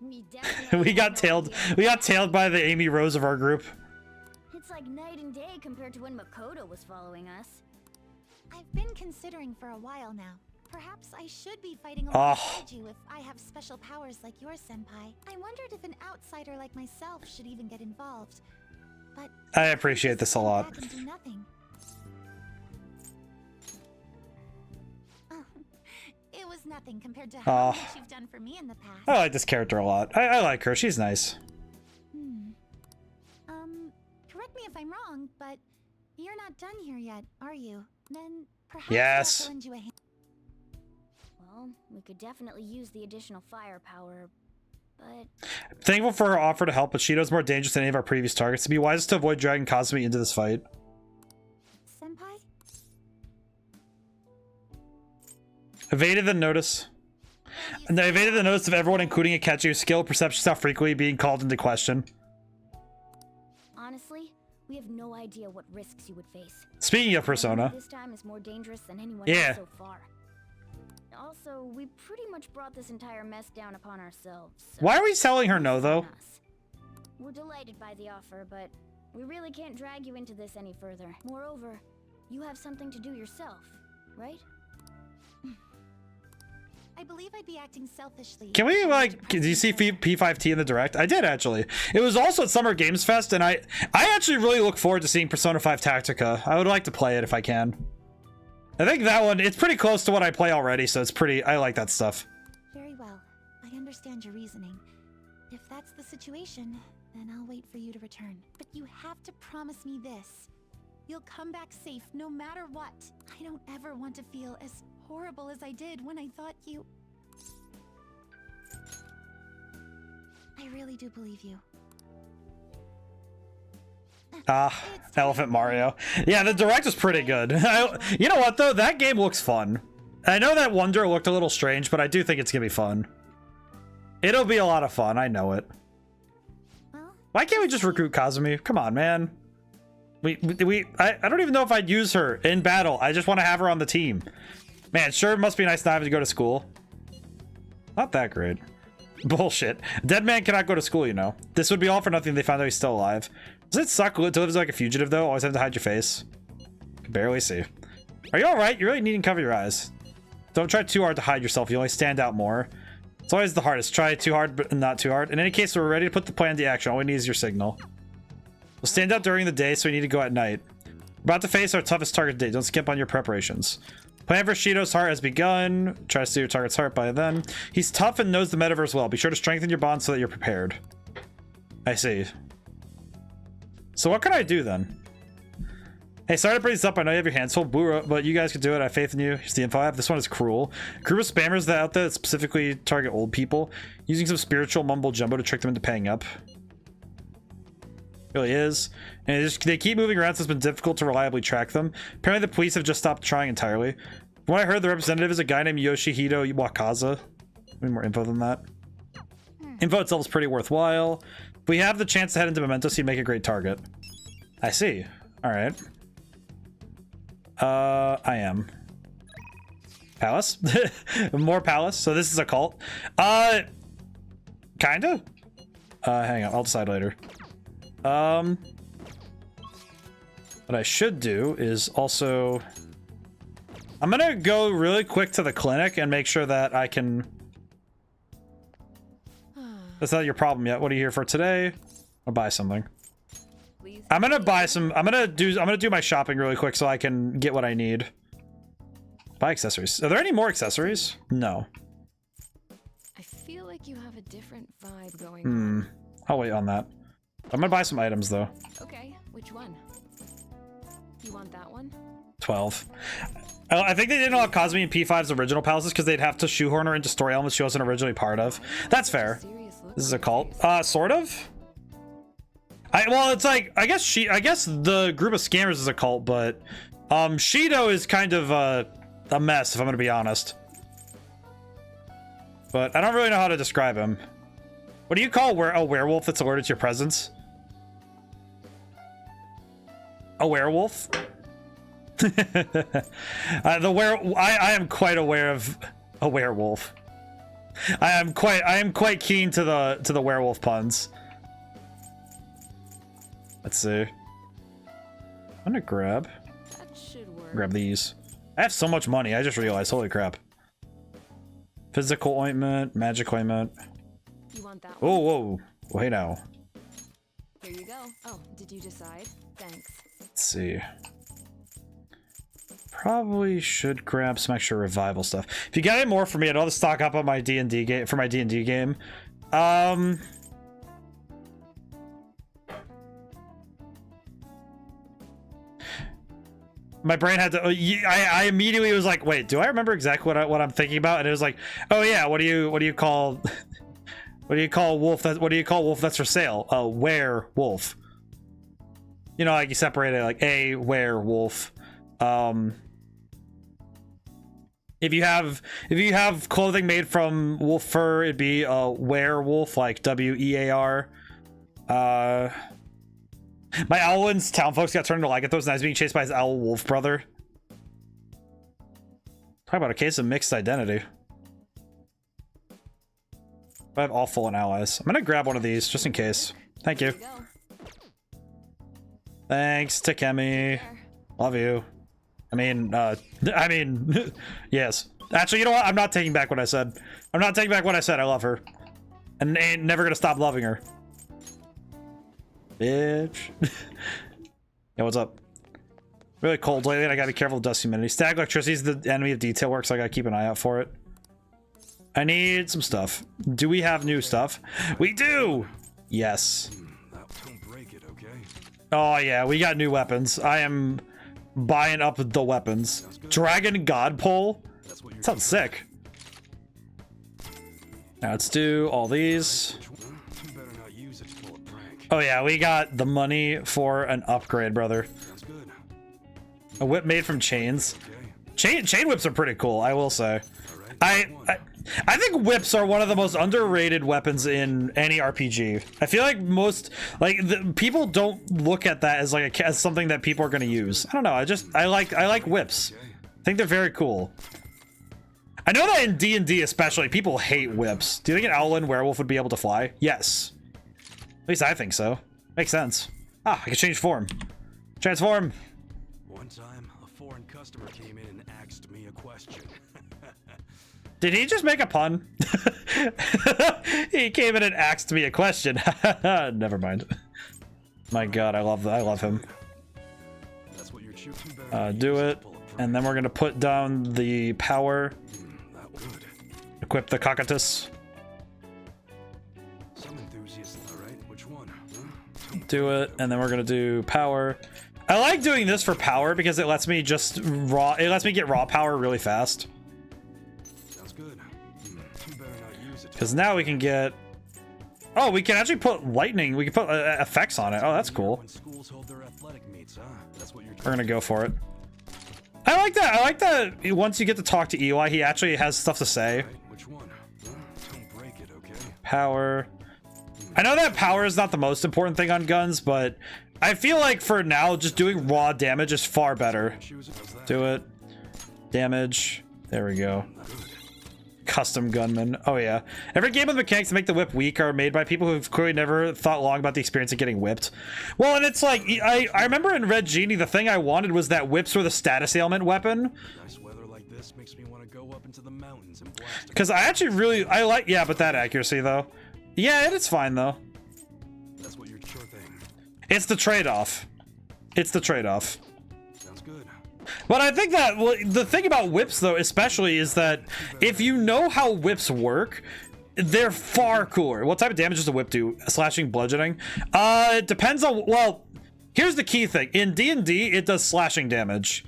We definitely we got tailed. We got tailed by the Amy Rose of our group. It's like night and day compared to when Makoto was following us. I've been considering for a while now. Perhaps I should be fighting Oh. alongside you if I have special powers like yours, Senpai. I wondered if an outsider like myself should even get involved. But I appreciate this a lot. back and do nothing. It was nothing compared to how much you've done for me in the past. I like this character a lot. I like her. She's nice. Correct me if I'm wrong, but you're not done here yet, are you? Then perhaps Yes. I'll lend you a hand. Well, we could definitely use the additional firepower, but... Thankful for her offer to help, but Shido's more dangerous than any of our previous targets. It'd be wisest to avoid dragging Kazumi into this fight. Senpai? Evaded the notice. And they evaded the notice of everyone, including Akechi's skill perception stuff frequently being called into question. Honestly, we have no idea what risks you would face. Speaking of Persona. This time is more dangerous than anyone Yeah. else so far. Also, we pretty much brought this entire mess down upon ourselves. So Why are we telling her no, though? we're delighted by the offer, but we really can't drag you into this any further. Moreover, you have something to do yourself, right? I believe I'd be acting selfishly. Can we, like, did you see P5T in the direct? I did, actually. It was also at Summer Games Fest, and I actually really look forward to seeing Persona 5 Tactica. I would like to play it if I can. I think that one, it's pretty close to what I play already, so it's pretty, I like that stuff. Very well. I understand your reasoning. If that's the situation, then I'll wait for you to return. But you have to promise me this. You'll come back safe no matter what. I don't ever want to feel as horrible as I did when I thought you... I really do believe you. Elephant Mario. Yeah, the direct was pretty good. You know what, though? That game looks fun. I know that Wonder looked a little strange, but I do think it's gonna be fun. It'll be a lot of fun, I know it. Why can't we just recruit Kazumi? Come on, man. I don't even know if I'd use her in battle. I just want to have her on the team. Man, sure must be nice not having to go to school. Not that great. Bullshit. Dead man cannot go to school, you know. This would be all for nothing if they found out he's still alive. Does it suck to live like a fugitive, though? Always have to hide your face. Can barely see. Are you alright? You really need to cover your eyes. Don't try too hard to hide yourself. You only stand out more. It's always the hardest. Try too hard, but not too hard. In any case, we're ready to put the plan into action. All we need is your signal. We'll stand out during the day, so we need to go at night. We're about to face our toughest target today. Don't skip on your preparations. Plan for Shido's heart has begun. Try to steal your target's heart by then. He's tough and knows the metaverse well. Be sure to strengthen your bond so that you're prepared. I see. So what can I do then? Hey, sorry to bring this up. I know you have your hands full, but you guys can do it. I have faith in you. Here's the info I have. This one is cruel. A group of spammers that out there that specifically target old people, using some spiritual mumbo jumbo to trick them into paying up. Really is. And they keep moving around, so it's been difficult to reliably track them. Apparently the police have just stopped trying entirely. From what I heard, the representative is a guy named Yoshihito Wakaza. Any more info than that? Info itself is pretty worthwhile. If we have the chance to head into Memento, so you make a great target. I see. Alright. I am. Palace? More palace. So this is a cult. Kinda? Hang on. I'll decide later. What I should do is also... I'm gonna go really quick to the clinic and make sure that I can... That's not your problem yet. What are you here for today? I'll buy something. I'm gonna buy some... I'm gonna do my shopping really quick so I can get what I need. Buy accessories. Are there any more accessories? No. I feel like you have a different vibe going on. I'll wait on that. I'm gonna buy some items though. Okay, which one? You want that one? 12. I think they didn't allow Cosme and P5's original palaces because they'd have to shoehorn her into story elements she wasn't originally part of. That's fair. This is a cult. Sort of. Well, it's like I guess the group of scammers is a cult, but Shido is kind of a mess if I'm gonna be honest. But I don't really know how to describe him. What do you call a werewolf that's alerted to your presence? A werewolf? I am quite aware of a werewolf. I am quite keen to the werewolf puns. Let's see. I'm gonna grab these. I have so much money. I just realized. Holy crap! Physical ointment, magic ointment. You want that one? Whoa! Wait now. Here you go. Oh, did you decide? Thanks. Let's see. Probably should grab some extra revival stuff. If you got any more for me, I'd rather stock up on my D&D game for my D&D game. My brain had to. I immediately was like, "Wait, do I remember exactly what I'm thinking about?" And it was like, "Oh yeah, what do you call what do you call wolf? What do you call wolf that's for sale? A werewolf. You know, like you separate it like a werewolf. If you have clothing made from wolf fur, it'd be a werewolf, like WEAR. My Owlin's town folks got turned into Lycanthropes, and I was being chased by his owl wolf brother. Talk about a case of mixed identity. I have all fallen allies. I'm gonna grab one of these just in case. Thank you. Thanks, Takemi. Love you. I mean, yes. Actually, you know what? I'm not taking back what I said. I'm not taking back what I said. I love her. And ain't never gonna stop loving her. Bitch. Yeah, what's up? Really cold lately, and I gotta be careful of dust humidity. Static electricity is the enemy of detail work, so I gotta keep an eye out for it. I need some stuff. Do we have new stuff? We do! Yes. Don't break it, okay? Oh yeah, we got new weapons. I am buying up the weapons. Dragon God Pole? Sounds sick. Now let's do all these. Oh yeah, we got the money for an upgrade, brother. A whip made from chains. Chain whips are pretty cool, I will say. I think whips are one of the most underrated weapons in any RPG. I feel like people don't look at that as as something that people are going to use. I don't know. I like whips. I think they're very cool. I know that in D&D especially, people hate whips. Do you think an Owlin werewolf would be able to fly? Yes. At least I think so. Makes sense. Ah, I can change form. Transform. One time, a foreign customer came in and asked me a question. Did he just make a pun? He came in and asked me a question. Never mind. My God, I love him. Do it, and then we're gonna put down the power. Equip the cockatoos. Some enthusiasts, all right. Which Do it, and then we're gonna do power. I like doing this for power because it lets me just it lets me get raw power really fast. Sounds good. You better not use it. Because now we can get... Oh, we can actually put lightning. We can put effects on it. Oh, that's cool. We're gonna go for it. I like that. I like that once you get to talk to Eli, he actually has stuff to say. Power. I know that power is not the most important thing on guns, but I feel like for now, just doing raw damage is far better. Do it. Damage. There we go. Custom gunman. Oh yeah. Every game with mechanics to make the whip weak are made by people who've clearly never thought long about the experience of getting whipped. Well, and it's like, I remember in Red Genie, the thing I wanted was that whips were the status ailment weapon. Nice weather like this makes me want to go up into the mountains and blast. Because I actually really, yeah, but that accuracy though. Yeah, it's fine though. That's what you're sure thing. It's the trade-off. It's the trade-off. Sounds good. But I think that, well, the thing about whips though, especially, is that if you know how whips work, they're far cooler. What type of damage does a whip do? Slashing, bludgeoning? It depends on, well, here's the key thing. In D&D, it does slashing damage.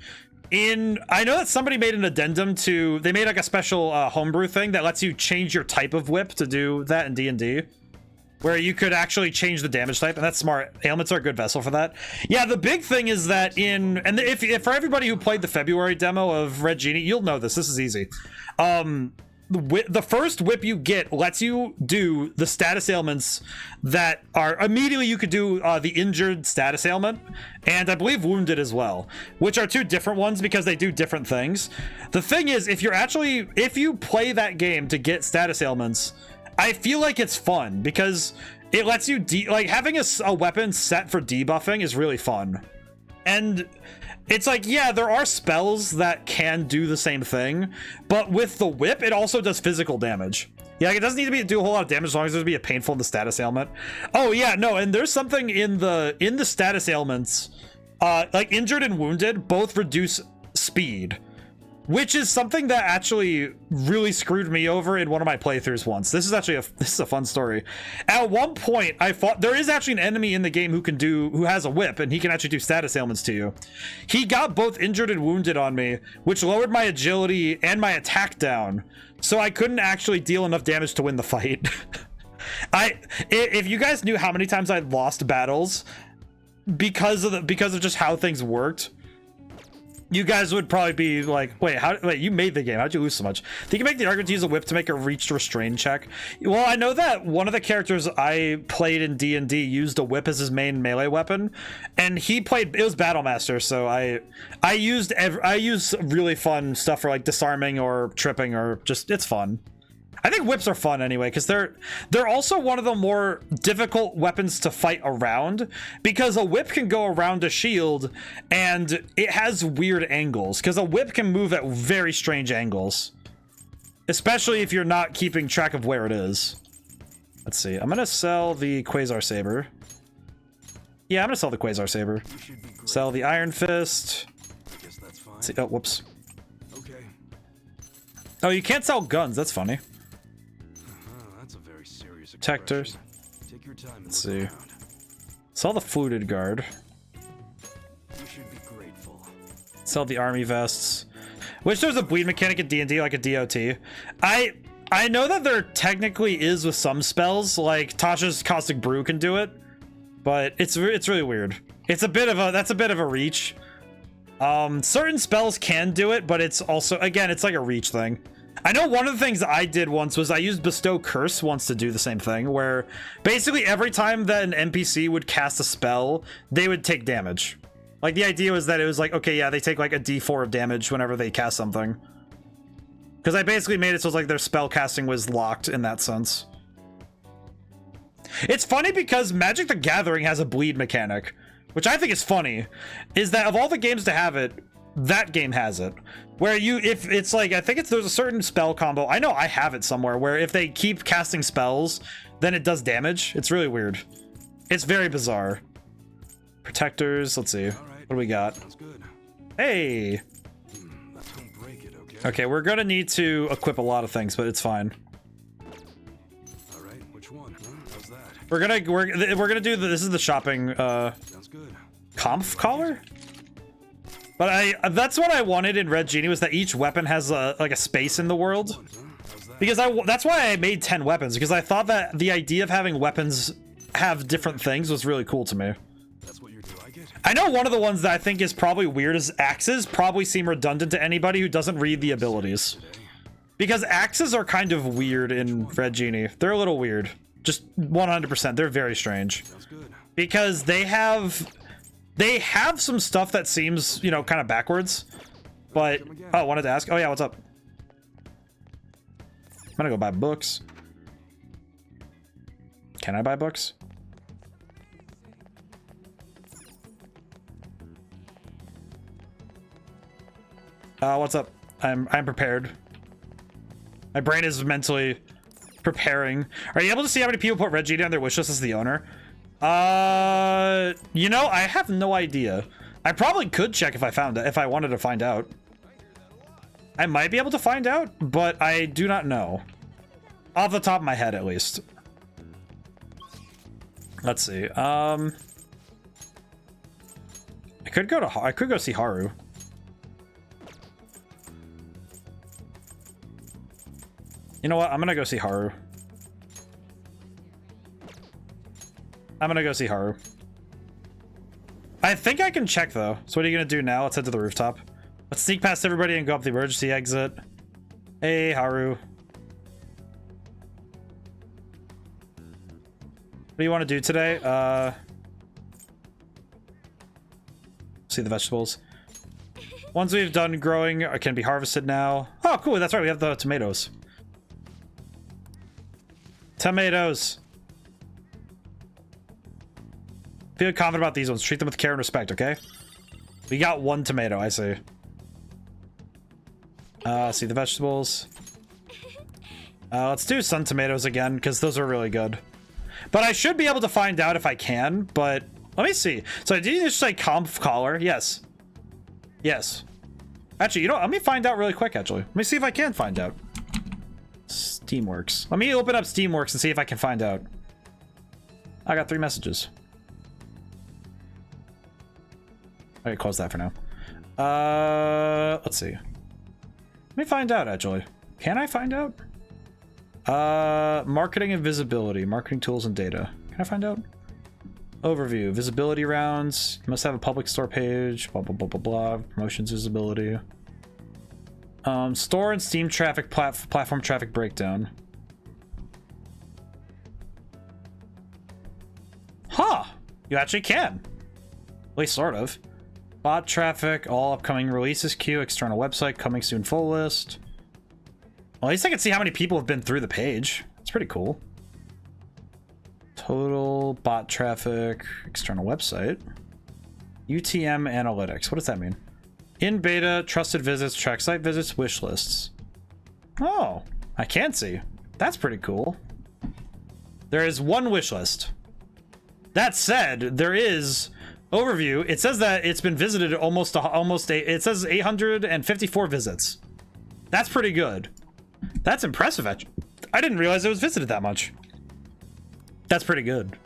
I know that somebody made an addendum to, they made like a special homebrew thing that lets you change your type of whip to do that in D&D. Where you could actually change the damage type, and that's smart. Ailments are a good vessel for that. Yeah, the big thing is that if for everybody who played the February demo of Red Genie, you'll know this. This is easy. The first whip you get lets you do the status ailments that are immediately. You could do the injured status ailment, and I believe wounded as well, which are two different ones because they do different things. The thing is, if you play that game to get status ailments, I feel like it's fun because it lets you like having a weapon set for debuffing is really fun. And it's like, yeah, there are spells that can do the same thing, but with the whip, it also does physical damage. Yeah, like it doesn't need to do a whole lot of damage as long as there's be a painful in the status ailment. Oh yeah, no, and there's something in the status ailments, like injured and wounded both reduce speed. Which is something that actually really screwed me over in one of my playthroughs once. This is actually this is a fun story. At one point, there is actually an enemy in the game who has a whip, and he can actually do status ailments to you. He got both injured and wounded on me, which lowered my agility and my attack down, so I couldn't actually deal enough damage to win the fight. If you guys knew how many times I lost battles because of just how things worked, you guys would probably be like, wait, you made the game, how'd you lose so much? You can make the argument to use a whip to make a reach restrain check. Well, I know that one of the characters I played in D&D used a whip as his main melee weapon, and it was Battlemaster, so I used really fun stuff for like disarming or tripping, or just, it's fun. I think whips are fun anyway, because they're also one of the more difficult weapons to fight around, because a whip can go around a shield and it has weird angles, because a whip can move at very strange angles, especially if you're not keeping track of where it is. Let's see, I'm gonna sell the Quasar Saber. Yeah, I'm gonna sell the Quasar Saber. Sell the Iron Fist. Let's see. Oh, whoops. Okay. Oh, you can't sell guns, that's funny. Protectors. Take your time. Let's see. Sell the fluted guard. You should be grateful. Sell the army vests. Wish there was a bleed mechanic in D&D like a DOT. I know that there technically is with some spells, like Tasha's Caustic Brew can do it, but it's really weird. That's a bit of a reach. Certain spells can do it, but it's also, again, it's like a reach thing. I know one of the things I did once was I used Bestow Curse once to do the same thing, where basically every time that an NPC would cast a spell, they would take damage. Like, the idea was that it was like, okay, yeah, they take like a d4 of damage whenever they cast something. Because I basically made it so it's like their spell casting was locked in that sense. It's funny because Magic the Gathering has a bleed mechanic, which I think is funny, is that of all the games to have it, that game has it. Where if it's like, I think there's a certain spell combo, I know I have it somewhere, where if they keep casting spells, then it does damage. It's really weird. It's very bizarre. Protectors, let's see. What do we got? Hey! Okay, we're gonna need to equip a lot of things, but it's fine. Alright, which one? How's that? We're gonna do this is the shopping Sounds good. conf collar. But that's what I wanted in Red Genie, was that each weapon has like a space in the world. Because that's why I made 10 weapons, because I thought that the idea of having weapons have different things was really cool to me. That's what you're doing. I get it. I know one of the ones that I think is probably weird is axes probably seem redundant to anybody who doesn't read the abilities. Because axes are kind of weird in Red Genie. They're a little weird. Just 100%. They're very strange. Sounds good. Because they have some stuff that seems, you know, kind of backwards. But, oh, wanted to ask. Oh, yeah, what's up? I'm gonna go buy books. Can I buy books? What's up? I'm prepared. My brain is mentally preparing. Are you able to see how many people put Red Genie on their wish list as the owner? You know, I have no idea. I probably could check if I wanted to find out. I might be able to find out, but I do not know. Off the top of my head, at least. Let's see. I could go see Haru. You know what? I'm gonna go see Haru. I think I can check though. So what are you gonna do now? Let's head to the rooftop. Let's sneak past everybody and go up the emergency exit. Hey, Haru. What do you want to do today? See the vegetables. Ones we've done growing can be harvested now. Oh, cool. That's right. We have the tomatoes. Tomatoes. Feel confident about these ones. Treat them with care and respect, okay? We got one tomato, I see. See the vegetables. Let's do sun tomatoes again, because those are really good. But I should be able to find out if I can, but let me see. So did you just say conf collar? Yes. Yes. Actually, you know what? Let me find out really quick, actually. Let me see if I can find out. Steamworks. Let me open up Steamworks and see if I can find out. I got 3 messages. Alright, close that for now. Let's see. Let me find out, actually. Can I find out? Marketing and visibility. Marketing tools and data. Can I find out? Overview. Visibility rounds. You must have a public store page. Blah, blah, blah, blah, blah. Promotions visibility. Store and Steam traffic platform traffic breakdown. Huh. You actually can. At least sort of. Bot traffic, all upcoming releases queue, external website, coming soon full list. Well, at least I can see how many people have been through the page. It's pretty cool. Total bot traffic, external website. UTM analytics. What does that mean? In beta, trusted visits, track site visits, wish lists. Oh, I can see. That's pretty cool. There is one wish list. That said, there is overview. It says that it's been visited it says 854 visits. That's pretty good. That's impressive. I didn't realize it was visited that much. That's pretty good.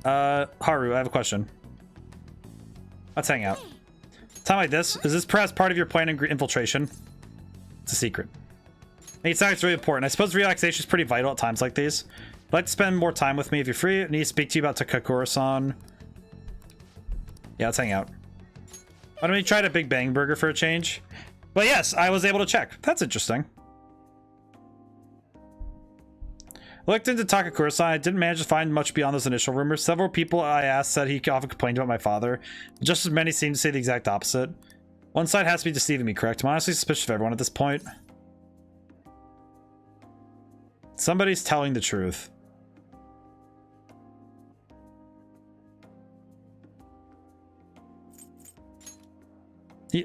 Haru, I have a question. Let's hang out. Time like this, is this perhaps part of your plan and infiltration? It's a secret. It sounds really important. I suppose relaxation is pretty vital at times like these. I'd like to spend more time with me if you're free. I need to speak to you about Takakura-san. Yeah, let's hang out. Why don't we try a Big Bang Burger for a change? But yes, I was able to check. That's interesting. I looked into Takakura-san. I didn't manage to find much beyond those initial rumors. Several people I asked said he often complained about my father. Just as many seemed to say the exact opposite. One side has to be deceiving me, correct? I'm honestly suspicious of everyone at this point. Somebody's telling the truth.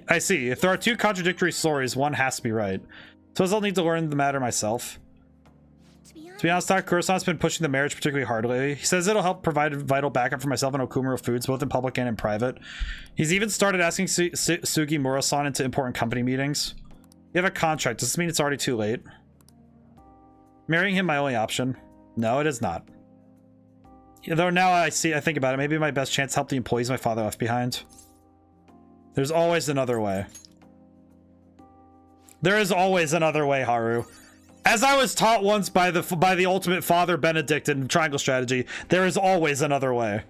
I see. If there are 2 contradictory stories, one has to be right. So I'll need to learn the matter myself. To be honest, Takakura-san's been pushing the marriage particularly hard lately. He says it'll help provide vital backup for myself and Okumura Foods, both in public and in private. He's even started asking Sugimura-san into important company meetings. You have a contract. Does this mean it's already too late? Marrying him my only option? No, it is not. Though now I think about it, maybe my best chance to help the employees my father left behind. There's always another way. There is always another way, Haru. As I was taught once by the ultimate father Benedict in Triangle Strategy, there is always another way.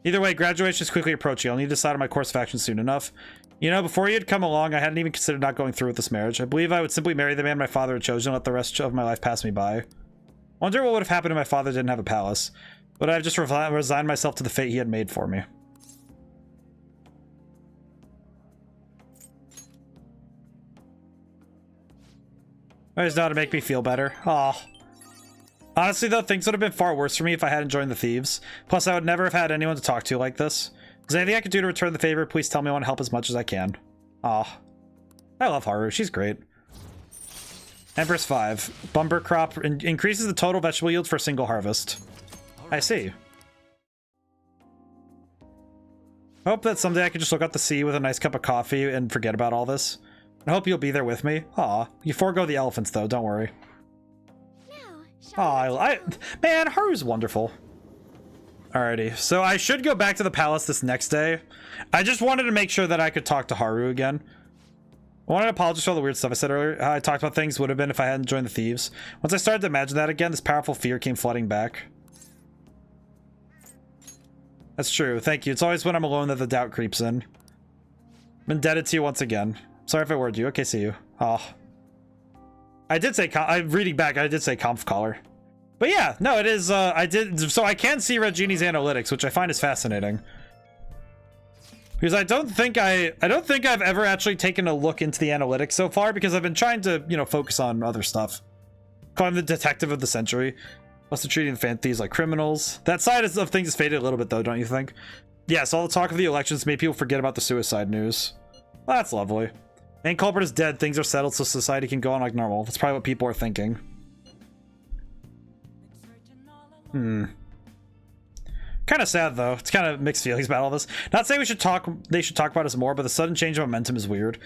Either way, graduation is quickly approaching. I'll need to decide on my course of action soon enough. You know, before you had come along, I hadn't even considered not going through with this marriage. I believe I would simply marry the man my father had chosen and let the rest of my life pass me by. Wonder what would have happened if my father didn't have a palace. But I've just resigned myself to the fate he had made for me. Always know how to make me feel better. Aw. Honestly, though, things would have been far worse for me if I hadn't joined the Thieves. Plus, I would never have had anyone to talk to like this. Is there anything I can do to return the favor? Please tell me I want to help as much as I can. Aw. I love Haru. She's great. Empress 5. Bumper crop increases the total vegetable yield for a single harvest. I see. Hope that someday I can just look out the sea with a nice cup of coffee and forget about all this. I hope you'll be there with me. Aw. You forego the elephants, though. Don't worry. Aw, man, Haru's wonderful. Alrighty, so I should go back to the palace this next day. I just wanted to make sure that I could talk to Haru again. I wanted to apologize for all the weird stuff I said earlier. How I talked about things would have been if I hadn't joined the Thieves. Once I started to imagine that again, this powerful fear came flooding back. That's true, thank you. It's always when I'm alone that the doubt creeps in. I'm indebted to you once again. Sorry if I worried you. Okay, see you. Oh. I did say, I'm reading back, I did say conf caller. But yeah, no, it is, so I can see Regini's analytics, which I find is fascinating. Because I don't think I've ever actually taken a look into the analytics so far, because I've been trying to, you know, focus on other stuff. Calling the detective of the century. Must have treating the fan thieves like criminals. That side of things has faded a little bit though, don't you think? Yeah, so all the talk of the elections made people forget about the suicide news. Well, that's lovely. Main culprit is dead, things are settled so society can go on like normal. That's probably what people are thinking. Kind of sad though. It's kind of mixed feelings about all this. Not saying they should talk about us more, but the sudden change of momentum is weird.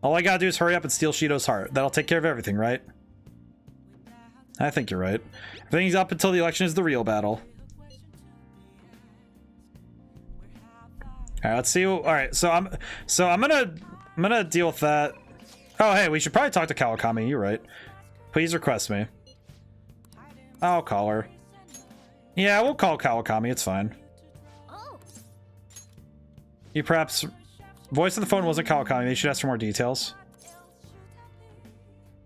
All I gotta do is hurry up and steal Shido's heart. That'll take care of everything, right? I think you're right. Everything's up until the election is the real battle. Alright, let's see. Alright, so I'm gonna deal with that. Oh hey, we should probably talk to Kawakami, you're right. Please request me. I'll call her. Yeah, we'll call Kawakami, it's fine. You perhaps... Voice on the phone wasn't Kawakami, you should ask for more details.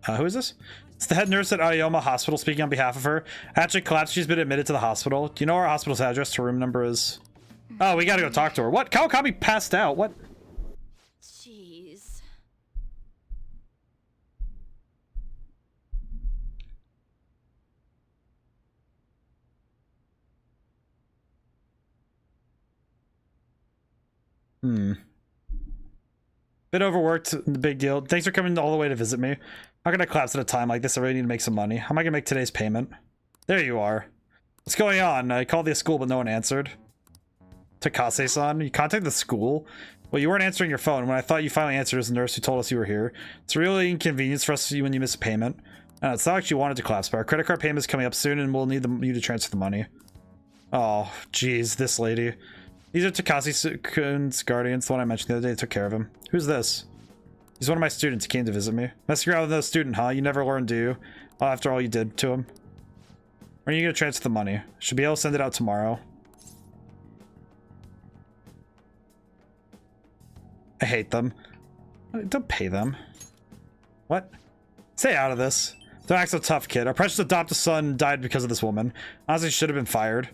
Who is this? It's the head nurse at Aoyama Hospital speaking on behalf of her. Actually collapsed, she's been admitted to the hospital. Do you know our hospital's address? Her room number is... Oh, we gotta go talk to her. What? Kawakami passed out, what? Jeez. Bit overworked, big deal. Thanks for coming all the way to visit me. How can I collapse at a time like this? I really need to make some money. How am I gonna make today's payment? There you are. What's going on? I called the school, but no one answered. Takase-san, you contacted the school? Well, you weren't answering your phone. When I thought you finally answered, as the nurse who told us you were here. It's a really inconvenience for us when you miss a payment. It's not like you wanted to collapse, but our credit card payment is coming up soon, and we'll need you to transfer the money. Oh, jeez, this lady. These are Takase-kun's guardians, the one I mentioned the other day. They took care of him. Who's this? He's one of my students. He came to visit me. Messing around with another student, huh? You never learned, do you? After all you did to him. When are you going to transfer the money? Should be able to send it out tomorrow. I hate them. Don't pay them. What? Stay out of this. Don't act so tough, kid. Our precious adopted son died because of this woman. Honestly, she should have been fired.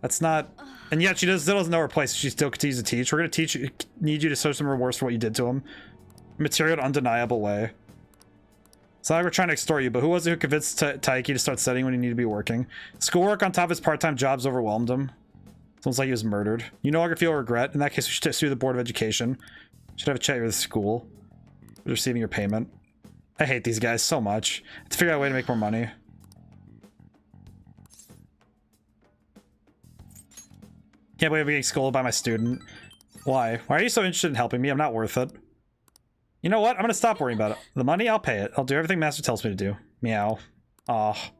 That's not... And yet she still doesn't know her place. She still continues to teach. We're going to need you to show some remorse for what you did to him. Material, undeniable way. It's not like we're trying to extort you, but who was it who convinced Taiki to start studying when he needed to be working? Schoolwork on top of his part-time jobs overwhelmed him. Sounds like he was murdered. You no longer feel regret. In that case, we should sue the Board of Education. Should have a chat with the school. Receiving your payment. I hate these guys so much. I have to figure out a way to make more money. Can't believe I'm getting scolded by my student. Why? Why are you so interested in helping me? I'm not worth it. You know what? I'm gonna stop worrying about it. The money, I'll pay it. I'll do everything Master tells me to do. Meow. Aw.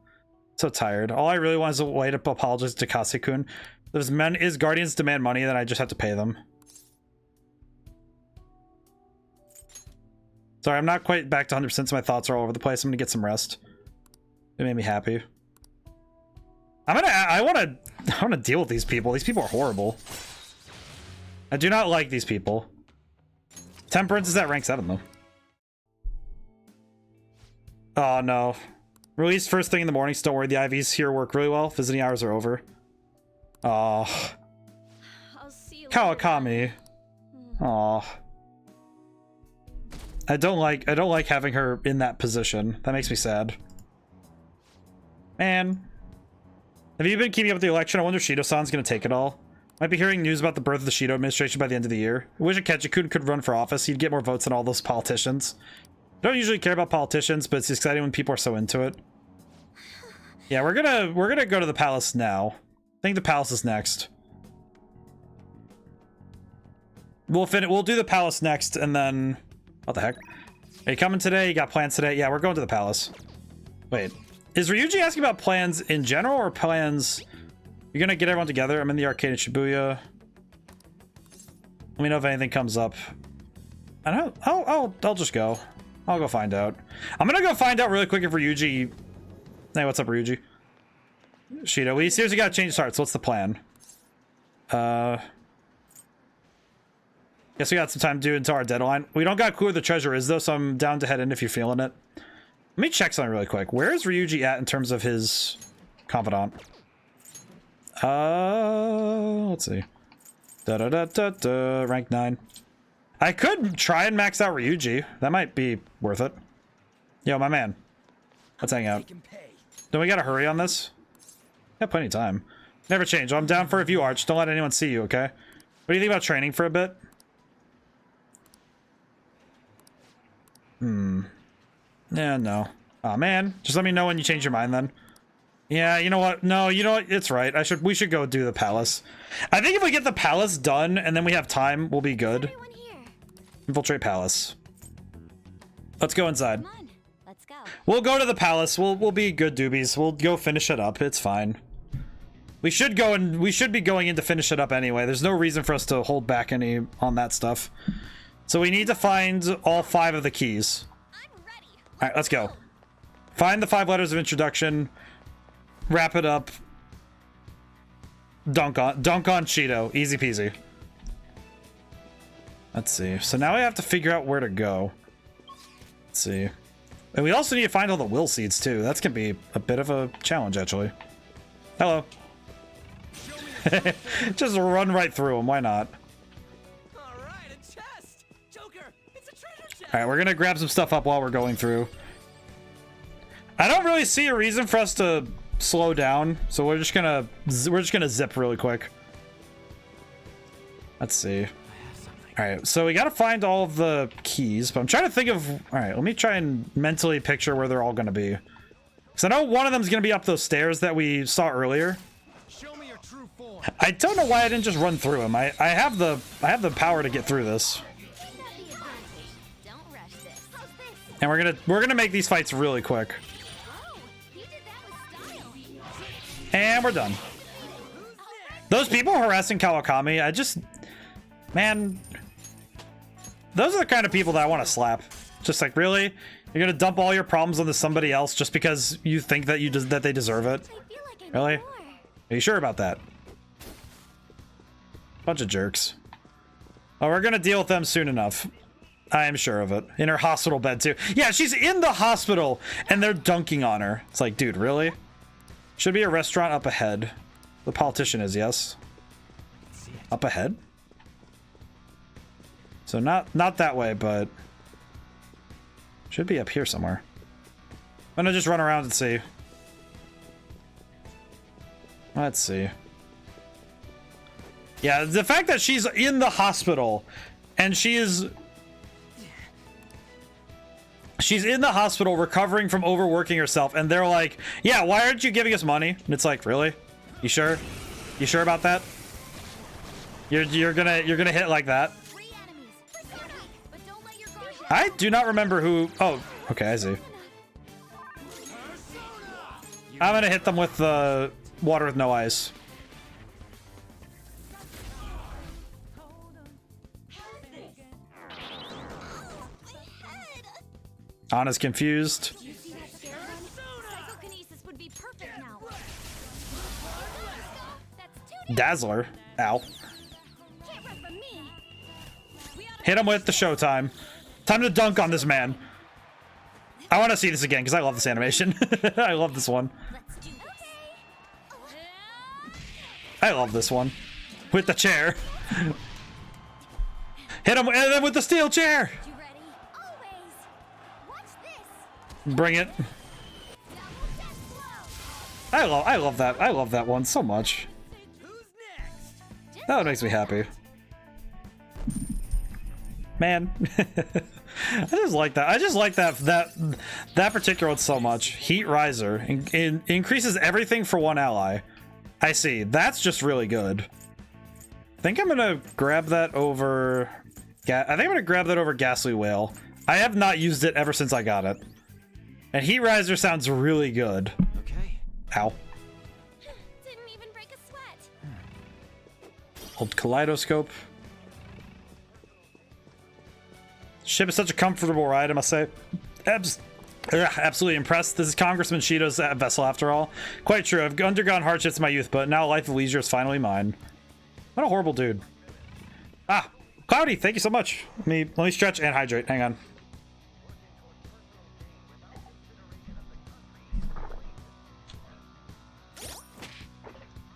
So tired. All I really want is a way to apologize to Kase-kun. There's men is Guardians demand money, then I just have to pay them. Sorry, I'm not quite back to 100%, so my thoughts are all over the place. I'm gonna get some rest. It made me happy. I wanna deal with these people. These people are horrible. I do not like these people. Temperance is at rank 7 though. Oh no. Release first thing in the morning. Don't worry, the IVs here work really well. Visiting hours are over. Oh. Kawakami. Oh. I don't like having her in that position. That makes me sad. Man. Have you been keeping up with the election? I wonder if Shido-san's gonna take it all. Might be hearing news about the birth of the Shido administration by the end of the year. I wish Akechi-kun could run for office. He'd get more votes than all those politicians. I don't usually care about politicians, but it's exciting when people are so into it. Yeah, we're gonna go to the palace now. I think the palace is next. We'll do the palace next, and then what the heck? Are you coming today? You got plans today? Yeah, we're going to the palace. Wait, is Ryuji asking about plans in general or plans? You're gonna get everyone together? I'm in the arcade in Shibuya. Let me know if anything comes up. I don't. I'll just go. I'll go find out. I'm gonna go find out really quick if Ryuji. Hey, what's up, Ryuji? Shido, we seriously gotta change starts. What's the plan? Guess we got some time to do until our deadline. We don't got clue where the treasure is though, so I'm down to head in if you're feeling it. Let me check something really quick. Where is Ryuji at in terms of his confidant? Let's see. Rank 9. I could try and max out Ryuji. That might be worth it. Yo, my man. Let's hang out. Don't we gotta hurry on this? Got plenty of time. Never change. I'm down for a view, Arch. Don't let anyone see you, okay? What do you think about training for a bit? Yeah, no. Aw, man. Just let me know when you change your mind then. Yeah, you know what? No, you know what? It's right. We should go do the palace. I think if we get the palace done and then we have time, we'll be good. Infiltrate palace. Let's go inside. Come on, let's go. We'll go to the palace. We'll be good doobies. We'll go finish it up. It's fine. We should go and we should be going in to finish it up anyway. There's no reason for us to hold back any on that stuff. So we need to find all 5 of the keys. All right, let's go. Find the 5 letters of introduction. Wrap it up. Dunk on Shido. Easy peasy. Let's see. So now we have to figure out where to go. Let's see. And we also need to find all the will seeds too. That's gonna be a bit of a challenge actually. Hello. Just run right through them. Why not? All right, we're gonna grab some stuff up while we're going through. I don't really see a reason for us to slow down, so we're just gonna zip really quick. Let's see. All right, so we gotta find all of the keys, but I'm trying to think of. All right, let me try and mentally picture where they're all gonna be. Because I know one of them is gonna be up those stairs that we saw earlier. I don't know why I didn't just run through them. I have the power to get through this. And we're gonna make these fights really quick. And we're done. Those people harassing Kawakami, man, those are the kind of people that I want to slap. Just like, really? You're gonna dump all your problems onto somebody else just because you think that that they deserve it? Really? Are you sure about that? Bunch of jerks. Oh, we're gonna deal with them soon enough. I am sure of it. In her hospital bed, too. Yeah, she's in the hospital, and they're dunking on her. It's like, dude, really? Should be a restaurant up ahead. The politician is, yes. Up ahead? So not that way, but... should be up here somewhere. I'm gonna just run around and see. Let's see. Yeah, the fact that she's in the hospital, and she's in the hospital recovering from overworking herself, and they're like, yeah, why aren't you giving us money? And it's like, really? You sure? You sure about that? You're gonna hit like that? I do not remember who. Oh, okay, I see. I'm gonna hit them with the water with no ice. Anna's confused. Psychokinesis would be perfect now. Dazzler. Ow. Can't run from me. Hit him with the showtime. Time to dunk on this man. I want to see this again because I love this animation. I love this one. I love this one. With the chair. Hit him and then with the steel chair. Bring it. I love that. I love that one so much. That one makes me happy. Man. I just like that. I just like that particular one so much. Heat Riser increases everything for one ally. I see. That's just really good. I think I'm gonna grab that over. I think I'm gonna grab that over Ghastly Whale. I have not used it ever since I got it. And Heat Riser sounds really good. Okay. Ow. Didn't even break a sweat. Old Kaleidoscope. Ship is such a comfortable ride, I must say. Absolutely impressed. This is Congressman Shido's vessel, after all. Quite true. I've undergone hardships in my youth, but now a life of leisure is finally mine. What a horrible dude. Ah, Cloudy, thank you so much. Let me stretch and hydrate. Hang on.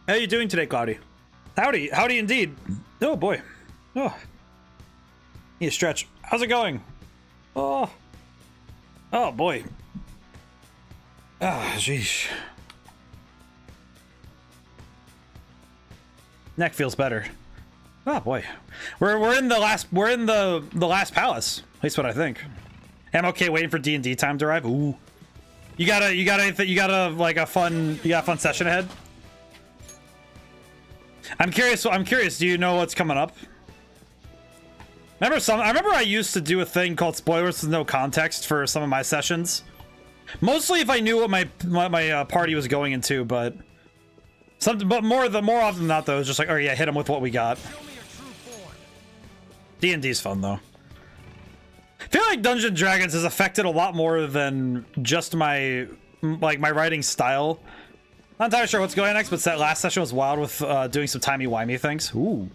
How are you doing today, Cloudy? Howdy indeed. Oh boy. Oh. Need a stretch. How's it going? Oh. Oh boy. Ah, jeez. Neck feels better. Oh boy. We're in the last palace. At least what I think. I'm okay waiting for D&D time to arrive. Ooh. You got a fun session ahead? I'm curious, do you know what's coming up? I remember I used to do a thing called spoilers with no context for some of my sessions. Mostly if I knew what my party was going into, but more often than not though, it's just like, oh yeah, hit them with what we got. D&D's fun though. I feel like Dungeons & Dragons has affected a lot more than just my writing style. Not entirely sure what's going on next, but that last session was wild with doing some timey-wimey things. Ooh.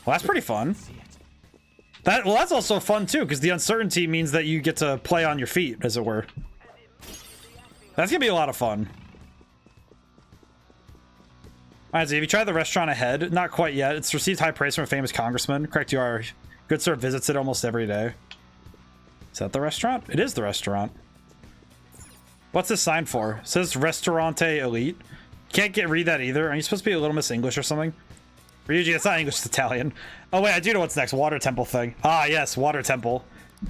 Well, that's pretty fun. That's also fun too, because the uncertainty means that you get to play on your feet, as it were. That's gonna be a lot of fun. Alright, so have you tried the restaurant ahead? Not quite yet. It's received high praise from a famous congressman. Correct, you are. Good sir visits it almost every day. Is that the restaurant? It is the restaurant. What's this sign for? It says Restaurante Elite. Can't read that either. Are you supposed to be a little Miss English or something? Ryuji, it's not English, it's Italian. Oh wait, I do know what's next. Water Temple thing. Ah yes, Water Temple.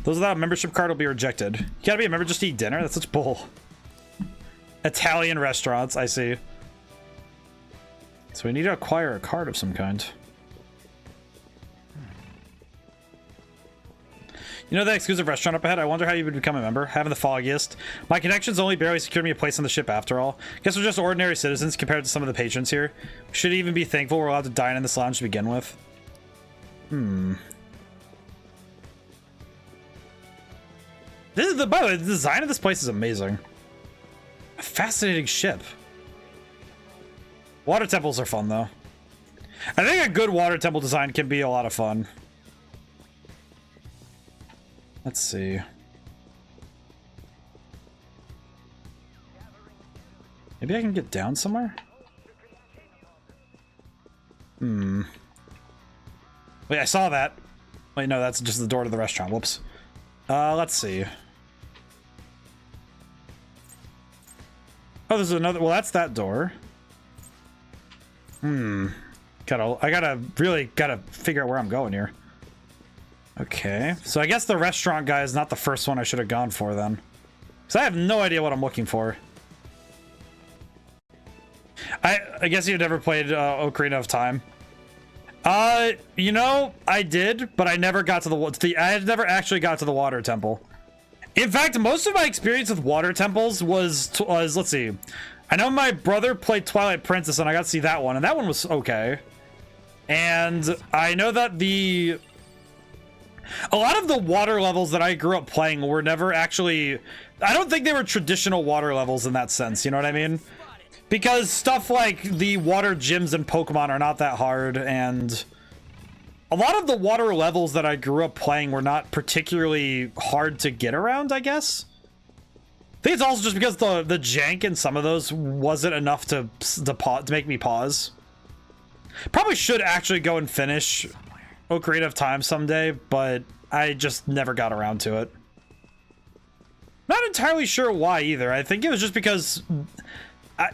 Those without a membership card will be rejected. You gotta be a member just to eat dinner? That's such bull. Italian restaurants, I see. So we need to acquire a card of some kind. You know the exclusive restaurant up ahead? I wonder how you would become a member. Having the foggiest. My connections only barely secured me a place on the ship after all. Guess we're just ordinary citizens compared to some of the patrons here. We should even be thankful we're allowed to dine in this lounge to begin with. This is by the way, the design of this place is amazing. A fascinating ship. Water temples are fun though. I think a good water temple design can be a lot of fun. Let's see. Maybe I can get down somewhere? Wait, I saw that. Wait, no, that's just the door to the restaurant. Whoops. Let's see. Oh, there's another. Well, that's that door. I really gotta figure out where I'm going here. Okay, so I guess the restaurant guy is not the first one I should have gone for then. Because I have no idea what I'm looking for. I guess you've never played Ocarina of Time. You know, I did, but I never got to I had never actually got to the water temple. In fact, most of my experience with water temples was let's see. I know my brother played Twilight Princess and I got to see that one, and that one was okay. And I know that a lot of the water levels that I grew up playing were never actually, I don't think they were traditional water levels in that sense, you know what I mean? Because stuff like the water gyms in Pokemon are not that hard, and a lot of the water levels that I grew up playing were not particularly hard to get around, I guess. I think it's also just because the jank in some of those wasn't enough to make me pause. Probably should actually go and finish Ocarina of Time someday, but I just never got around to it. Not entirely sure why either. I think it was just because I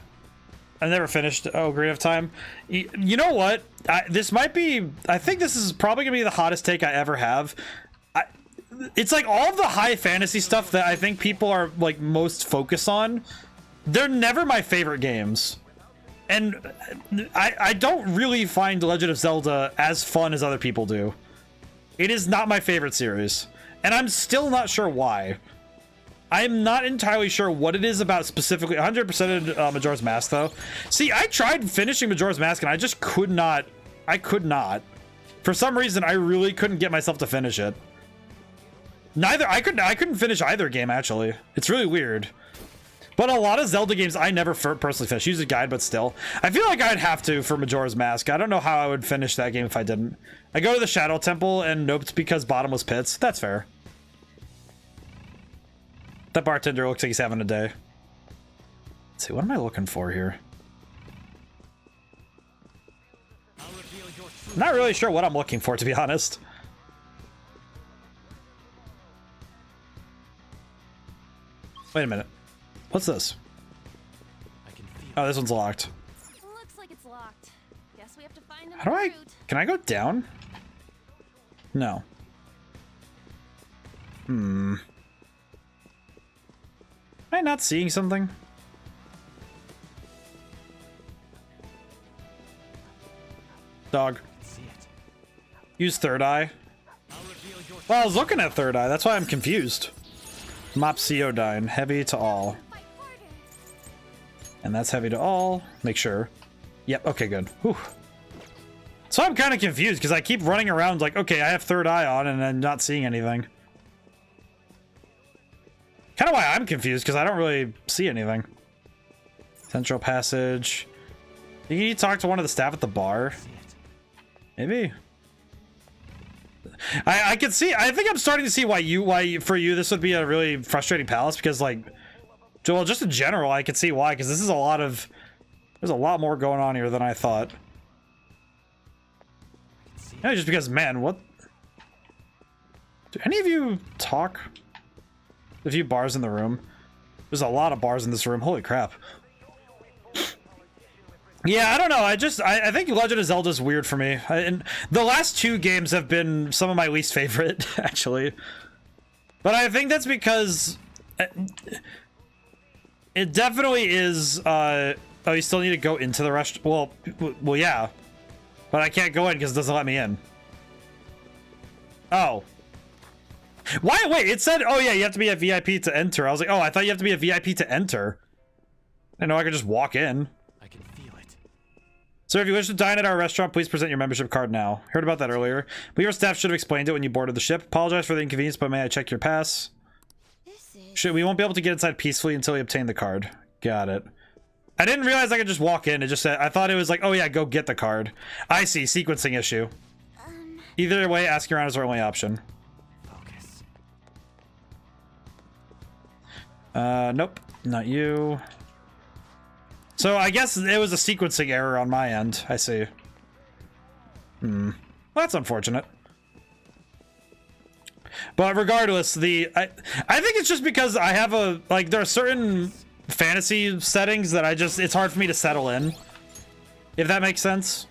never finished Ocarina of Time. You know what? This might be... I think this is probably going to be the hottest take I ever have. It's like all of the high fantasy stuff that I think people are like most focused on, they're never my favorite games. And I don't really find Legend of Zelda as fun as other people do. It is not my favorite series. And I'm still not sure why. I'm not entirely sure what it is about specifically. 100%ed Majora's Mask though. See, I tried finishing Majora's Mask and I just could not. I could not. For some reason, I really couldn't get myself to finish it. I couldn't finish either game, actually. It's really weird. But a lot of Zelda games I never personally finished. Use a guide, but still. I feel like I'd have to for Majora's Mask. I don't know how I would finish that game if I didn't. I go to the Shadow Temple and noped because bottomless pits. That's fair. That bartender looks like he's having a day. Let's see, what am I looking for here? I'm not really sure what I'm looking for, to be honest. Wait a minute. What's this? Oh, this one's locked. Looks like it's locked. Guess we have to find How do I... Can I go down? No. Am I not seeing something? Dog. Use third eye. Well, I was looking at third eye. That's why I'm confused. Mopsiodine. Heavy to all. And that's heavy to all. Make sure. Yep. Okay, good. Whew. So I'm kind of confused because I keep running around like, okay, I have third eye on and I'm not seeing anything. Kind of why I'm confused because I don't really see anything. Central passage. Can you talk to one of the staff at the bar? Maybe. I can see. I think I'm starting to see why for you this would be a really frustrating palace because like, well, just in general, I can see why because this is there's a lot more going on here than I thought. Yeah, just because, man, what? Do any of you talk? A few bars in the room. There's a lot of bars in this room. Holy crap. Yeah, I don't know. I think Legend of Zelda is weird for me. And the last two games have been some of my least favorite, actually. But I think that's because it definitely is. Oh, you still need to go into the restaurant. Well, yeah, but I can't go in because it doesn't let me in. Oh. Why? Wait, it said, oh yeah, you have to be a VIP to enter. I was like, oh, I thought you have to be a VIP to enter. I know I could just walk in. I can feel it. Sir, if you wish to dine at our restaurant, please present your membership card now. Heard about that earlier. But your staff should have explained it when you boarded the ship. Apologize for the inconvenience, but may I check your pass? We won't be able to get inside peacefully until we obtain the card. Got it. I didn't realize I could just walk in. It just said, I thought it was like, oh yeah, go get the card. I see, sequencing issue. Either way, asking around is our only option. Nope, not you. So I guess it was a sequencing error on my end. I see. Well, that's unfortunate. But regardless, I think it's just because I have there are certain fantasy settings that it's hard for me to settle in. If that makes sense.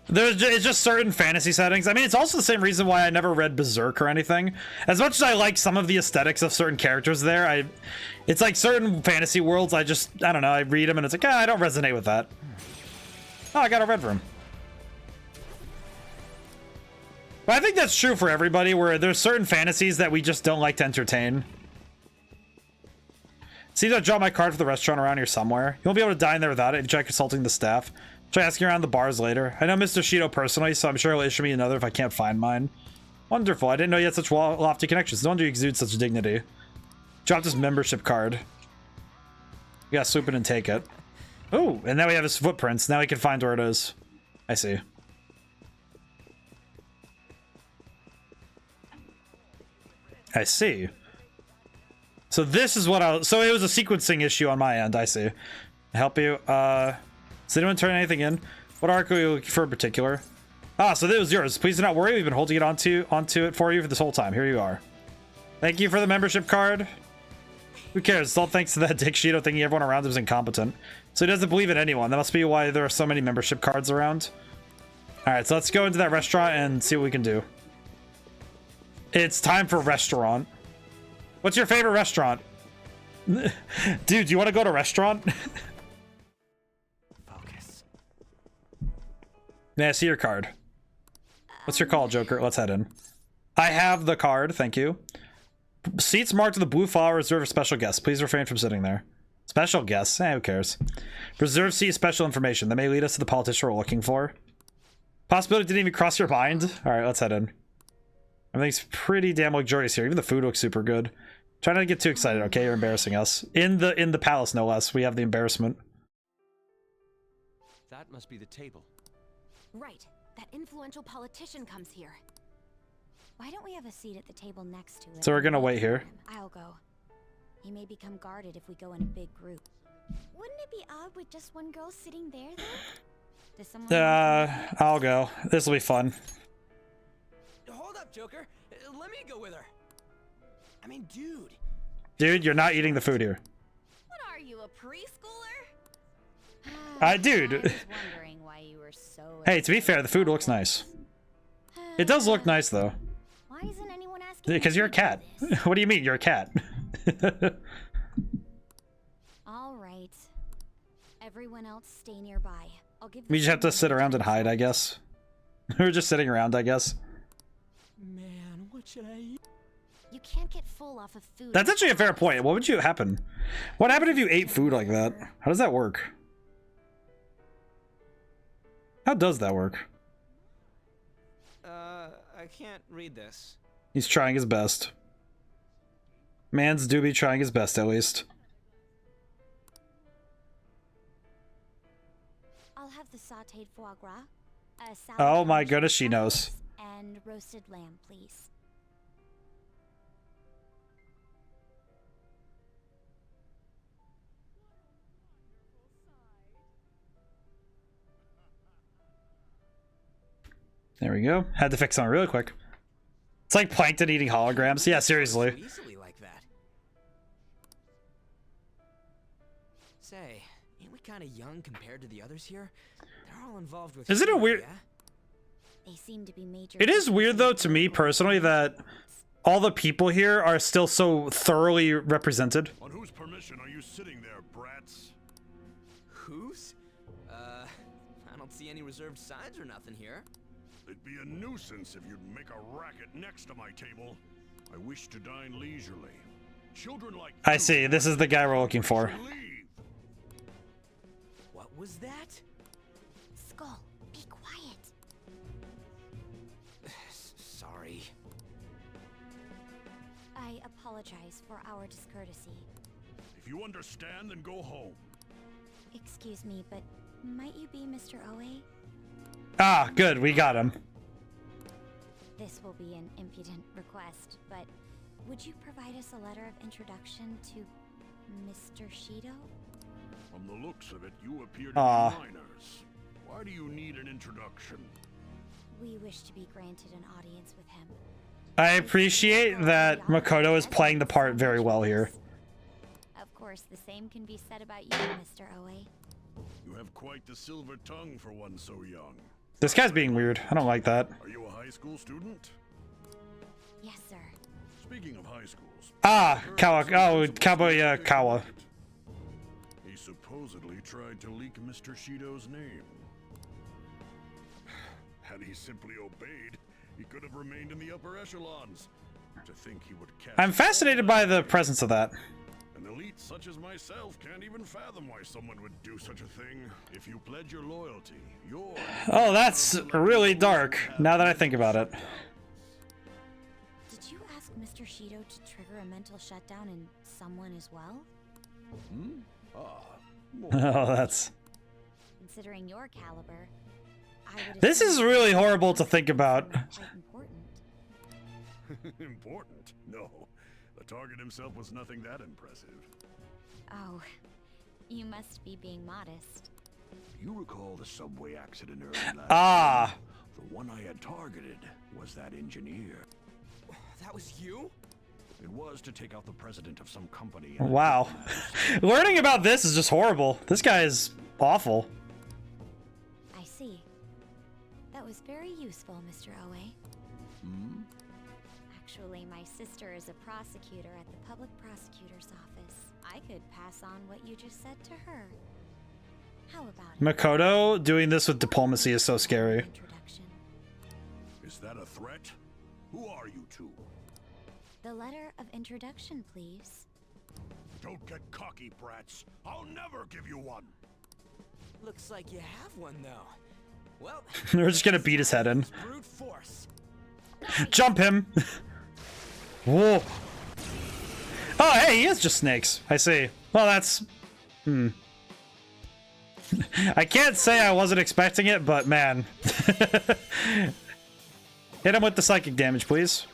It's just certain fantasy settings. I mean, it's also the same reason why I never read Berserk or anything. As much as I like some of the aesthetics of certain characters there, it's like certain fantasy worlds, I don't know, I read them and it's like, I don't resonate with that. Oh, I got a red room. But I think that's true for everybody, where there's certain fantasies that we just don't like to entertain. See, I dropped my card for the restaurant around here somewhere. You won't be able to dine there without it. Try consulting the staff. Try asking around the bars later. I know Mr. Shido personally, so I'm sure he'll issue me another if I can't find mine. Wonderful. I didn't know you had such lofty connections. No wonder you exude such dignity. Dropped his membership card. We gotta swoop in and take it. Oh, and now we have his footprints. Now we can find where it is. I see. I see. So this is what so it was a sequencing issue on my end. I see. Help you. Does anyone turn anything in? What article are you looking for in particular? Ah, so that was yours. Please do not worry. We've been holding it onto it for you for this whole time. Here you are. Thank you for the membership card. Who cares? It's all thanks to that Dick Shido thinking everyone around him is incompetent. So he doesn't believe in anyone. That must be why there are so many membership cards around. Alright, so let's go into that restaurant and see what we can do. It's time for restaurant. What's your favorite restaurant? Dude, do you want to go to a restaurant? Focus. May I see your card? What's your call, Joker? Let's head in. I have the card, thank you. Seats marked with a blue flower reserved for special guests. Please refrain from sitting there. Special guests? Who cares? Reserved seat special information. That may lead us to the politician we're looking for. Possibility didn't even cross your mind? Alright, let's head in. Everything's pretty damn luxurious here. Even the food looks super good. Try not to get too excited, okay? You're embarrassing us. In the palace, no less. We have the embarrassment. That must be the table. Right. That influential politician comes here. Why don't we have a seat at the table next to it? So we're gonna wait here. I'll go. He may become guarded if we go in a big group. Wouldn't it be odd with just one girl sitting there, though? Does someone I'll go. This will be fun. Hold up, Joker. Let me go with her. I mean, dude. Dude, you're not eating the food here. What are you, a preschooler? Dude. I was wondering why you were so Hey, to be fair, the food looks nice. It does look nice, though. Why isn't anyone asking? Because you're a cat. What do you mean, you're a cat? All right. Everyone else stay nearby. I'll give We just have to sit around and hide, I guess. We're just sitting around, I guess. Man, what should I eat? You can't get full off of food. That's actually a fair point. What would happen? What happened if you ate food like that? How does that work? How does that work? I can't read this. He's trying his best. Man's do be trying his best, at least. I'll have the sautéed foie gras. A salad Oh my garnish goodness, with she knows. peppers, and roasted lamb, please. There we go. Had to fix something really quick. It's like Plankton eating holograms. Yeah, seriously. Easily like that. Say, ain't we kind of young compared to the others here? They're all involved with. Isn't it Shido, weird? yeah? They seem to be major. It is weird, though, to me personally, that all the people here are still so thoroughly represented. On whose permission are you sitting there, brats? Whose? I don't see any reserved signs or nothing here. It'd be a nuisance if you'd make a racket next to my table. I wish to dine leisurely. Children like I see. This is the guy we're looking for. What was that? Skull, be quiet. Sorry. I apologize for our discourtesy. If you understand, then go home. Excuse me, but might you be Mr. Oe? Ah, good. We got him. This will be an impudent request, but would you provide us a letter of introduction to Mr. Shido? From the looks of it, you appear to be Aw. minors. Why do you need an introduction? We wish to be granted an audience with him. I appreciate that Makoto is playing the part very well here. Of course, the same can be said about you, Mr. Oe. You have quite the silver tongue for one so young. This guy's being weird. I don't like that. Are you a high school student? Yes, sir. Speaking of high schools. Ah, Kawa. Oh, Kabuya Kawa. He supposedly tried to leak Mr. Shido's name. Had he simply obeyed, he could have remained in the upper echelons. To think he would catch. I'm fascinated by the presence of that. An elite such as myself can't even fathom why someone would do such a thing. If you pledge your loyalty, you're... Oh, that's really dark, now that I think about it. Did you ask Mr. Shido to trigger a mental shutdown in someone as well? Hmm? Oh, that's... Considering your caliber, I would This is assume really horrible to think about. quite important. Important? No. The target himself was nothing that impressive. Oh, you must be being modest. You recall the subway accident early last Ah. year? The one I had targeted was that engineer. That was you? It was to take out the president of some company. Wow. Learning about this is just horrible. This guy is awful. I see. That was very useful, Mr. Oe. Hmm? Actually, my sister is a prosecutor at the public prosecutor's office. I could pass on what you just said to her. How about it? Makoto doing this with diplomacy is so scary. Introduction. Is that a threat? Who are you two? The letter of introduction, please. Don't get cocky, brats. I'll never give you one. Looks like you have one, though. Well, We're just gonna beat his head in. brute force. Jump him! Whoa. Oh, hey, he is just snakes. I see. Well, that's... I can't say I wasn't expecting it, but man. Hit him with the psychic damage, please.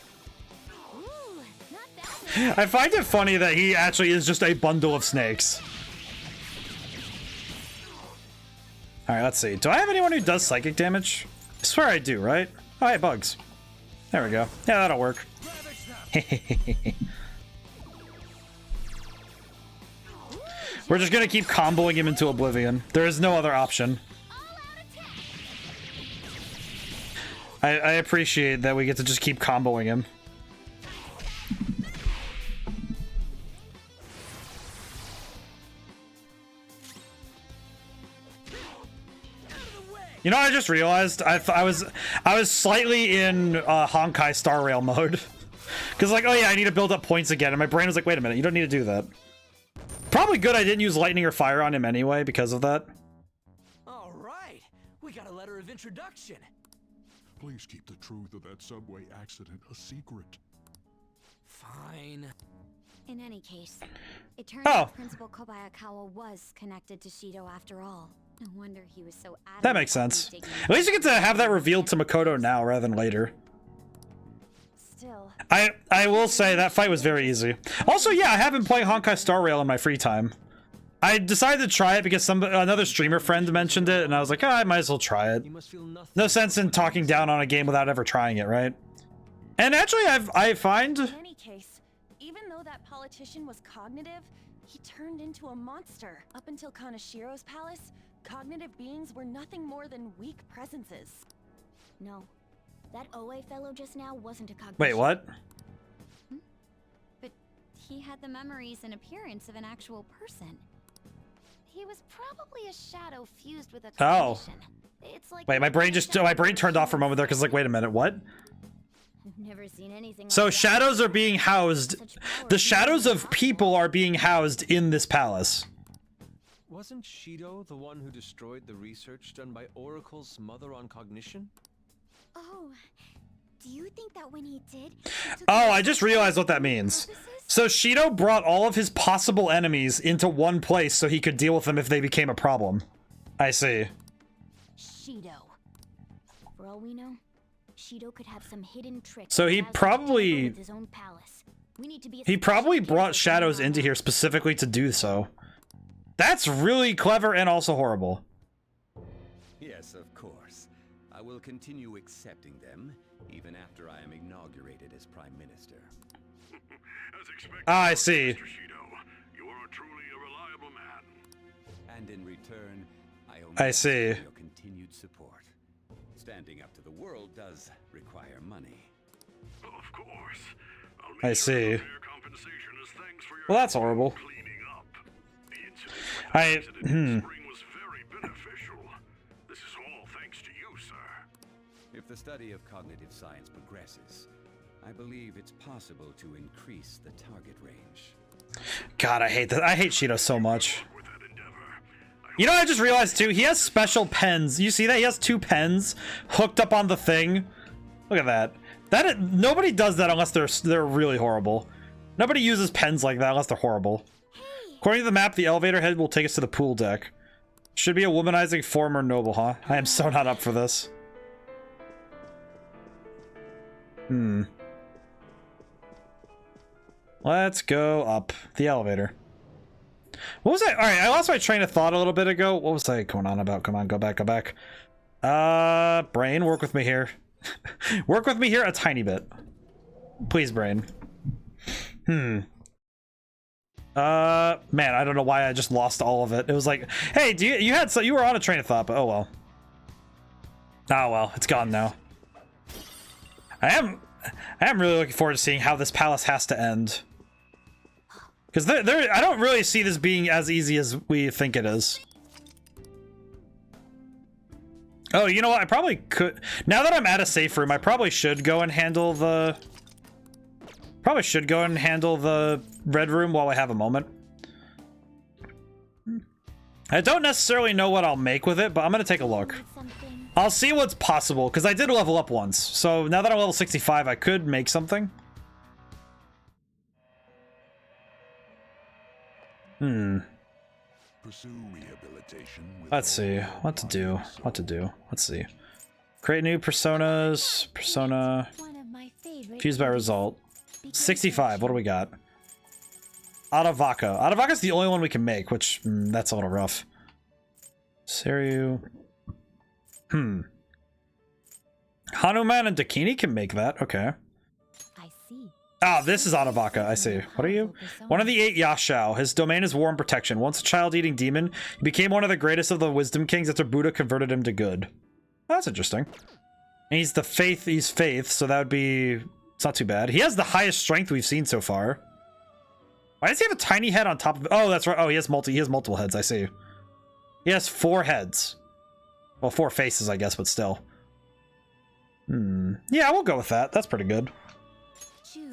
I find it funny that he actually is just a bundle of snakes. Alright, let's see. Do I have anyone who does psychic damage? I swear I do, right? Oh, hey, bugs. There we go. Yeah, that'll work. We're just gonna keep comboing him into oblivion. There is no other option. I appreciate that we get to just keep comboing him. You know, I just realized I was slightly in Honkai Star Rail mode, because like, oh yeah, I need to build up points again, and my brain was like, wait a minute, you don't need to do that. Probably good I didn't use lightning or fire on him anyway because of that. All right, we got a letter of introduction. Please keep the truth of that subway accident a secret. Fine. In any case, it turns Oh. out Principal Kobayakawa was connected to Shido after all. No wonder he was so adamant. That makes about sense. digging At least you get to have that revealed to Makoto now rather than later. Still, I will say that fight was very easy. Also, yeah, I have been playing Honkai Star Rail in my free time. I decided to try it because another streamer friend mentioned it, and I was like, oh, I might as well try it. No sense in talking down on a game without ever trying it, right? And actually, I find... In any case, even though that politician was cognitive, he turned into a monster. Up until Kanashiro's palace, cognitive beings were nothing more than weak presences. No. That Oe fellow just now wasn't a cognition. Wait, what? but he had the memories and appearance of an actual person. He was probably a shadow fused with a Oh. cognition. It's like Wait, my brain turned off for a moment there because like, wait a minute, what? I've never seen anything So like that. shadows are being housed. The shadows of people are being housed in this palace. Wasn't Shido the one who destroyed the research done by Oracle's mother on cognition? Oh, do you think that when he did... he took Oh, away I just realized what that means. So Shido brought all of his possible enemies into one place so he could deal with them if they became a problem. I see. Shido. For all we know, Shido could have some hidden trick. So he that allows him to probably- tamper with his own palace. We need to be He probably especially brought careful shadows from now into on. here specifically to do so. That's really clever and also horrible. Yes, of course. I will continue accepting them, even after I am inaugurated as Prime Minister. As expected, Ah, I see. Mr. Shido, you are truly a reliable man. And in return, I see. your continued support. Standing up to the world does require money. Of course. I'll make I sure see. to pay your compensation as thanks for your Well, that's horrible. cleaning up. The incident with the accident in spring was very beneficial. This is all thanks to you, sir. If the study of cognitive science progresses, I believe it's possible to increase the target range. God, I hate that. I hate Shido so much. You know what I just realized too? He has special pens. You see that? He has 2 pens hooked up on the thing. Look at that. Nobody does that unless they're really horrible. Nobody uses pens like that unless they're horrible. According to the map, the elevator head will take us to the pool deck. Should be a womanizing former noble, huh? I am so not up for this. Let's go up the elevator. What was I? Alright, I lost my train of thought a little bit ago. What was I going on about? Come on, go back, go back. Brain, work with me here. Work with me here a tiny bit. Please, brain. Man, I don't know why I just lost all of it. It was like, hey, you were on a train of thought, but oh well. Oh well, it's gone now. I am really looking forward to seeing how this palace has to end. Because I don't really see this being as easy as we think it is. Oh, you know what? I probably could... Now that I'm at a safe room, I probably should go and handle the... red room while I have a moment. I don't necessarily know what I'll make with it, but I'm going to take a look. I'll see what's possible, because I did level up once. So now that I'm level 65, I could make something. Pursue rehabilitation with Let's see. What to do. Let's see. Create new personas. Persona. Fused by result. 65. What do we got? Adavaka. Adavaka's the only one we can make, which that's a little rough. Seryu. Hanuman and Dakini can make that. Okay. Ah, this is Adavaka. I see. What are you? One of the 8 Yashao. His domain is war and protection. Once a child-eating demon, he became one of the greatest of the wisdom kings after Buddha converted him to good. Oh, that's interesting. And he's faith, so that would be... It's not too bad. He has the highest strength we've seen so far. Why does he have a tiny head on top of... Oh, that's right. Oh, he has multiple heads. I see. He has 4 heads. Well, 4 faces, I guess, but still. Yeah, we'll go with that. That's pretty good.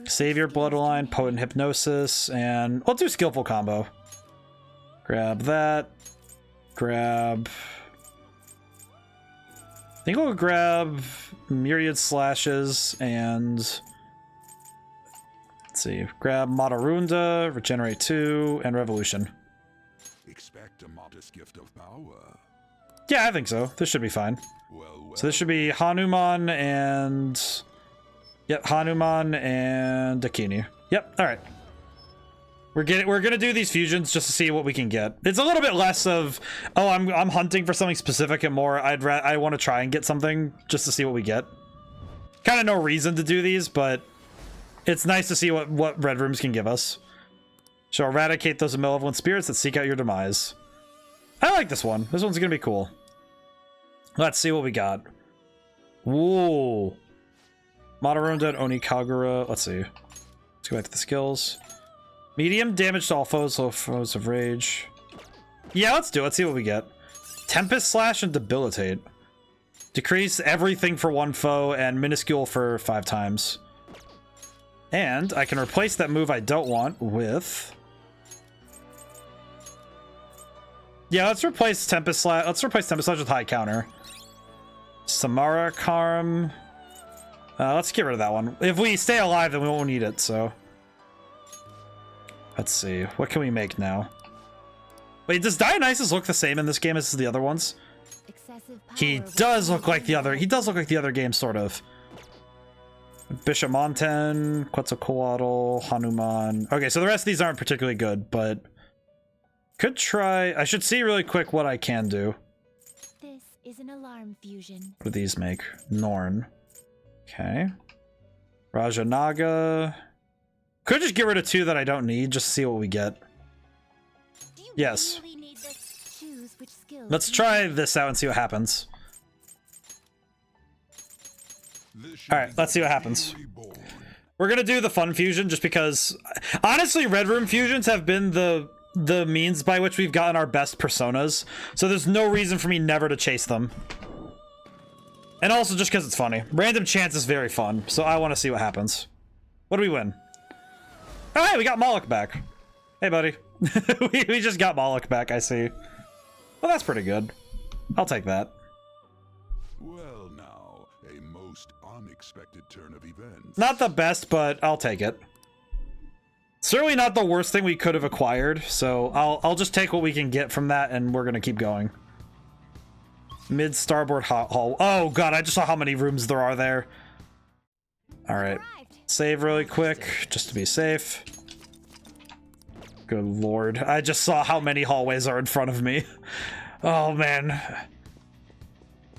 Savior, Bloodline, Potent Hypnosis, and we'll do Skillful Combo. Grab that. Grab... I think we'll grab Myriad Slashes and... Let's see. Grab Madarunda, Regenerate 2, and Revolution. expect a modest gift of power. Yeah, I think so. This should be fine. So this should be Hanuman and... Yep, Hanuman and Dakini. Yep, alright. We're gonna do these fusions just to see what we can get. It's a little bit less of, oh, I'm hunting for something specific, and more I want to try and get something just to see what we get. Kind of no reason to do these, but it's nice to see what red rooms can give us. Shall eradicate those malevolent spirits that seek out your demise. I like this one. This one's gonna be cool. Let's see what we got. Whoa. Madarunda and Onikagura. Let's see. Let's go back to the skills. Medium damage to all foes, low foes of rage. Yeah, let's do it. Let's see what we get. Tempest Slash and Debilitate. Decrease everything for 1 foe and minuscule for 5 times. And I can replace that move I don't want with... Yeah, let's replace Tempest Slash. Let's replace Tempest Slash with High Counter. Samara Karm. Let's get rid of that one. If we stay alive, then we won't need it, so... Let's see. What can we make now? Wait, does Dionysus look the same in this game as the other ones? He does look like the other... He does look like the other game, sort of. Bishop Monten, Quetzalcoatl, Hanuman... Okay, so the rest of these aren't particularly good, but... Could try... I should see really quick what I can do. This is an alarm fusion. What do these make? Norn. Okay. Rajanaga. Could just get rid of 2 that I don't need, just to see what we get. Yes. Let's try this out and see what happens. Alright, let's see what happens. We're gonna do the fun fusion just because... Honestly, Red Room fusions have been the means by which we've gotten our best personas. So there's no reason for me never to chase them. And also just because it's funny. Random chance is very fun, so I want to see what happens. What do we win? Oh, hey, we got Moloch back. Hey, buddy. we just got Moloch back, I see. Well, that's pretty good. I'll take that. Well now, a most unexpected turn of events. Not the best, but I'll take it. Certainly not the worst thing we could have acquired, so I'll just take what we can get from that, and we're gonna keep going. Mid starboard hall. Oh god, I just saw how many rooms there are there. Alright. Save really quick, just to be safe. Good lord. I just saw how many hallways are in front of me. Oh man.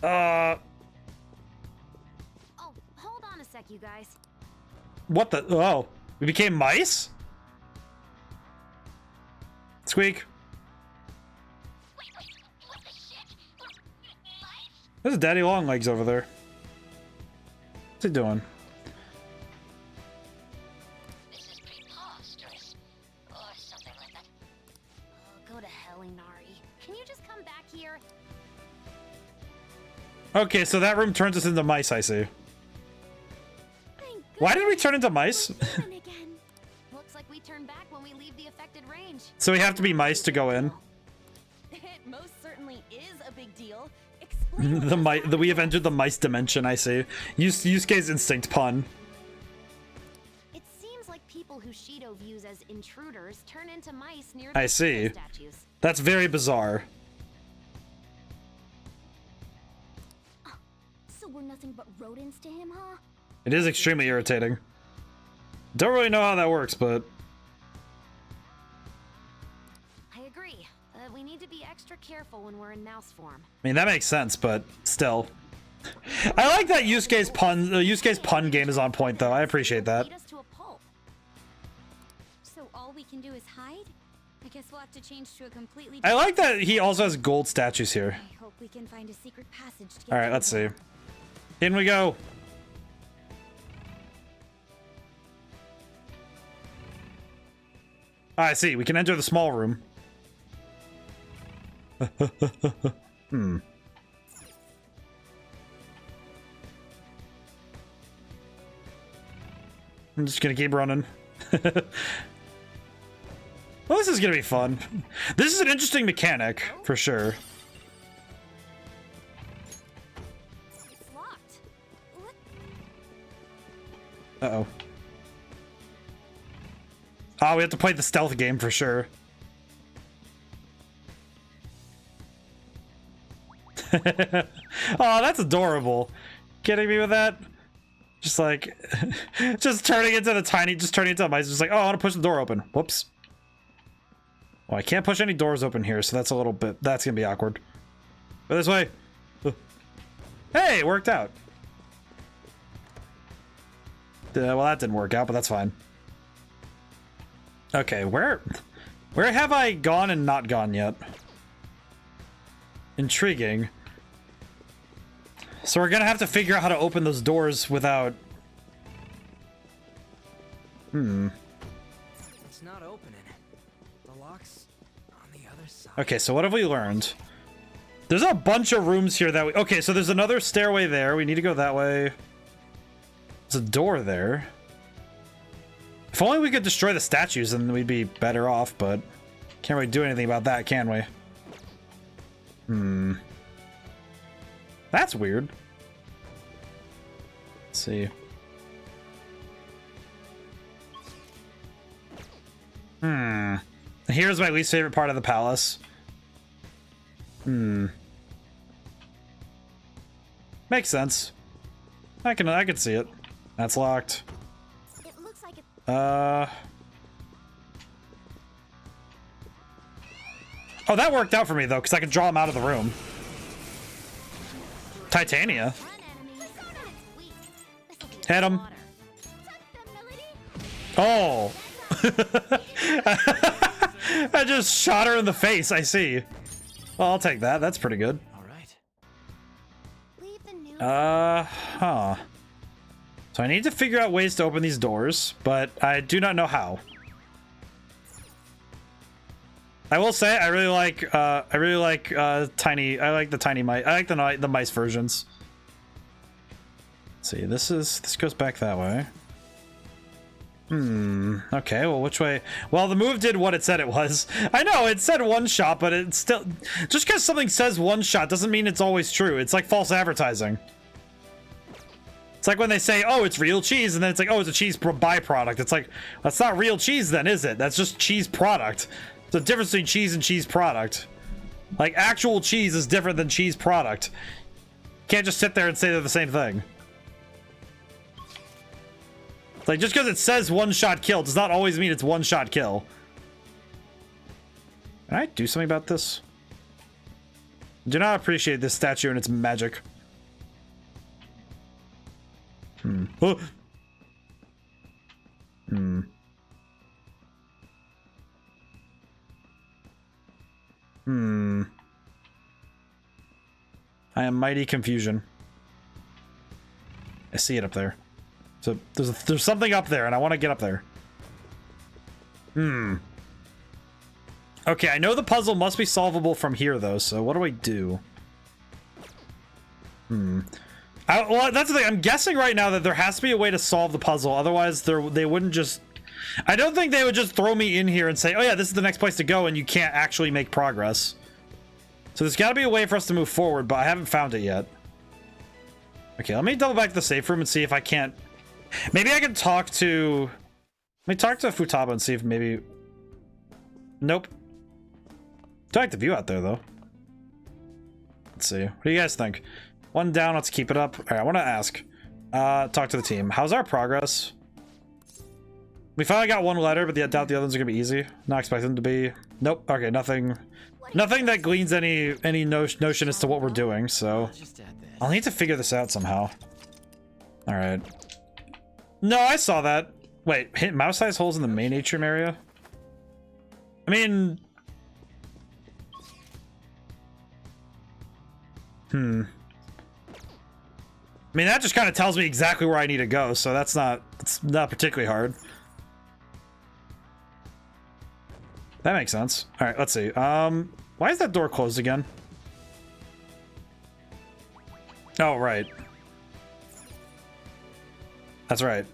Oh, hold on a sec, you guys. What the? Oh. We became mice? Squeak. There's Daddy Longlegs over there. What's he doing? Go to hell, Inari. Can you just come back here? Okay, so that room turns us into mice, I see. Why did we turn into mice? Looks like we turn back when we leave the affected range. So we have to be mice to go in. It most certainly is a big deal. We have entered the mice dimension, I see. Yusuke's instinct pun. It seems like people who Shido views as intruders turn into mice near I the see. statues. That's very bizarre. So we're nothing but rodents to him, huh? It is extremely irritating. Don't really know how that works, but... I agree. We need to be extra careful when we're in mouse form. I mean, that makes sense, but still. I like that Yusuke's pun game is on point, though. I appreciate that. So all we can do is hide? I guess we'll have to change to a completely I like that he also has gold statues here. I hope we can find a secret passage to get Alright, let's see. In we go. I see. We can enter the small room. Hmm. I'm just gonna keep running. Well, this is gonna be fun. This is an interesting mechanic, for sure. It's locked. What? Uh-oh. Oh, we have to play the stealth game for sure. Oh, that's adorable. Kidding me with that? Just like, just turning into a mice. Just like, oh, I want to push the door open. Whoops. Well, I can't push any doors open here, so that's gonna be awkward. Go this way. Hey, it worked out. Well, that didn't work out, but that's fine. Okay, where have I gone and not gone yet? Intriguing. So we're gonna have to figure out how to open those doors without... It's not opening. The lock's on the other side. Okay, so what have we learned? There's a bunch of rooms here that we... Okay, so there's another stairway there. We need to go that way. There's a door there. If only we could destroy the statues, then we'd be better off, but... Can't really do anything about that, can we? That's weird. Let's see. Here's my least favorite part of the palace. Makes sense. I can see it. That's locked. It looks like it. Oh, that worked out for me, though, because I can draw him out of the room. Titania. Hit him. Oh. I just shot her in the face, I see. Well, I'll take that. That's pretty good. Huh. So I need to figure out ways to open these doors, but I do not know how. I will say I really like tiny. I like the tiny mice. I like the mice versions. Let's see, this goes back that way. Okay, well, which way? Well, the move did what it said it was. I know, it said one shot, but it's still... Just because something says one shot doesn't mean it's always true. It's like false advertising. It's like when they say, oh, it's real cheese, and then it's like, oh, it's a cheese byproduct. It's like, that's not real cheese then, is it? That's just cheese product. There's a difference between cheese and cheese product. Like, actual cheese is different than cheese product. You can't just sit there and say they're the same thing. Like, just because it says one-shot kill does not always mean it's one-shot kill. Can I do something about this? Do not appreciate this statue and its magic. Oh. I am mighty confusion. I see it up there. So there's something up there, and I want to get up there. Okay, I know the puzzle must be solvable from here, though. So what do I do? Well, that's the thing. I'm guessing right now that there has to be a way to solve the puzzle. Otherwise, they wouldn't just... I don't think they would just throw me in here and say, oh yeah, this is the next place to go, and you can't actually make progress. So there's got to be a way for us to move forward, but I haven't found it yet. Okay, let me double back to the safe room and see if I can't... Maybe I can talk to... Let me talk to Futaba and see if maybe... Nope. Do I like the view out there, though? Let's see. What do you guys think? One down, let's keep it up. Alright, I want to ask. Talk to the team. How's our progress? We finally got one letter, but I doubt the other ones are gonna be easy. Not expecting them to be. Nope. Okay, nothing. Nothing that gleans any notion as to what we're doing, so... I'll need to figure this out somehow. Alright. No, I saw that. Wait, hit mouse-sized holes in the main atrium area? I mean... I mean, that just kind of tells me exactly where I need to go, so it's not particularly hard. That makes sense. All right, let's see. Why is that door closed again? Oh, right. That's right.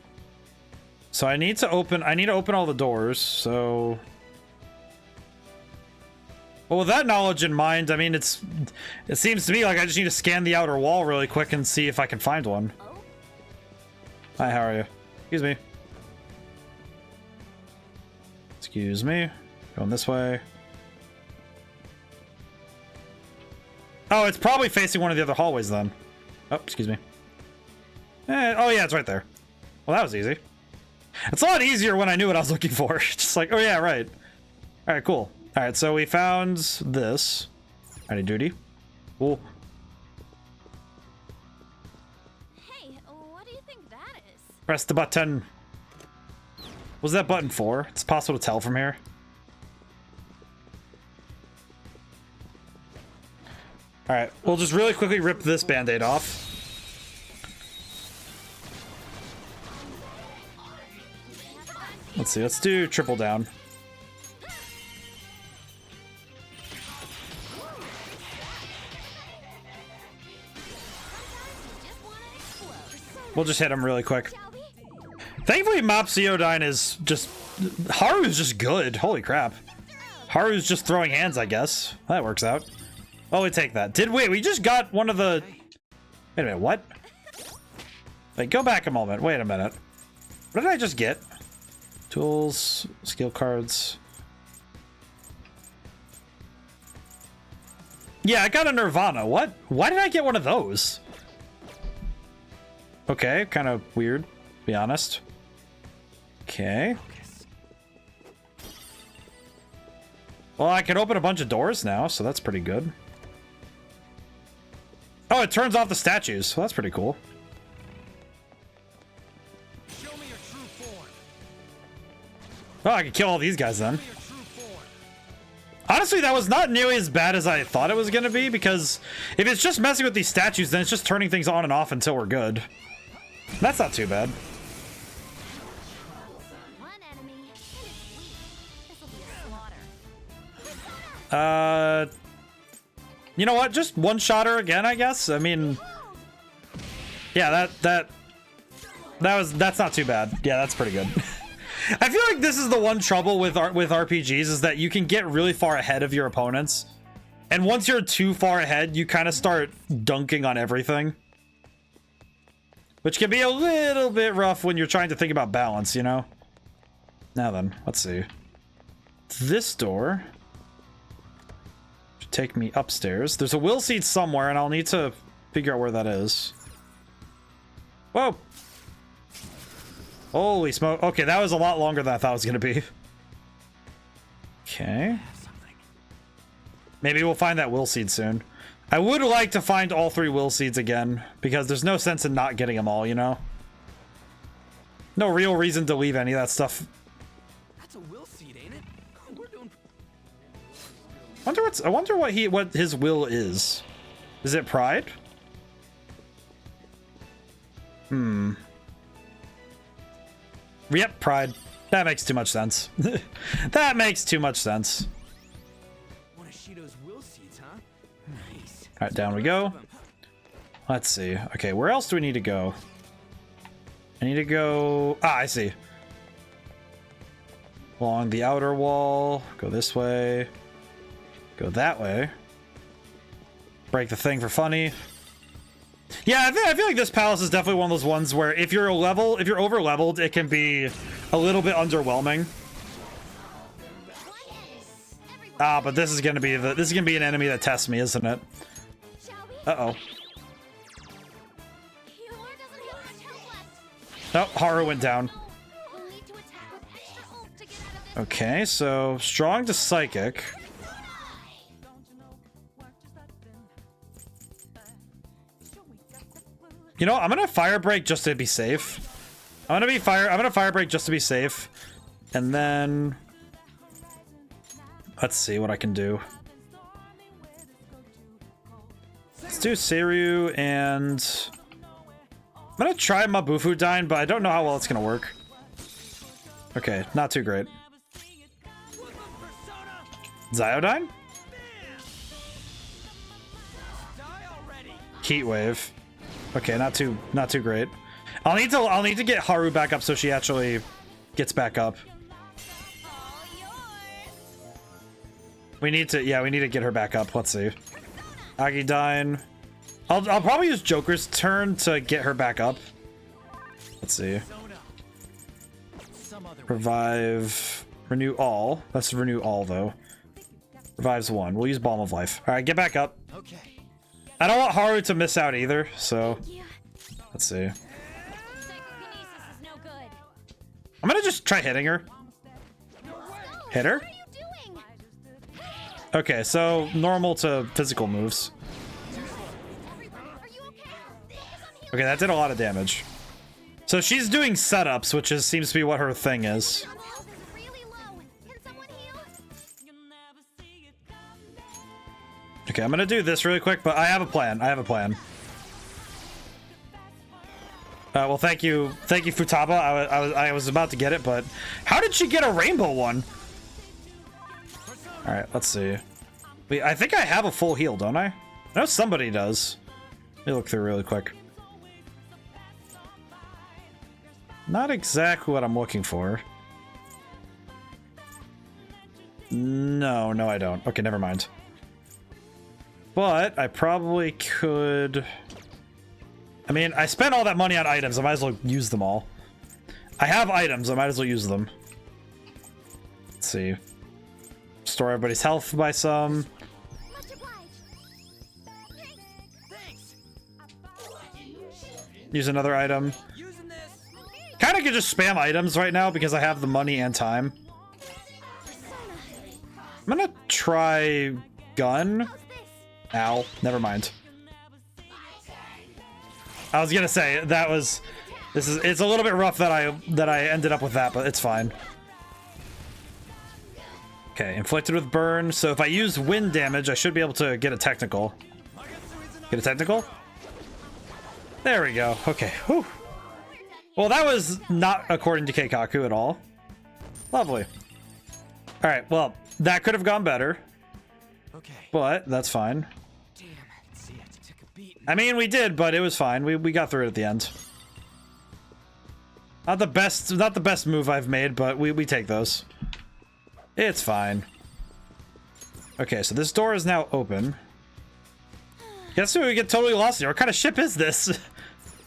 So I need to open all the doors, so... Well, with that knowledge in mind, I mean, it seems to me like I just need to scan the outer wall really quick and see if I can find one. Hi, how are you? Excuse me. Excuse me. Going this way. Oh, it's probably facing one of the other hallways then. Oh, excuse me. Oh, yeah, it's right there. Well, that was easy. It's a lot easier when I knew what I was looking for. Just like, oh, yeah, right. All right, cool. All right, so we found this. Ready, duty. Cool. Hey, what do you think that is? Press the button. What's that button for? It's possible to tell from here. All right, we'll just really quickly rip this band-aid off. Let's see, let's do triple down. We'll just hit him really quick. Thankfully, Mopsiodyne is just... Haru's just good. Holy crap. Haru's just throwing hands, I guess. That works out. Oh, we take that. Wait, we just got one of the... Wait a minute, what? Wait, go back a moment. Wait a minute. What did I just get? Tools, skill cards. Yeah, I got a Nirvana. What? Why did I get one of those? Okay, kind of weird, to be honest. Okay. Well, I can open a bunch of doors now, so that's pretty good. Oh, it turns off the statues. So that's pretty cool. Show me your true form. Oh, I can kill all these guys then. Honestly, that was not nearly as bad as I thought it was going to be, because if it's just messing with these statues, then it's just turning things on and off until we're good. That's not too bad. You know what? Just one-shotter again, I guess. I mean, yeah, that's not too bad. Yeah, that's pretty good. I feel like this is the one trouble with RPGs is that you can get really far ahead of your opponents. And once you're too far ahead, you kind of start dunking on everything. Which can be a little bit rough when you're trying to think about balance, you know? Now then, let's see. This door should take me upstairs. There's a will seat somewhere, and I'll need to figure out where that is. Whoa! Holy smoke. Okay, that was a lot longer than I thought it was going to be. Okay. Maybe we'll find that will seed soon. I would like to find all 3 will seeds again, because there's no sense in not getting them all, you know? No real reason to leave any of that stuff. That's a will seed, ain't it? We're doing... I wonder what his will is. Is it pride? Yep, pride. That makes too much sense. That makes too much sense. One of Shido's will seeds, huh? Nice. All right, down we go. Let's see. Okay, where else do we need to go? I need to go... Ah, I see. Along the outer wall. Go this way. Go that way. Break the thing for funny. Yeah, I feel like this palace is definitely one of those ones where if you're over leveled, it can be a little bit underwhelming. Ah, but this is gonna be an enemy that tests me, isn't it? Uh-oh. Oh, Haru went down. Okay, so strong to psychic. You know, I'm gonna fire break just to be safe. I'm gonna fire break just to be safe. And then let's see what I can do. Let's do Seiryu and I'm gonna try Mabufu Dine, but I don't know how well it's gonna work. Okay, not too great. Zyodyne? Heat Wave. Okay, not too great. I'll need to get Haru back up so she actually gets back up. We need to get her back up. Let's see. Agidine. I'll probably use Joker's turn to get her back up. Let's see. Revive. Renew all. Let's renew all though. Revives 1. We'll use Balm of Life. All right, get back up. Okay. I don't want Haru to miss out either, so let's see. I'm gonna just try hitting her. Hit her? Okay, so normal to physical moves. Okay, that did a lot of damage. So she's doing setups, which seems to be what her thing is. Okay, I'm gonna do this really quick, but I have a plan. Well, thank you, Futaba. I was about to get it, but how did she get a rainbow one? All right, let's see. Wait, I think I have a full heal, don't I? I know somebody does. Let me look through really quick. Not exactly what I'm looking for. No, I don't. Okay, never mind. But I probably could... I mean, I spent all that money on items. I might as well use them all. I have items. I might as well use them. Let's see. Restore everybody's health by some. Use another item. Kind of could just spam items right now because I have the money and time. I'm gonna try gun. Ow, never mind. I was gonna say it's a little bit rough that I ended up with that, but it's fine. Okay, inflicted with burn. So if I use wind damage, I should be able to get a technical. Get a technical? There we go. Okay. Whew. Well, that was not according to Keikaku at all. Lovely. All right. Well, that could have gone better. Okay. But that's fine. Damn, see, I took a beat. I mean, we did, but it was fine. We got through it at the end. Not the best move I've made, but we take those. It's fine. Okay, so this door is now open. Guess we get totally lost here. What kind of ship is this?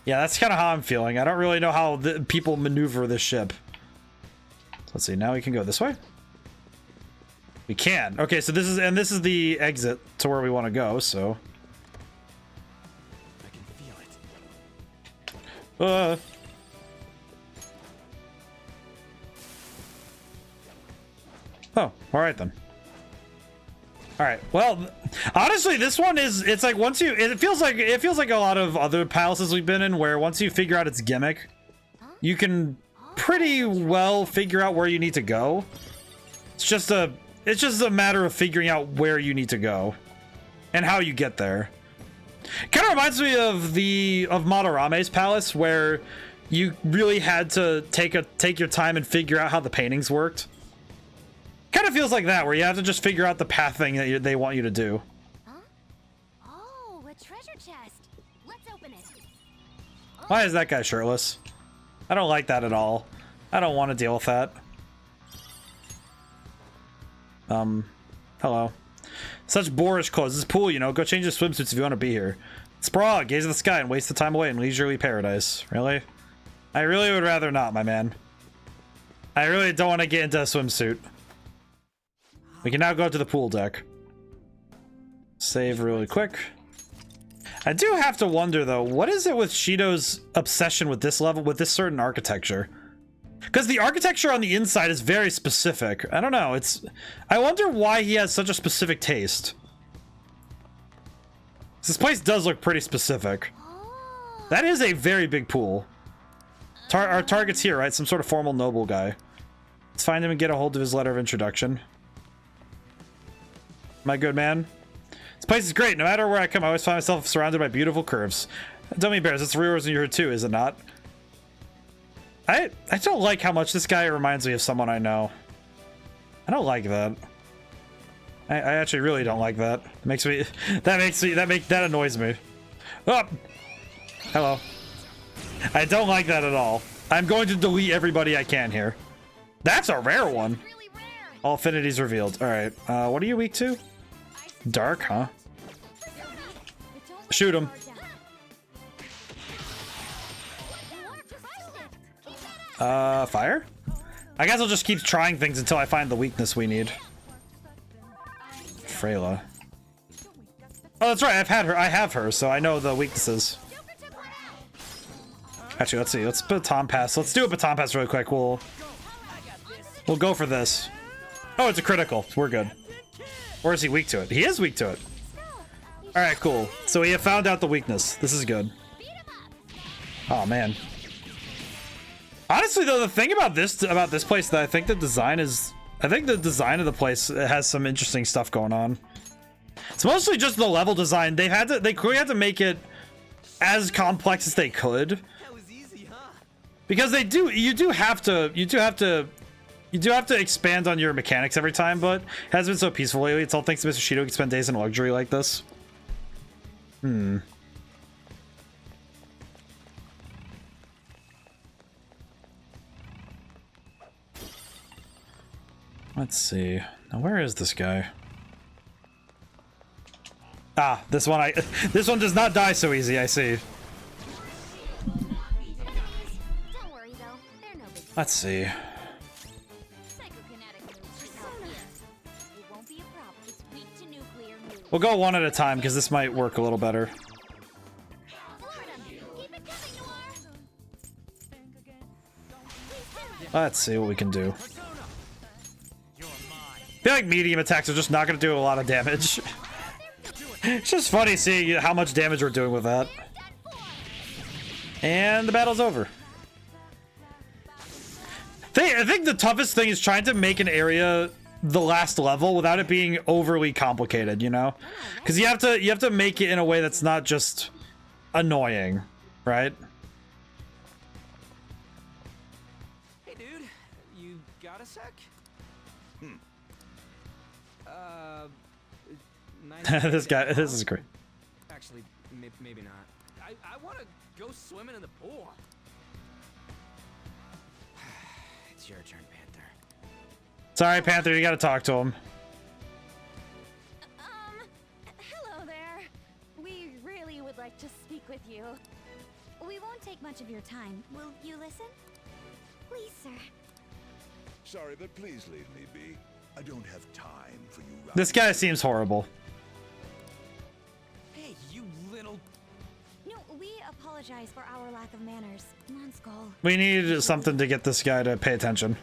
Yeah, that's kind of how I'm feeling. I don't really know how the people maneuver this ship. Let's see. Now we can go this way. We can. Okay, so this is the exit to where we want to go. So. I can feel it. Oh, all right then. All right. Well, honestly, this one it's like once you it feels like a lot of other palaces we've been in where once you figure out its gimmick, you can pretty well figure out where you need to go. It's just a matter of figuring out where you need to go and how you get there. Kind of reminds me of Madarame's palace where you really had to take your time and figure out how the paintings worked. Kind of feels like that, where you have to just figure out the path thing that they want you to do. Huh? Oh, a treasure chest. Let's open it. Why is that guy shirtless? I don't like that at all. I don't want to deal with that. Hello. Such boorish clothes. This pool, you know. Go change your swimsuits if you want to be here. Sprawl, gaze at the sky, and waste the time away in leisurely paradise. Really? I really would rather not, my man. I really don't want to get into a swimsuit. We can now go to the pool deck. Save really quick. I do have to wonder though, what is it with Shido's obsession with this level, with this certain architecture? Because the architecture on the inside is very specific. I don't know, I wonder why he has such a specific taste. This place does look pretty specific. That is a very big pool. Our target's here, right? Some sort of formal noble guy. Let's find him and get a hold of his letter of introduction. My good man. This place is great. No matter where I come, I always find myself surrounded by beautiful curves. Dummy bears, it's real in here too, is it not? I don't like how much this guy reminds me of someone I know. I don't like that. I actually really don't like that. That annoys me. Oh! Hello. I don't like that at all. I'm going to delete everybody I can here. That's a rare one. All affinities revealed. All right. What are you weak to? Dark, huh? Shoot him. Fire? I guess I'll just keep trying things until I find the weakness we need. Freyla. Oh, that's right. I have her, so I know the weaknesses. Actually, let's see. Let's baton pass. Let's do a baton pass really quick. We'll go for this. Oh, it's a critical. We're good. Or is he weak to it? He is weak to it. All right, cool. So we have found out the weakness. This is good. Oh man. Honestly, though, the thing about this place that I think the design of the place has some interesting stuff going on. It's mostly just the level design. They clearly had to make it as complex as they could. Because you do have to expand on your mechanics every time, but it hasn't been so peaceful lately. It's all thanks to Mr. Shido can spend days in luxury like this. Let's see. Now where is this guy? Ah, this one does not die so easy, I see. Let's see. We'll go one at a time because this might work a little better. Let's see what we can do. I feel like medium attacks are just not going to do a lot of damage. It's just funny seeing how much damage we're doing with that. And the battle's over. I think the toughest thing is trying to make an area the last level without it being overly complicated, you know? Because you have to make it in a way that's not just annoying, right? Hey dude, you got a sec? This is great. Actually, maybe not. I want to go swimming in the pool. It's your turn, Panther. Sorry, Panther, you gotta talk to him. Hello there. We really would like to speak with you. We won't take much of your time. Will you listen? Please, sir. Sorry, but please leave me be. I don't have time for you. This guy seems horrible. Hey, you little... No, we apologize for our lack of manners. Come on, Skull. We need something to get this guy to pay attention.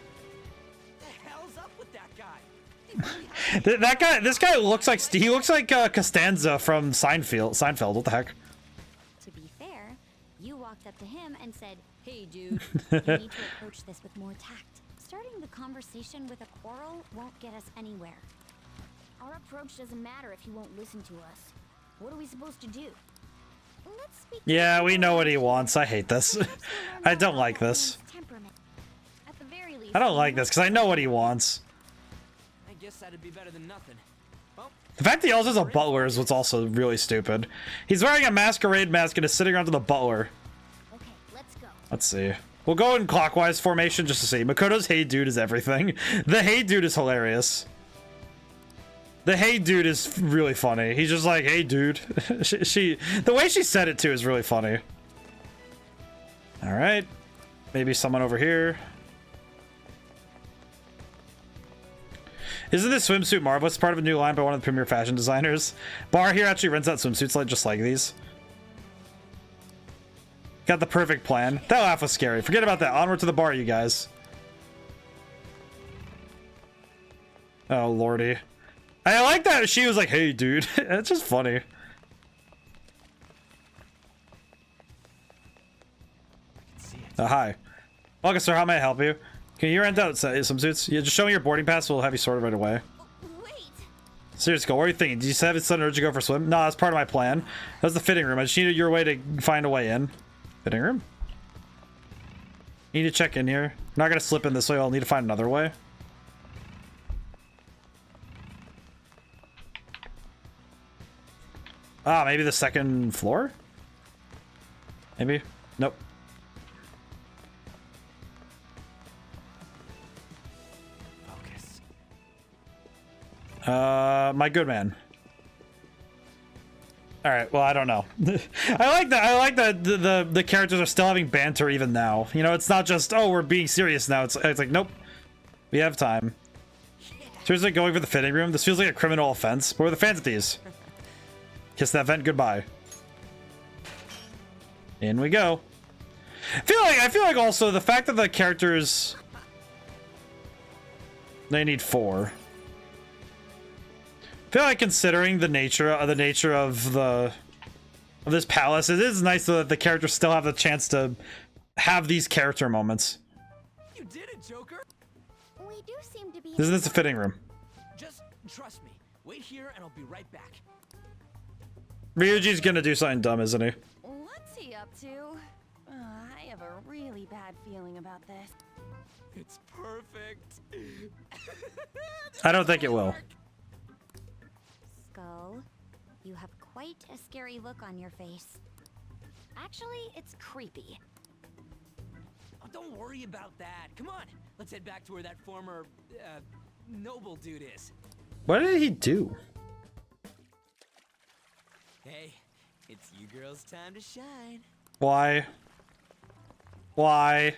The hell's up with that guy? This guy looks like Costanza from Seinfeld. What the heck? To be fair, you walked up to him and said, "Hey, dude." You need to approach this with more tact. Starting the conversation with a quarrel won't get us anywhere. Our approach doesn't matter if you won't listen to us. What are we supposed to do? Let's speak. Yeah, we know what he wants. I hate this. I don't like this. At the very least, I don't like this because I know what he wants. I guess that'd be better than nothing. Well, The fact that he also has a butler is what's also really stupid. He's wearing a masquerade mask and is sitting around to the butler. Okay, let's go. Let's see. We'll go in clockwise formation just to see. Makoto's "Hey Dude" is everything. The "Hey Dude" is hilarious. The "Hey Dude" is really funny. He's just like, "Hey dude." The way she said it too is really funny. All right. Maybe someone over here. Isn't this swimsuit marvelous? Part of a new line by one of the premier fashion designers. Bar here actually rents out swimsuits like just like these. Got the perfect plan. That laugh was scary. Forget about that. Onward to the bar, you guys. Oh, lordy. I like that she was like, "Hey, dude." It's just funny. Hi. Welcome, sir. How may I help you? Can you rent out some suits? Yeah, just show me your boarding pass. We'll have you sorted right away. Seriously, what are you thinking? Did you have it sudden urge to go for a swim? No, that's part of my plan. That's the fitting room. I just needed your way to find a way in. Fitting room? You need to check in here. I'm not gonna slip in this way. I'll need to find another way. Ah, maybe the second floor? Maybe? Nope. focus. My good man. All right. Well, I don't know. I like that. I like that the characters are still having banter even now. You know, it's not just, oh, we're being serious now. It's like, nope. We have time. Seriously, going for the fitting room. This feels like a criminal offense. But we're the fans of these. Kiss that vent goodbye. In we go. I feel like also the fact that the characters, they need 4. I feel like considering the nature of this palace, it is nice that the characters still have the chance to have these character moments. You did it, Joker. We do seem to be. Isn't this a fitting room? Just trust me. Wait here, and I'll be right back. Ryuji's gonna do something dumb, isn't he? What's he up to? I have a really bad feeling about this. It's perfect. I don't think it will. Skull, you have quite a scary look on your face. Actually, it's creepy. Oh, don't worry about that. Come on, let's head back to where that former, noble dude is. What did he do? Hey, it's you girls' time to shine. Why? Why?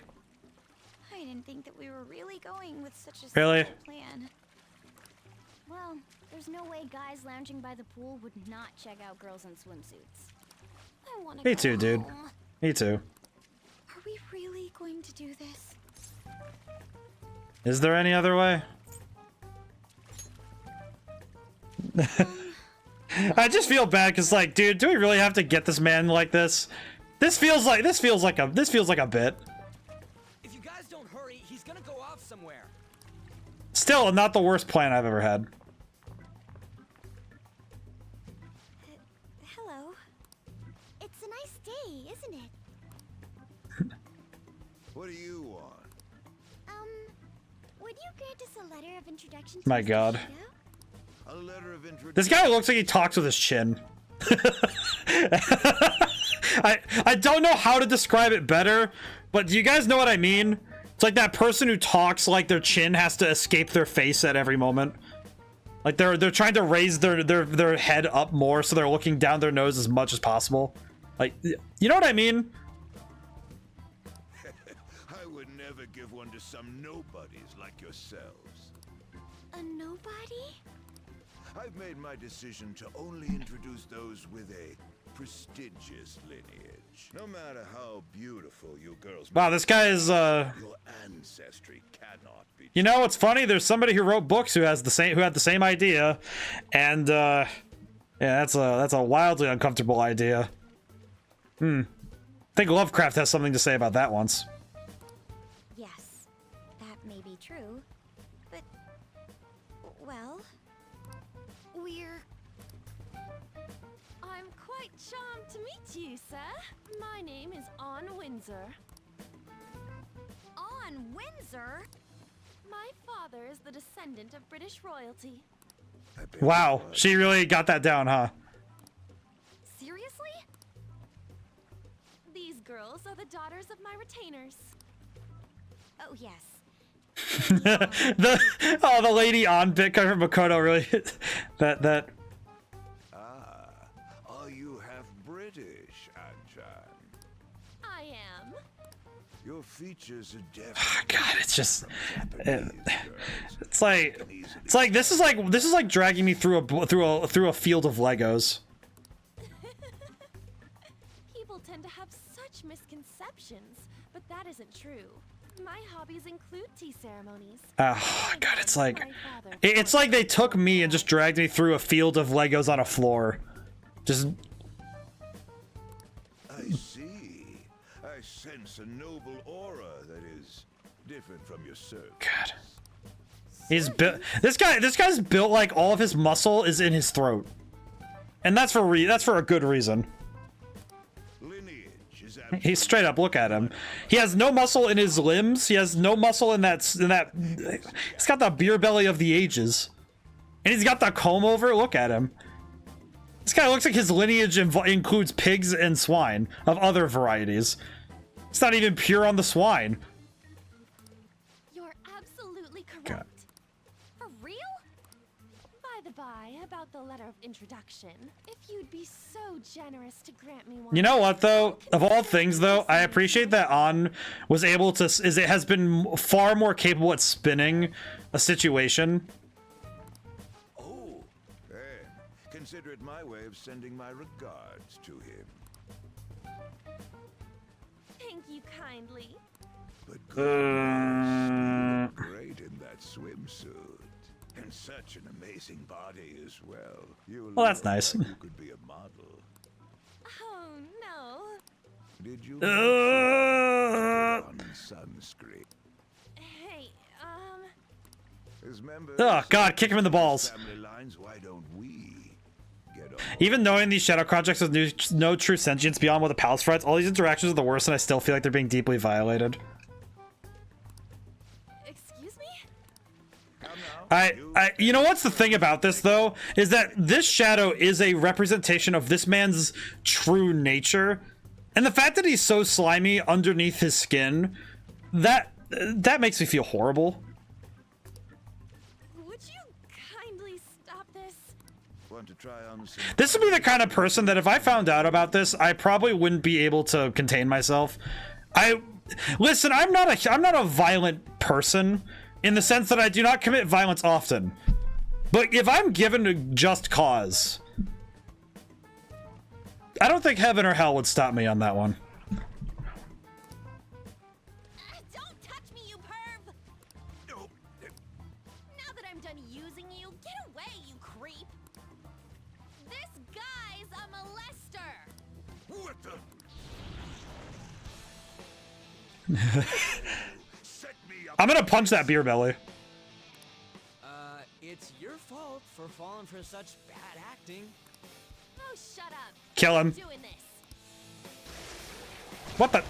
I didn't think that we were really going with such a Really? simple plan. Well, there's no way guys lounging by the pool would not check out girls in swimsuits. I want to Me go too, dude. home. Me too. Are we really going to do this? Is there any other way? I just feel bad because, like, dude, do we really have to get this man like this? This feels like a bit. If you guys don't hurry, he's gonna go off somewhere. Still, not the worst plan I've ever had. Hello. It's a nice day, isn't it? What do you want? Would you grant us a letter of introduction to My Mr. God. Shido? A letter of introduction. This guy looks like he talks with his chin. I don't know how to describe it better, but do you guys know what I mean? It's like that person who talks like their chin has to escape their face at every moment. Like they're trying to raise their head up more so they're looking down their nose as much as possible. Like, you know what I mean? I would never give one to some nobodies like yourselves. A nobody? I've made my decision to only introduce those with a prestigious lineage. No matter how beautiful you girls Wow, this guy is your ancestry cannot be. You know what's funny? There's somebody who wrote books who had the same idea, and yeah, that's a wildly uncomfortable idea. I think Lovecraft has something to say about that once. Yes, that may be true, but well, I'm quite charmed to meet you, sir. My name is Anne Windsor. On Windsor? My father is the descendant of British royalty. Wow, she really got that down, huh? Seriously? These girls are the daughters of my retainers. Oh, yes. the lady on bit coming from Makoto really that Are you half British, Anchan? I am. Your features are definitely. God, it's just it's like this is like dragging me through a field of Legos. People tend to have such misconceptions, but that isn't true. My hobbies include tea ceremonies. Oh God, it's like they took me and just dragged me through a field of Legos on a floor. Just I see. I sense a noble aura that is different from your circle. God. He's built. This guy's built like all of his muscle is in his throat, and that's for a good reason. He's straight up. Look at him. He has no muscle in his limbs. He has no muscle in that. He's got the beer belly of the ages, and he's got the comb over. Look at him. This guy looks like his lineage includes pigs and swine of other varieties. It's not even pure on the swine. You're absolutely correct. God. For real? By the by, about the letter of introduction, if you'd be so generous to grant me one. You know what, though? Of all things, though, I appreciate that An was able to... has been far more capable at spinning a situation. Oh, consider it my way of sending my regards to him. Thank you kindly. But goodness, you look great in that swimsuit. And such an amazing body as well. You Well, that's nice. Like you could be a model. Oh no. Did you on sunscreen? Hey, As members Oh God, kick him in the balls. family lines, why don't we get on? Even knowing these shadow projects with no true sentience beyond what the palace provides, all these interactions are the worst, and I still feel like they're being deeply violated. excuse me? You know what's the thing about this, though, is that this shadow is a representation of this man's true nature, and the fact that he's so slimy underneath his skin, that makes me feel horrible. Would you kindly stop this? Want to try on some? This would be the kind of person that if I found out about this, I probably wouldn't be able to contain myself. Listen, I'm not a violent person in the sense that I do not commit violence often. But if I'm given a just cause, I don't think heaven or hell would stop me on that one. Don't touch me, you perv! Now that I'm done using you, get away, you creep! This guy's a molester! What the? I'm gonna punch that beer belly. It's your fault for falling for such bad acting. Oh, shut up. Kill him. I'm doing this. What the?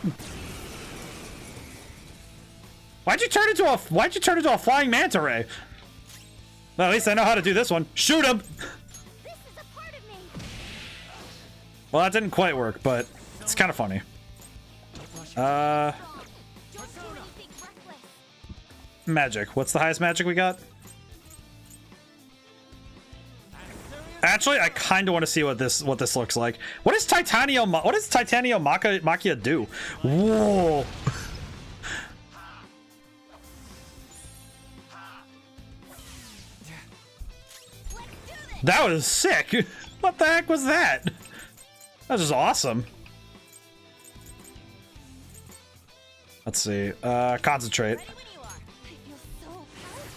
Why'd you turn into a flying manta ray? Well, at least I know how to do this one. Shoot him! This is a part of me. Well, that didn't quite work, but it's kind of funny. Don't do anything reckless. magic. What's the highest magic we got? Actually, I kind of want to see what this looks like. What does Titanium Machia do? Whoa. That was sick. What the heck was that? That was just awesome. Let's see. Concentrate.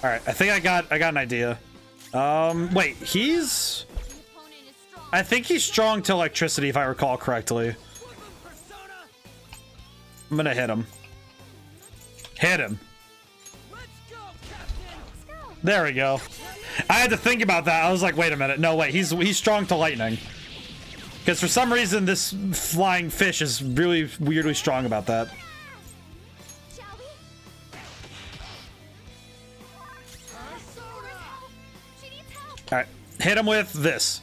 All right, I think I got an idea. Wait, I think he's strong to electricity if I recall correctly. I'm gonna hit him. Hit him. There we go. I had to think about that. I was like, wait a minute. No, wait, he's strong to lightning. Because for some reason this flying fish is really weirdly strong about that. Alright, hit him with this.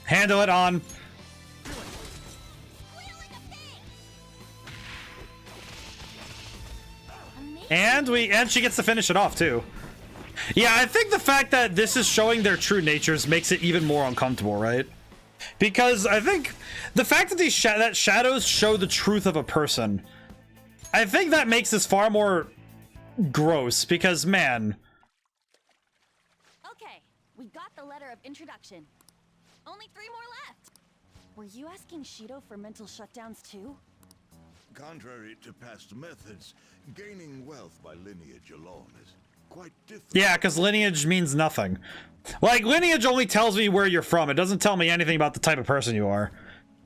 Handle it on. And she gets to finish it off too. Yeah, I think the fact that this is showing their true natures makes it even more uncomfortable, right? Because I think the fact that these shadows show the truth of a person, I think that makes this far more gross because, man. Okay, we got the letter of introduction. Only 3 more left. Were you asking Shido for mental shutdowns too? Contrary to past methods, gaining wealth by lineage alone is quite different. Yeah, because lineage means nothing. Like, lineage only tells me where you're from. It doesn't tell me anything about the type of person you are.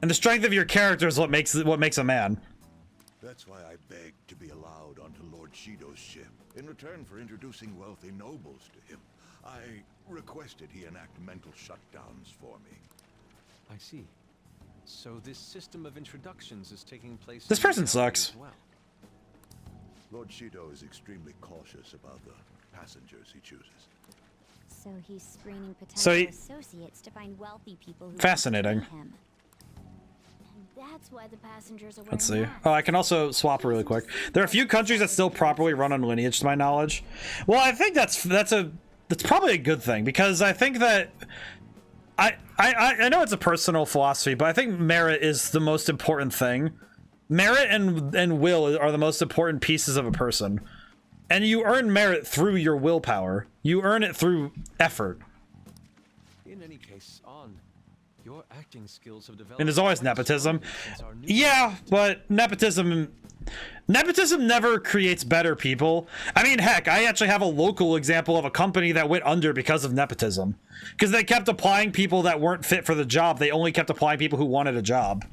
And the strength of your character is what makes a man. That's why I begged to be allowed onto Lord Shido's ship. In return for introducing wealthy nobles to him, I requested he enact mental shutdowns for me. I see. So this system of introductions is taking place. This person sucks. Well. Lord Shido is extremely cautious about the passengers he chooses. So he's screening potential associates to find wealthy people who Fascinating. him. And that's why the passengers are wearing Let's see. masks. Oh, I can also swap really quick. There are a few countries that still properly run on lineage, to my knowledge. Well, I think that's probably a good thing because I think that I know it's a personal philosophy, but I think merit is the most important thing. Merit and will are the most important pieces of a person. And you earn merit through your willpower. You earn it through effort. In any case, your acting skills have developed. And there's always nepotism. Yeah, but nepotism never creates better people. I mean, heck, I actually have a local example of a company that went under because of nepotism. Because they kept applying people that weren't fit for the job. They only kept applying people who wanted a job.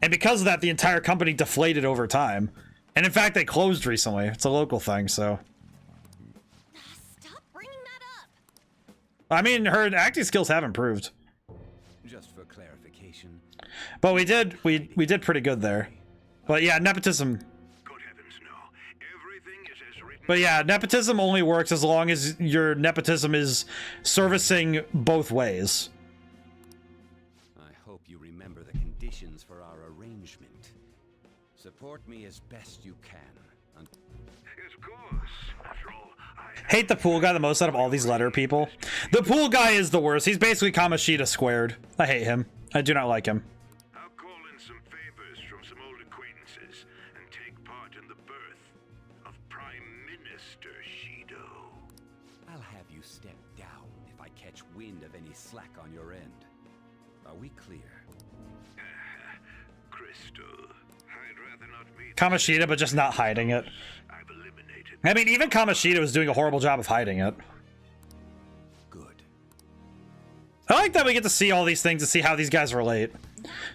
And because of that, the entire company deflated over time. And in fact, they closed recently. It's a local thing, so. Stop bringing that up. I mean, her acting skills have improved. Just for clarification. But we did pretty good there. But yeah, nepotism. But yeah, nepotism only works as long as your nepotism is servicing both ways. I hope you remember the conditions for our arrangement. Support me as best you can. Yes, of course. After all, Hate the pool guy the most out of all these letter people. The pool guy is the worst. He's basically Kamoshida squared. I hate him. I do not like him. I'll call in some favors from some old acquaintances and take part in the birth of Prime Minister Shido. I'll have you step down if I catch wind of any slack on your end. Are we clear? Crystal, I'd rather not meet Kamoshida, but just not hiding it. I mean, even Kamoshida was doing a horrible job of hiding it. Good. I like that we get to see all these things and see how these guys relate.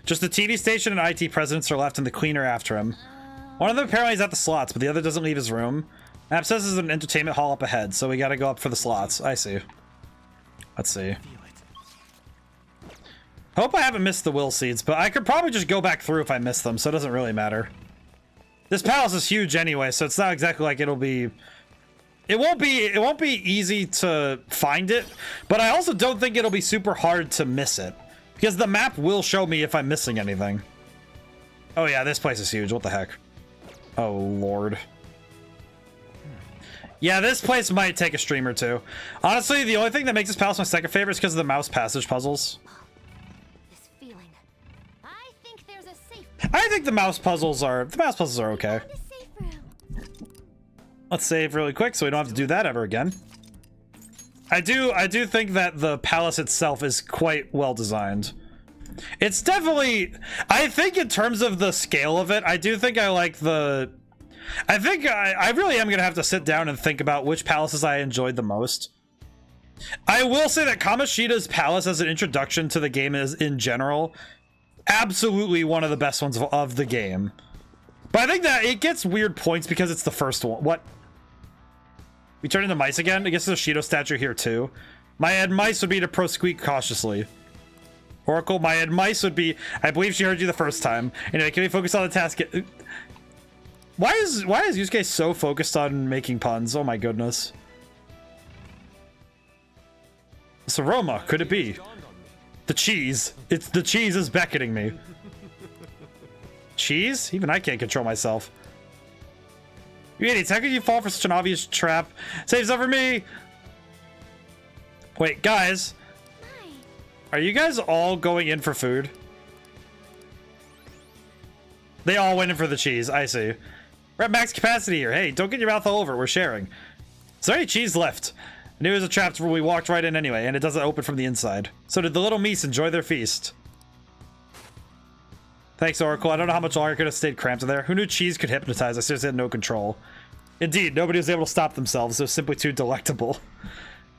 Just the TV station and IT presidents are left and the queen are after him. One of them apparently is at the slots, but the other doesn't leave his room. App says there's an entertainment hall up ahead, so we gotta go up for the slots. I see. Let's see. Hope I haven't missed the will seeds, but I could probably just go back through if I miss them, so it doesn't really matter. This palace is huge anyway, so it's not exactly like it'll be... It won't be easy to find it, but I also don't think it'll be super hard to miss it. Because the map will show me if I'm missing anything. Oh yeah, this place is huge. What the heck? Oh, Lord. Yeah, this place might take a stream or two. Honestly, the only thing that makes this palace my second favorite is because of the mouse passage puzzles. This feeling. I think there's a safe. I think the mouse puzzles are okay. Let's save really quick so we don't have to do that ever again. I do think that the palace itself is quite well designed. It's definitely, I think in terms of the scale of it, I do think I like the, I think I really am gonna have to sit down and think about which palaces I enjoyed the most. I will say that Kamoshida's palace as an introduction to the game is, in general, absolutely one of the best ones of the game. But I think that it gets weird points because it's the first one. What? We turn into mice again? I guess there's a Shido statue here too. My advice would be to pro-squeak cautiously. Oracle, my advice would be, I believe she heard you the first time. Anyway, can we focus on the task? Why is Yusuke so focused on making puns? Oh my goodness. This aroma, could it be? The cheese. It's the cheese is beckoning me. Cheese? Even I can't control myself. You idiots, how could you fall for such an obvious trap? Save some for me! Wait, guys. Are you guys all going in for food? They all went in for the cheese, I see. We're at max capacity here. Hey, don't get your mouth all over it, we're sharing. Is there any cheese left? I knew it was a trap where we walked right in anyway, and it doesn't open from the inside. So did the little meese enjoy their feast? Thanks, Oracle. I don't know how much longer I could have stayed cramped in there. Who knew cheese could hypnotize? I seriously had no control. Indeed, nobody was able to stop themselves. It was simply too delectable.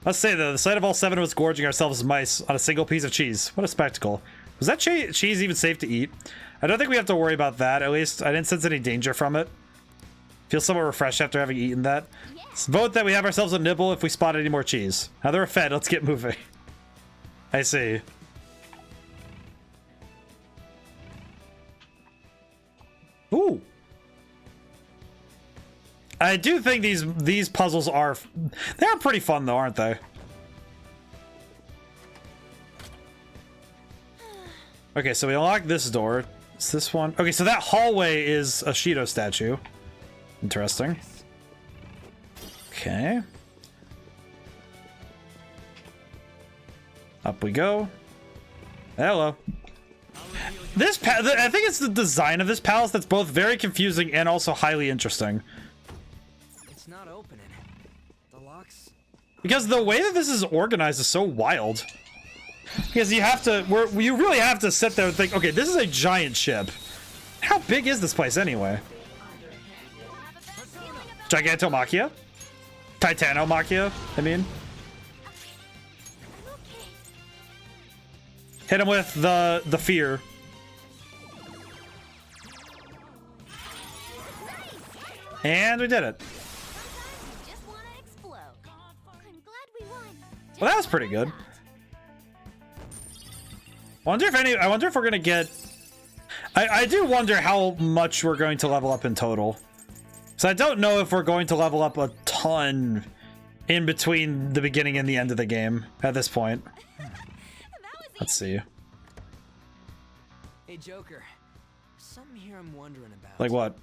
Let's say, though, the sight of all seven of us gorging ourselves as mice on a single piece of cheese. What a spectacle. Was that cheese even safe to eat? I don't think we have to worry about that. At least, I didn't sense any danger from it. Feel somewhat refreshed after having eaten that. Let's vote that we have ourselves a nibble if we spot any more cheese. Now they're fed. Let's get moving. I see. Ooh. I do think these puzzles are pretty fun though, aren't they? Okay, so we unlock this door. It's this one. Okay, so that hallway is a Shido statue. Interesting. Okay. Up we go. Hello. I think it's the design of this palace that's both very confusing and also highly interesting. It's not opening. The locks. Because the way that this is organized is so wild. Because you have to, you really have to sit there and think, okay, this is a giant ship. How big is this place anyway? Gigantomachia? Titanomachia, I mean. Hit him with the fear. And we did it. Well, that was pretty good. I wonder if we're gonna get. I do wonder how much we're going to level up in total. So I don't know if we're going to level up a ton in between the beginning and the end of the game at this point. Let's see. Hey Joker, something here I'm wondering about. Like what?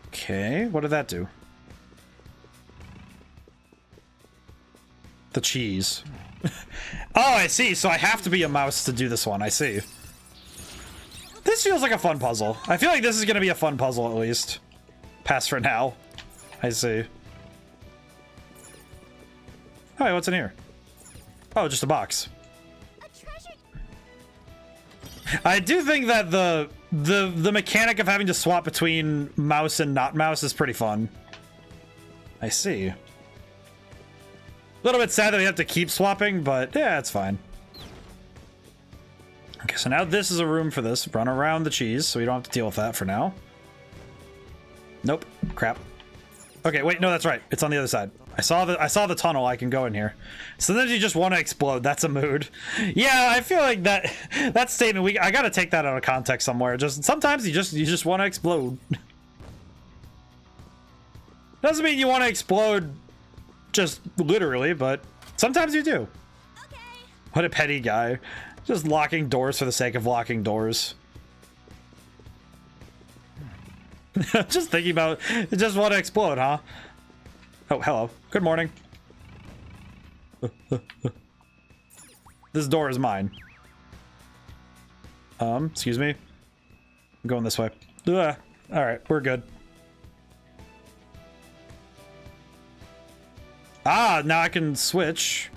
Okay, what did that do? The cheese. Oh, I see. So I have to be a mouse to do this one. I see. This feels like a fun puzzle. I feel like this is going to be a fun puzzle at least. Pass for now. I see. Hi, what's in here? Oh, just a box. I do think that the mechanic of having to swap between mouse and not mouse is pretty fun. I see. A little bit sad that we have to keep swapping, but yeah, it's fine. Okay, so now this is a room for this. Run around the cheese, so we don't have to deal with that for now. Nope. Crap. Okay, wait, no, that's right. It's on the other side. I saw the tunnel. I can go in here. Sometimes you just want to explode. That's a mood. Yeah, I feel like that statement. I gotta take that out of context somewhere. Just sometimes you just want to explode. Doesn't mean you want to explode, just literally, but sometimes you do. Okay. What a petty guy. Just locking doors for the sake of locking doors. Just thinking about it, just want to explode, huh? Oh, hello. Good morning. This door is mine. Excuse me. I'm going this way. Ugh. All right, we're good. Ah, now I can switch.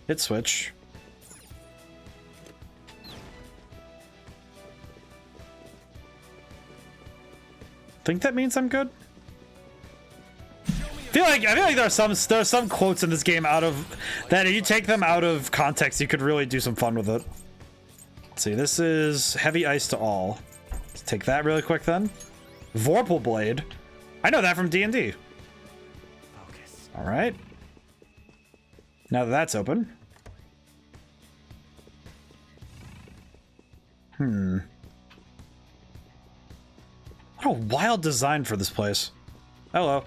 Hit switch. Think that means I'm good? I feel like there are some quotes in this game out of that if you take them out of context, you could really do some fun with it. Let's see, this is heavy ice to all. Let's take that really quick then. Vorpal blade. I know that from D&D. All right. Now that that's open. What a wild design for this place. Hello.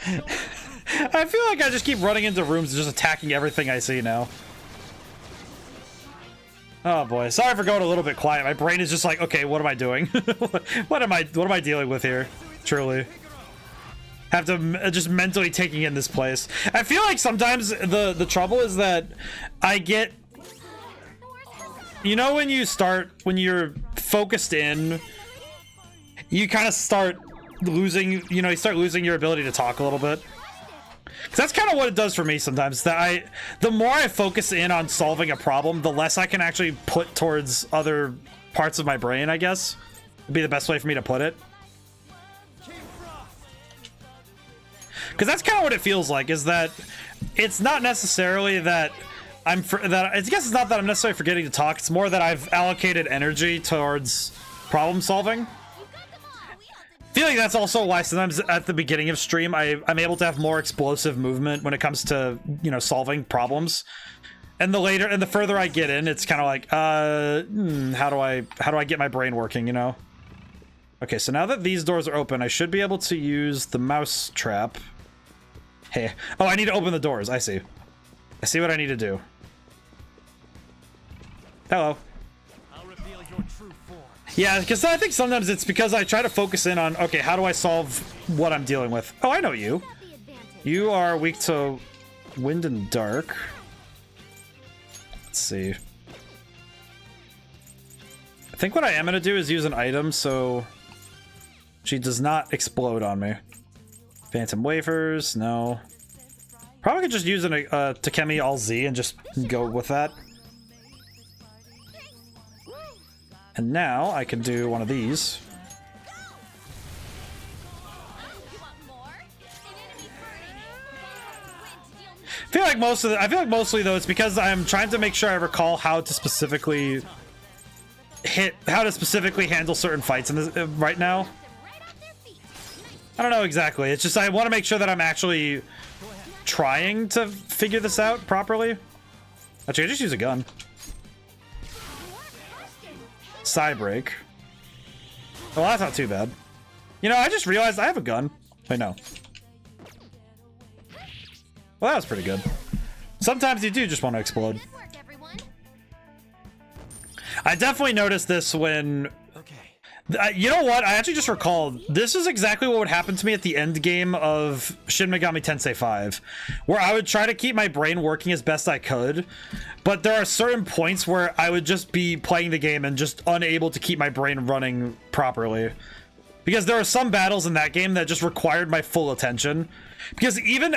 I feel like I just keep running into rooms and just attacking everything I see now. Oh boy, sorry for going a little bit quiet. My brain is just like, okay, what am I doing? what am I dealing with here? Truly. Have to just mentally taking in this place. I feel like sometimes the trouble is that I get, you know, when you're focused in, you kind of start losing, you start losing your ability to talk a little bit. 'Cause that's kind of what it does for me sometimes. The more I focus in on solving a problem, the less I can actually put towards other parts of my brain, I guess. Would be the best way for me to put it. Because that's kind of what it feels like, is that it's not necessarily that I guess it's not that I'm necessarily forgetting to talk. It's more that I've allocated energy towards problem solving. I feel like that's also why sometimes at the beginning of stream I'm able to have more explosive movement when it comes to, solving problems. And the further I get in, it's kind of like, how do I get my brain working, Okay, so now that these doors are open, I should be able to use the mouse trap. Hey. Oh, I need to open the doors. I see. I see what I need to do. Hello. I'll reveal your true form. Yeah, because I think sometimes it's because I try to focus in on, okay, how do I solve what I'm dealing with? Oh, I know you. You are weak to wind and dark. Let's see. I think what I am going to do is use an item so she does not explode on me. Phantom wafers, no. Probably could just use an Takemi All Z and just go with that. And now I can do one of these. I feel like mostly though it's because I'm trying to make sure I recall how to specifically handle certain fights in this right now. I don't know exactly. It's just I want to make sure that I'm actually trying to figure this out properly. Actually, I just use a gun. Side break. Well, that's not too bad. I just realized I have a gun. Wait, no. Well, that was pretty good. Sometimes you do just want to explode. I definitely noticed this when... you know what? I actually just recalled. This is exactly what would happen to me at the end game of Shin Megami Tensei 5. Where I would try to keep my brain working as best I could. But there are certain points where I would just be playing the game and just unable to keep my brain running properly. Because there are some battles in that game that just required my full attention. Because even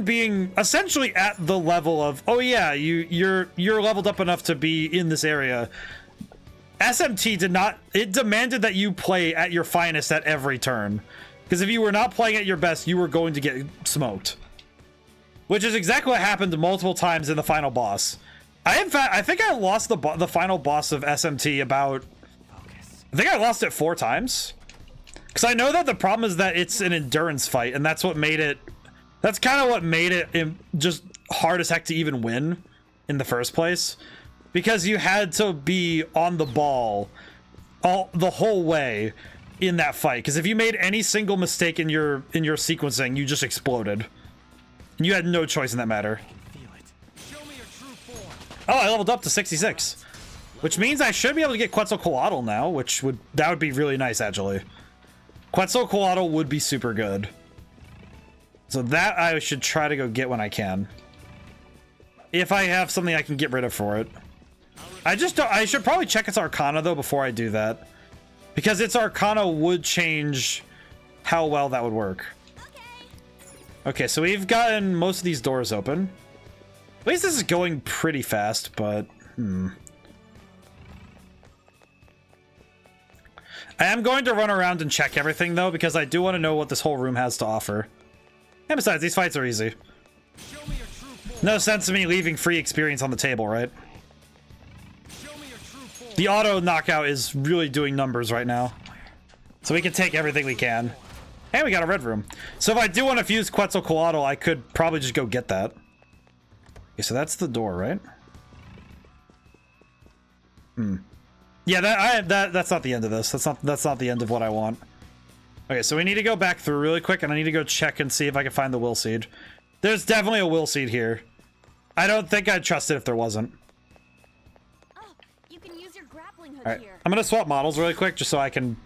being essentially at the level of, oh yeah, you're leveled up enough to be in this area. SMT demanded that you play at your finest at every turn. Because if you were not playing at your best, you were going to get smoked. Which is exactly what happened multiple times in the final boss. I think I lost the final boss of SMT about... I think I lost it 4 times. Because I know that the problem is that it's an endurance fight, and that's what made it... That's kind of what made it just hard as heck to even win in the first place. Because you had to be on the ball the whole way in that fight. Because if you made any single mistake in your sequencing, you just exploded. And you had no choice in that matter. Oh, I leveled up to 66. Which means I should be able to get Quetzalcoatl now, that would be really nice, actually. Quetzalcoatl would be super good. So that I should try to go get when I can. If I have something I can get rid of for it. I should probably check its Arcana, though, before I do that. Because its Arcana would change how well that would work. Okay, so we've gotten most of these doors open. At least this is going pretty fast, but... I am going to run around and check everything, though, because I do want to know what this whole room has to offer. And besides, these fights are easy. No sense in me leaving free experience on the table, right? The auto knockout is really doing numbers right now. So we can take everything we can. And we got a red room. So if I do want to fuse Quetzalcoatl, I could probably just go get that. Okay, so that's the door, right? Yeah, that's not the end of this. That's not the end of what I want. Okay, so we need to go back through really quick, and I need to go check and see if I can find the will seed. There's definitely a will seed here. I don't think I'd trust it if there wasn't. You can use your grappling hook All right, here. I'm gonna swap models really quick, just so I can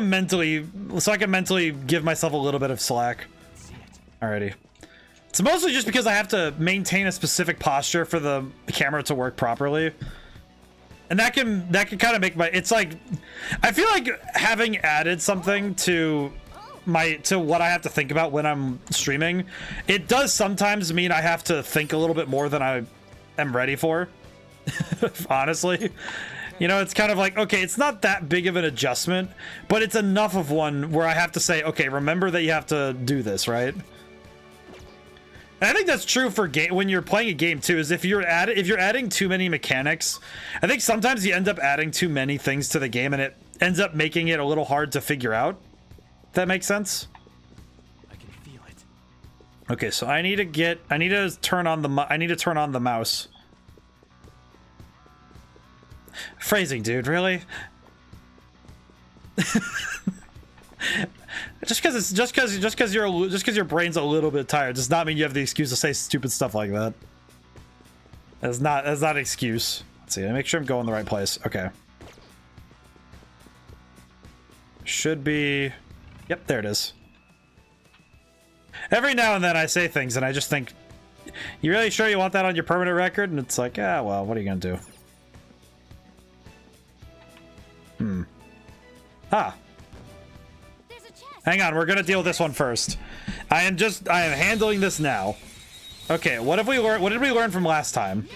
mentally give myself a little bit of slack. Alrighty. It's mostly just because I have to maintain a specific posture for the camera to work properly. And that can kind of make it's like, I feel like having added something to what I have to think about when I'm streaming, it does sometimes mean I have to think a little bit more than I am ready for. Honestly, you know, it's kind of like, okay, it's not that big of an adjustment, but it's enough of one where I have to say, okay, remember that you have to do this, right? And I think that's true for when you're playing a game too, is if you're adding too many mechanics, I think sometimes you end up adding too many things to the game and it ends up making it a little hard to figure out. If that makes sense? I can feel it. Okay, so I need to turn on the mouse. Phrasing, dude, really? Just because your brain's a little bit tired does not mean you have the excuse to say stupid stuff like that. That's not an excuse. Let's see. Let me make sure I'm going the right place. Okay. Should be. Yep, there it is. Every now and then I say things and I just think, you really sure you want that on your permanent record? And it's like, ah, well, what are you gonna do? Hang on, we're gonna deal with this one first. I am handling this now. Okay, what did we learn from last time?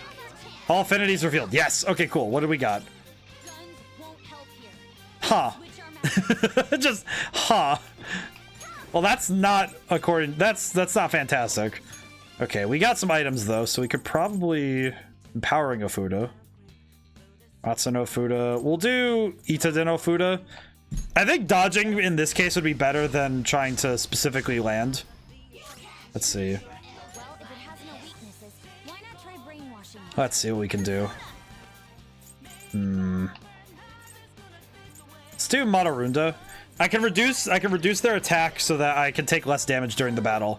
All affinities revealed. Yes. Okay, cool. What do we got? Huh. Just huh. Well, that's not fantastic. Okay, we got some items though, so we could probably empowering Ofuda. Ratsu no Fuda. We'll do Ita no Fuda. I think dodging in this case would be better than trying to specifically land. Let's see. Let's see what we can do. Let's do Matarunda. I can reduce their attack so that I can take less damage during the battle.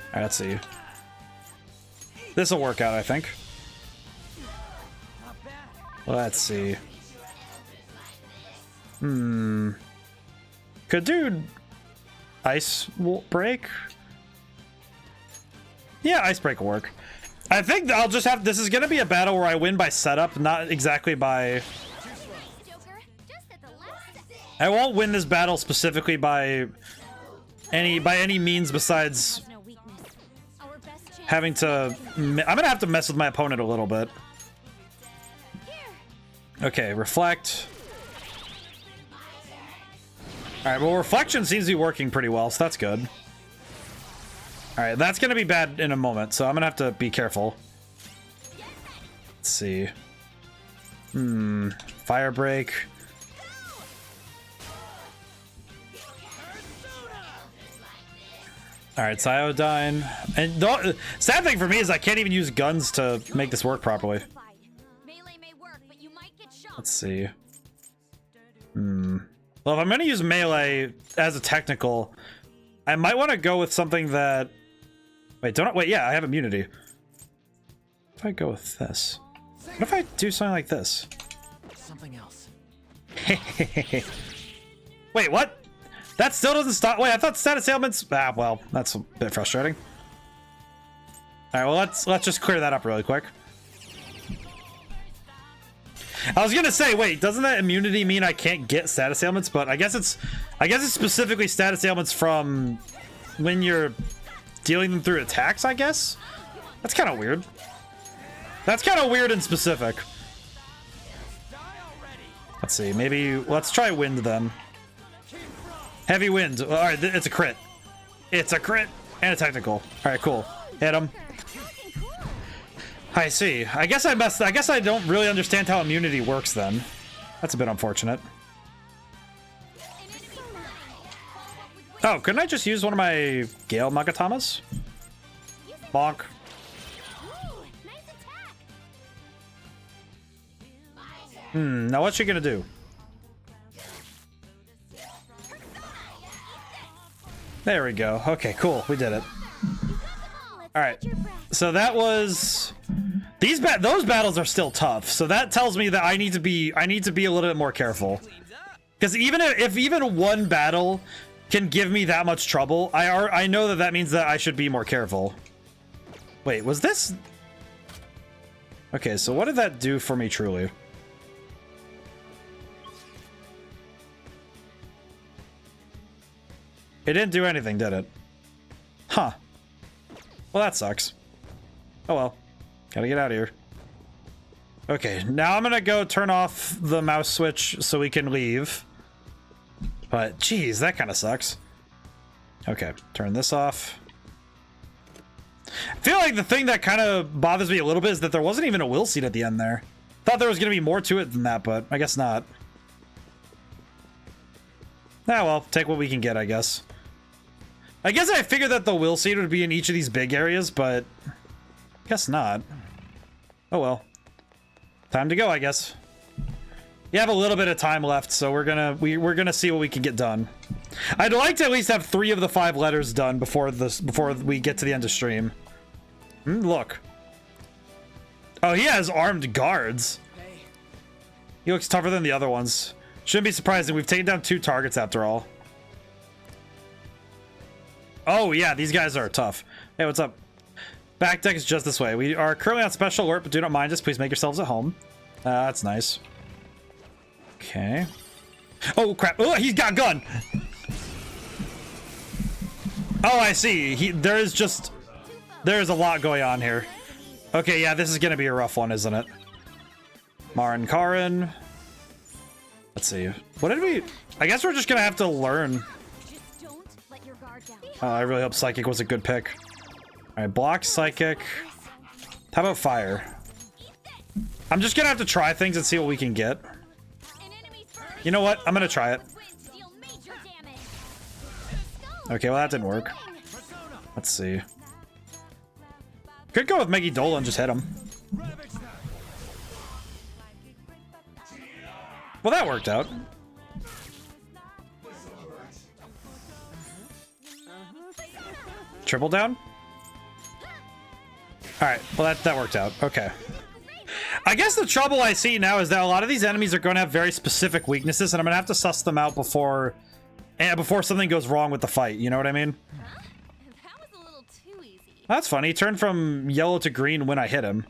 Alright, let's see. This will work out, I think. Let's see. Could do Ice Break? Yeah, Ice Break will work. I think I'll just have... This is going to be a battle where I win by setup, not exactly by... I won't win this battle specifically by any means besides having to... I'm going to have to mess with my opponent a little bit. Okay, Reflect. Alright, well, Reflection seems to be working pretty well, so that's good. Alright, that's going to be bad in a moment, so I'm going to have to be careful. Let's see. Fire Break. Alright, Iodine. And the sad thing for me is I can't even use guns to make this work properly. Let's see. Well, if I'm going to use melee as a technical, I might want to go with something that... Wait, yeah, I have immunity. if I go with this? What if I do something like this? Something else. Wait, what? That still doesn't stop. Wait, I thought status ailments. Ah, well, that's a bit frustrating. All right, well, let's just clear that up really quick. I was gonna say, wait, doesn't that immunity mean I can't get status ailments? But I guess it's specifically status ailments from when you're dealing them through attacks. I guess that's kind of weird. That's kind of weird and specific. Let's see, maybe let's try wind then. Heavy wind. All right, it's a crit. It's a crit and a technical. All right, cool. Hit him. I see. I guess I messed. I guess I don't really understand how immunity works then. That's a bit unfortunate. Oh, couldn't I just use one of my Gale Magatamas? Bonk. Now what's she gonna do? There we go. Okay, cool. We did it. All right. So that was those battles are still tough. So that tells me that I need to be a little bit more careful. Because if even one battle can give me that much trouble, I know that means that I should be more careful. Wait, was this? Okay, so what did that do for me truly? It didn't do anything, did it? Huh. Well, that sucks. Oh well. Gotta get out of here. Okay, now I'm gonna go turn off the mouse switch so we can leave. But, geez, that kind of sucks. Okay, turn this off. I feel like the thing that kind of bothers me a little bit is that there wasn't even a will seat at the end there. Thought there was gonna be more to it than that, but I guess not. Ah, well, take what we can get, I guess. I guess I figured that the will seat would be in each of these big areas, but guess not. Oh well. Time to go, I guess. You have a little bit of time left, so we're gonna see what we can get done. I'd like to at least have 3 of the 5 letters done before we get to the end of stream. Look. Oh, he has armed guards. He looks tougher than the other ones. Shouldn't be surprising. We've taken down 2 targets after all. Oh, yeah, these guys are tough. Hey, what's up? Back deck is just this way. We are currently on special alert, but do not mind us. Please make yourselves at home. That's nice. Okay. Oh, crap. Oh, he's got a gun. Oh, I see. There's a lot going on here. Okay, yeah, this is going to be a rough one, isn't it? Marin Karin. Let's see. What did we... I guess we're just going to have to learn. I really hope Psychic was a good pick. Alright, block Psychic. How about Fire? I'm just going to have to try things and see what we can get. You know what? I'm going to try it. Okay, well that didn't work. Let's see. Could go with Megiddo and just hit him. Well, that worked out. Triple down? Alright, well that worked out. Okay. I guess the trouble I see now is that a lot of these enemies are going to have very specific weaknesses, and I'm going to have to suss them out before something goes wrong with the fight, you know what I mean? That's funny. He turned from yellow to green when I hit him.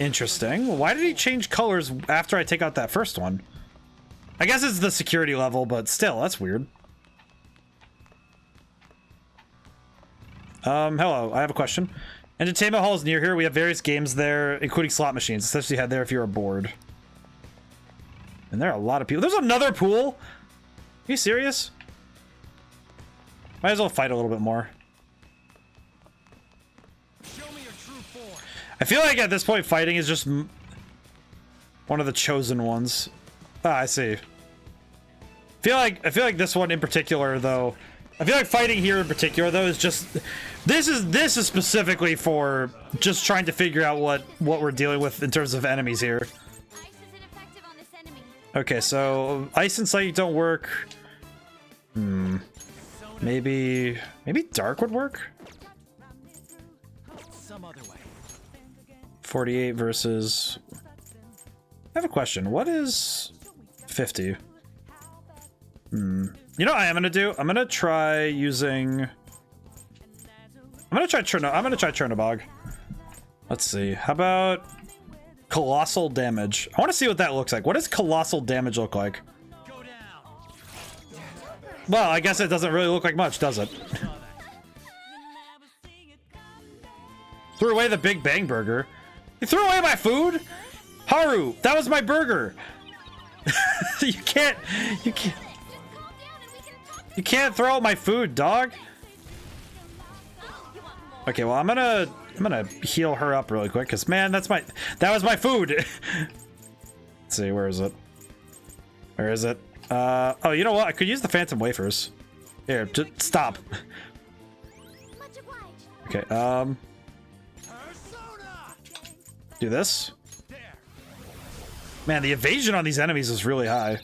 Interesting. Why did he change colors after I take out that first one? I guess it's the security level, but still, that's weird. Hello, I have a question. Entertainment hall is near here. We have various games there, including slot machines. Essentially head there if you're bored. And there are a lot of people. There's another pool? Are you serious? Might as well fight a little bit more. I feel like at this point fighting is just one of the chosen ones. Ah, I see. I feel like this one in particular though. I feel like fighting here in particular though is just this is specifically for just trying to figure out what we're dealing with in terms of enemies here. Okay, so ice and psychic don't work. Maybe dark would work? 48 versus... I have a question. What is 50? You know what I am gonna do? I'm gonna try using... I'm gonna try Chernobog. Let's see. How about colossal damage? I want to see what that looks like. What does colossal damage look like? Well, I guess it doesn't really look like much, does it? Threw away the Big Bang Burger. You threw away my food? Haru, that was my burger. You can't throw out my food, dog. Okay, well, I'm gonna heal her up really quick, because man, that was my food. Let's see, where is it? Where is it? Oh, you know what? I could use the phantom wafers. Here, just stop. Okay, do this. Man, the evasion on these enemies is really high.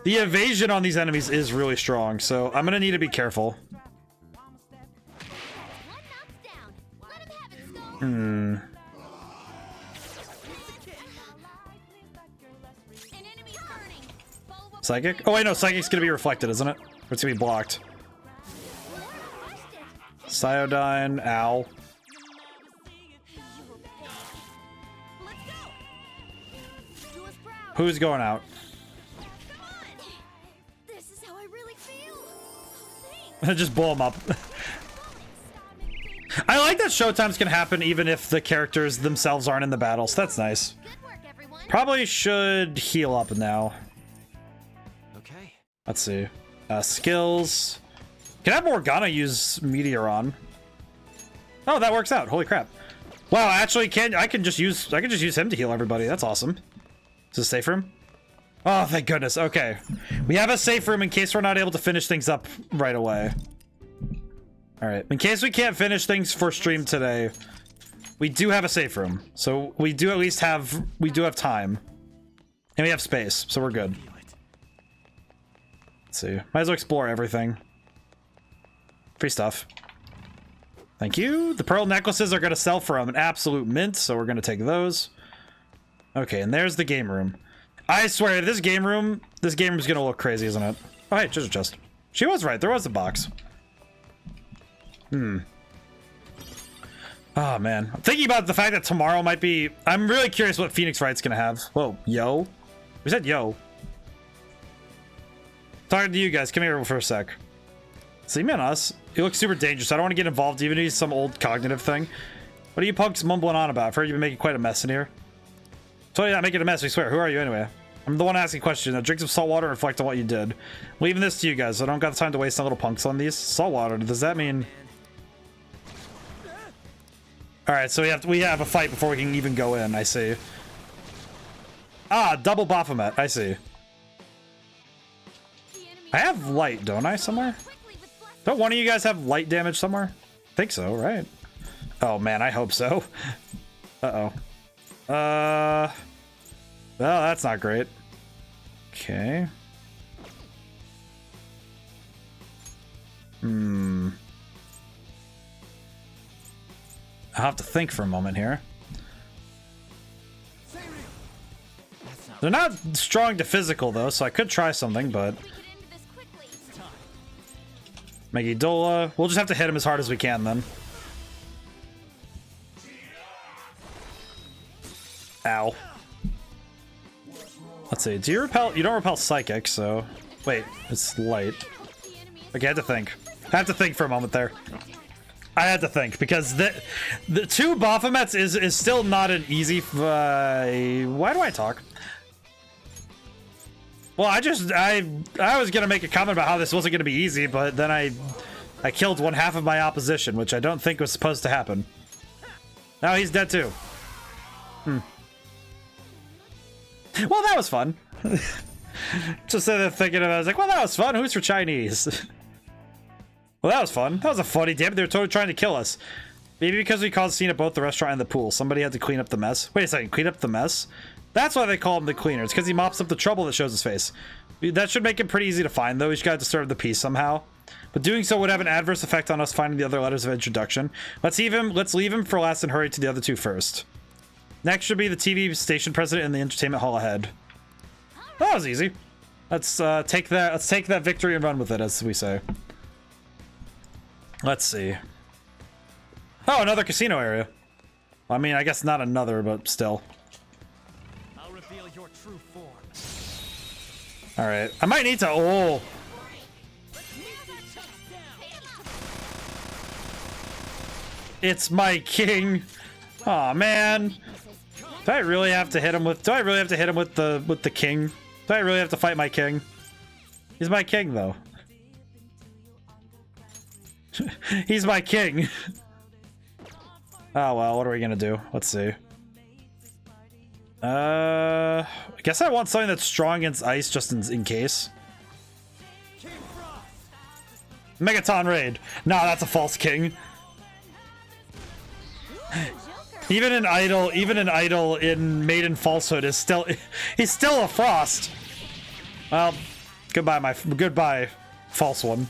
The evasion on these enemies is really strong, so I'm gonna need to be careful. Psychic? Oh wait, no, Psychic's gonna be reflected, isn't it? Or it's gonna be blocked. Cyodyne, ow. Who's going out? This is how I really feel. Just blow them up. I like that showtimes can happen even if the characters themselves aren't in the battles. That's nice. Probably should heal up now. Okay. Let's see. Skills. Can I have Morgana use Meteoron? Oh, that works out. Holy crap. Wow, actually I can just use him to heal everybody. That's awesome. Is this a safe room? Oh, thank goodness. Okay. We have a safe room in case we're not able to finish things up right away. Alright. In case we can't finish things for stream today, we do have a safe room. So we do at least have... We do have time. And we have space, so we're good. Let's see. Might as well explore everything. Free stuff. Thank you. The pearl necklaces are going to sell for an absolute mint, so we're going to take those. Okay, and there's the game room. I swear, this game room's gonna look crazy, isn't it? Oh, hey, treasure chest. She was right, there was a box. Oh, man. I'm thinking about the fact that tomorrow might be... I'm really curious what Phoenix Wright's gonna have. Whoa, yo? We said yo. Talking to you guys, come here for a sec. See me on us. You look super dangerous. I don't want to get involved, even if it's some old cognitive thing. What are you punks mumbling on about? I've heard you've been making quite a mess in here. Totally not making a mess, we swear. Who are you anyway? I'm the one asking questions. Now drink some salt water and reflect on what you did. Leaving this to you guys. I don't got the time to waste on little punks on these. Salt water, does that mean... Alright, so we have a fight before we can even go in, I see. Ah, double Baphomet, I see. I have light, don't I, somewhere? Don't one of you guys have light damage somewhere? I think so, right? Oh man, I hope so. Uh-oh. Well, that's not great. Okay. I'll have to think for a moment here. They're not strong to physical, though, so I could try something, but... Megidola. We'll just have to hit him as hard as we can, then. Ow. Let's see. Do you repel? You don't repel psychic, so... Wait, it's light. Okay, I had to think. I had to think for a moment there. I had to think, because the two Baphomets is still not an easy... why do I talk? Well, I was gonna make a comment about how this wasn't gonna be easy, but then I killed one half of my opposition, which I don't think was supposed to happen. Now he's dead too. Well, that was fun. Just sitting there thinking about it, I was like, well, that was fun. Who's for Chinese? Well, that was fun. That was a funny damn. They were totally trying to kill us. Maybe because we caused a scene at both the restaurant and the pool. Somebody had to clean up the mess. Wait a second, clean up the mess? That's why they call him the cleaner. It's because he mops up the trouble that shows his face. That should make him pretty easy to find, though. He's got to disturb the peace somehow. but doing so would have an adverse effect on us finding the other letters of introduction. Let's leave him for last and hurry to the other two first. Next should be the TV station president in the entertainment hall ahead. That was easy. Let's take that victory and run with it, as we say. Let's see. Oh, another casino area. Well, I mean, I guess not another, but still. I'll reveal your true form. All right, I might need to. Oh. It's my king. Oh man. Do I really have to hit him with? Do I really have to hit him with the king? Do I really have to fight my king? He's my king, though. He's my king. Oh well, what are we gonna do? Let's see. I guess I want something that's strong against ice, just in case. Megaton Raid. Nah, that's a false king. Even an idol in Maiden Falsehood is still, he's still a frost. Well, goodbye, false one.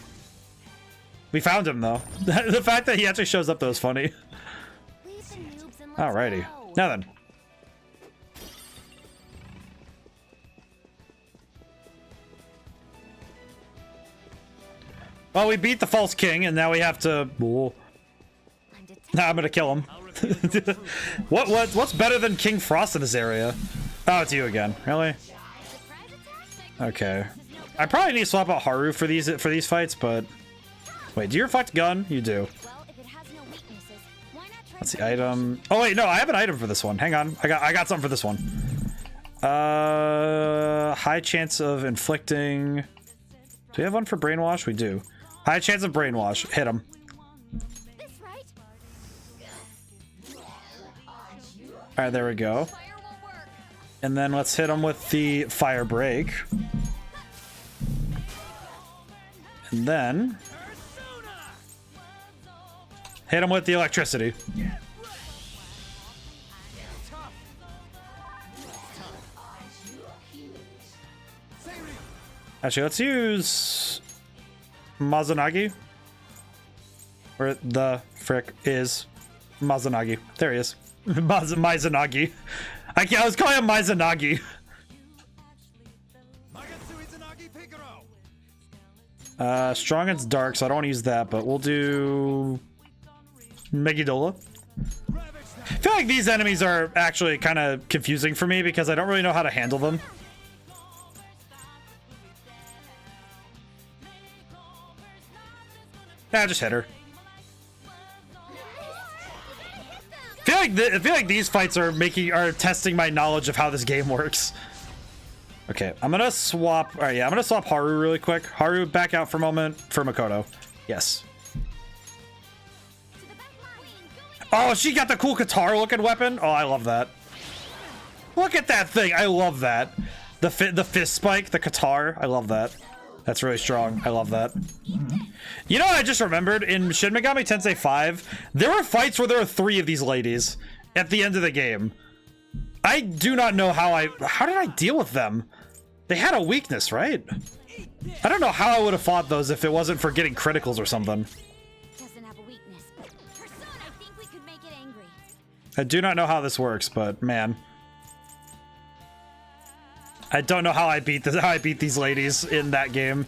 We found him though. The fact that he actually shows up though is funny. Alrighty, now then. Well, we beat the false king, and now we have to. Whoa. Nah, I'm gonna kill him. What's better than King Frost in this area? Oh, it's you again. Really? Okay. I probably need to swap out Haru for these fights, but wait, do you reflect gun? You do. That's the item. Oh wait, no, I have an item for this one. Hang on, I got something for this one. High chance of inflicting. Do we have one for brainwash? We do. High chance of brainwash. Hit him. All right, there we go. And then let's hit him with the fire break. And then hit him with the electricity. Actually, let's use Mazanagi. Where the frick is Mazanagi? There he is. Mizanagi. I was calling him Mizanagi. Strong against dark, so I don't want to use that, but we'll do Megidola. I feel like these enemies are actually kind of confusing for me because I don't really know how to handle them. Nah, just hit her. I feel like these fights are testing my knowledge of how this game works. Okay, I'm gonna swap. All right, yeah, I'm gonna swap Haru really quick. Haru, back out for a moment for Makoto. Yes. Oh, she got the cool Katara-looking weapon. Oh, I love that. Look at that thing. I love that. The fist spike, the Katar. I love that. That's really strong. I love that. You know what I just remembered? In Shin Megami Tensei 5, there were fights where there were 3 of these ladies at the end of the game. I do not know how did I deal with them? They had a weakness, right? I don't know how I would have fought those if it wasn't for getting criticals or something. Doesn't have a weakness, but Persona, I think we could make it angry. I do not know how this works, but man. I don't know how I beat these ladies in that game.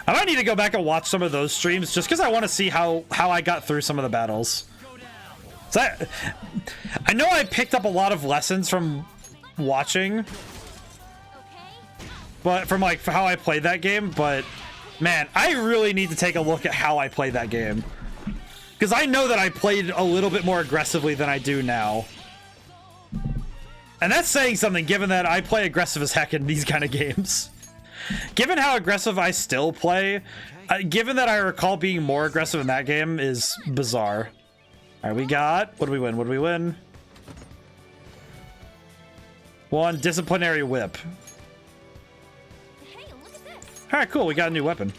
I might need to go back and watch some of those streams just because I want to see how I got through some of the battles. So I know I picked up a lot of lessons from watching, but from like how I played that game. But man, I really need to take a look at how I played that game because I know that I played a little bit more aggressively than I do now. And that's saying something, given that I play aggressive as heck in these kind of games. Given how aggressive I still play, given that I recall being more aggressive in that game is bizarre. All right, we got... What do we win? What do we win? 1 disciplinary whip. Hey, look at this. All right, cool. We got a new weapon.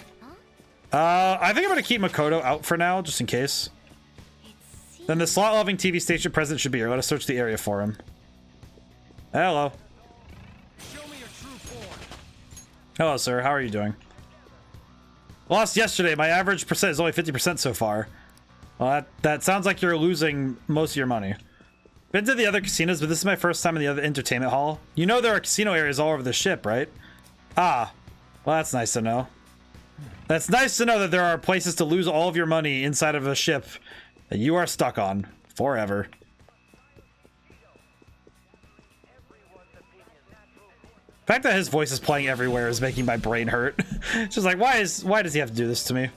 I think I'm going to keep Makoto out for now, just in case. Then the slot-loving TV station president should be here. Let us search the area for him. Hello. Show me your true form. Hello, sir. How are you doing? Lost yesterday. My average percent is only 50% so far. Well, that sounds like you're losing most of your money. Been to the other casinos, but this is my first time in the other entertainment hall. You know there are casino areas all over the ship, right? Ah, well, that's nice to know. That's nice to know that there are places to lose all of your money inside of a ship that you are stuck on forever. The fact that his voice is playing everywhere is making my brain hurt. It's just like, why does he have to do this to me?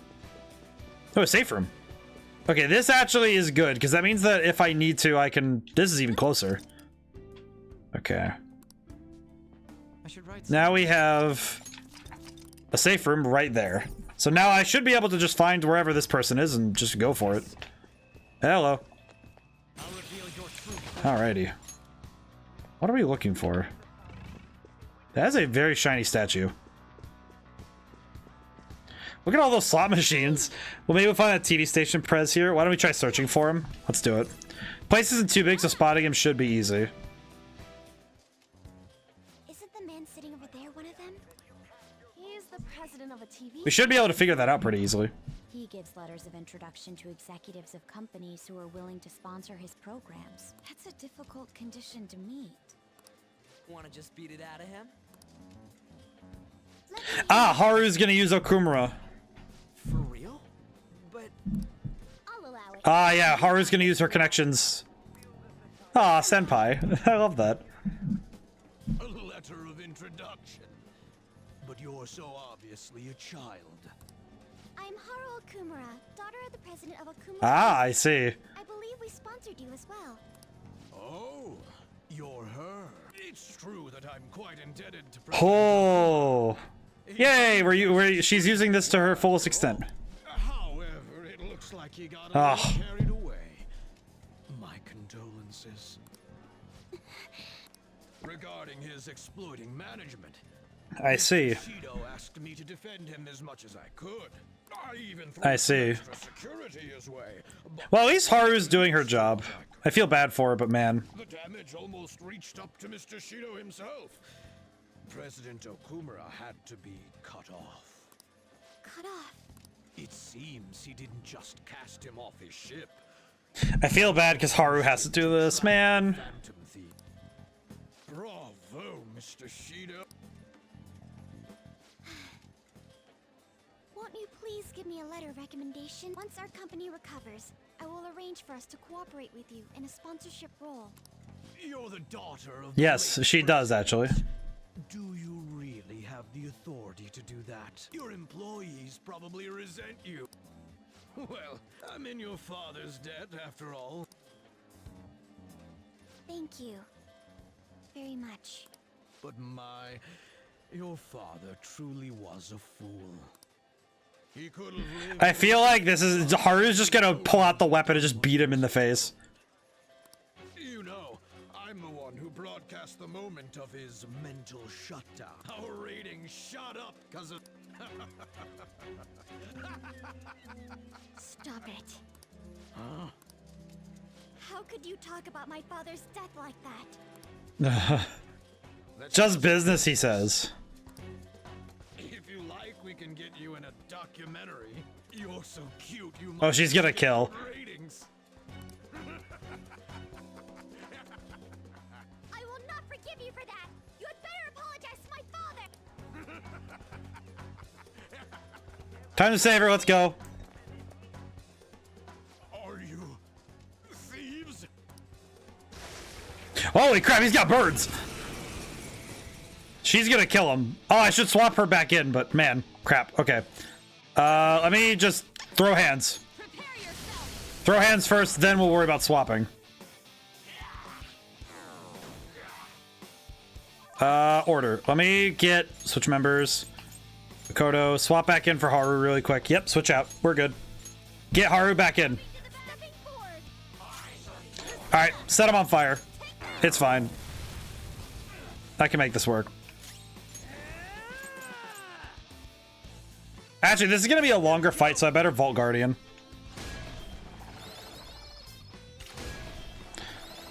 Oh, a safe room. Okay, this actually is good, because that means that if I need to, I can... This is even closer. Okay. Now we have a safe room right there. So now I should be able to just find wherever this person is and just go for it. Hello. Alrighty. What are we looking for? That is a very shiny statue. Look at all those slot machines. Well, maybe we'll find that TV station Prez here. Why don't we try searching for him? Let's do it. Place isn't too big, so spotting him should be easy. Isn't the man sitting over there one of them? He's the president of a TV. We should be able to figure that out pretty easily. He gives letters of introduction to executives of companies who are willing to sponsor his programs. That's a difficult condition to meet. Wanna just beat it out of him? Ah, Haru's gonna use Okumura. For real? But I'll allow it. Ah, yeah, Haru's gonna use her connections. Ah, senpai. I love that. A letter of introduction. But you're so obviously a child. I'm Haru Okumura, daughter of the president of Okumura. Ah, I see. I believe we sponsored you as well. Oh, you're her. It's true that I'm quite indebted to Oh. Yay, she's using this to her fullest extent. However, it looks like you got Ah. carried away. My condolences. Regarding his exploiting management, I see. Shido asked me to defend him as much as I could. I even I see. extra security his way. But Well, at least Haru's doing her job. I feel bad for her, but man. the damage almost reached up to Mr. Shido himself. President Okumura had to be cut off. Cut off? It seems he didn't just cast him off his ship. I feel bad because Haru has to do this, man. Phantom thief. Bravo, Mr. Shido. Won't you please give me a letter of recommendation? Once our company recovers, I will arrange for us to cooperate with you in a sponsorship role. You're the daughter of... Yes, she does actually. Do you really have the authority to do that? Your employees probably resent you. Well, I'm in your father's debt after all. Thank you. Very much. But your father truly was a fool. He could have lived... I feel like Haru's just gonna pull out the weapon and just beat him in the face. You know, I'm the one who broadcast the moment of his mental shutdown. Our ratings shot up because of... Stop it. Huh? How could you talk about my father's death like that? Just business, he says. If you like, we can get you in a documentary. You're so cute, you Oh, she's gonna kill. ratings. I will not forgive you for that. You had better apologize to my father. Time to save her, let's go. Are you thieves? Holy crap, he's got birds! She's gonna kill him. Oh, I should swap her back in, but man, crap. Okay. Let me just throw hands. Throw hands first, then we'll worry about swapping. Order. Let me get switch members. Makoto, swap back in for Haru really quick. Yep, switch out. We're good. Get Haru back in. Alright, set him on fire. It's fine. I can make this work. Actually, this is going to be a longer fight, so I better Vault Guardian.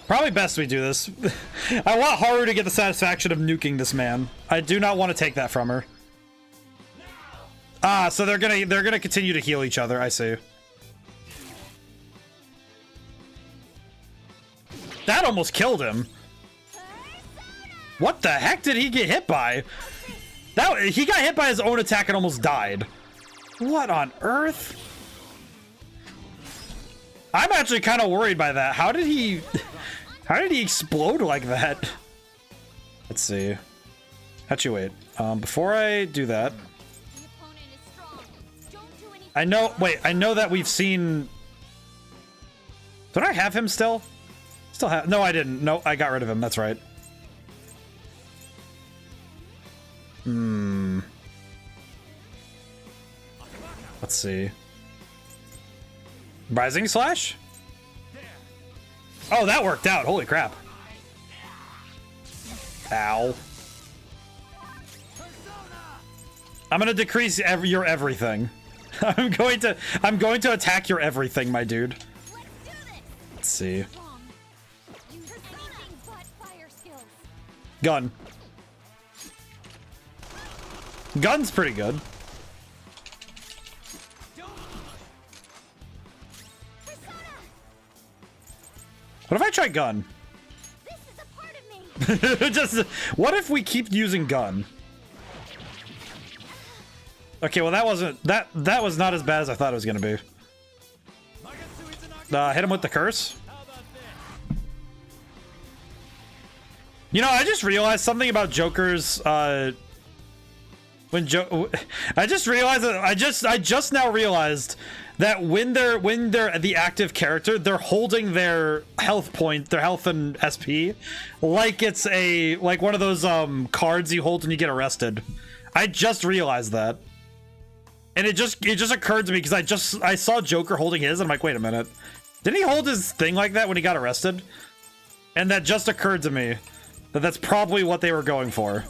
Probably best we do this. I want Haru to get the satisfaction of nuking this man. I do not want to take that from her. Ah, so they're gonna continue to heal each other. I see. That almost killed him. What the heck did he get hit by? He got hit by his own attack and almost died. What on earth? I'm actually kind of worried by that. How did he explode like that? Let's see. Actually, wait. Before I do that, I know that we've seen. Don't I have him still? Still have? No, I didn't. No, I got rid of him. That's right. Let's see. Rising Slash? Oh, that worked out. Holy crap. Ow. I'm gonna decrease your everything. I'm going to attack your everything, my dude. Let's see. Gun. Gun's pretty good. What if I try gun? Just what if we keep using gun? Okay, well that was not as bad as I thought it was gonna be. Hit him with the curse. You know, I just realized something about Joker's I just realized that I just now realized that when they're the active character, they're holding their health point, their health and SP, like it's like one of those cards you hold when you get arrested. I just realized that. And it just occurred to me because I saw Joker holding his and I'm like, wait a minute. Didn't he hold his thing like that when he got arrested? And that just occurred to me that that's probably what they were going for.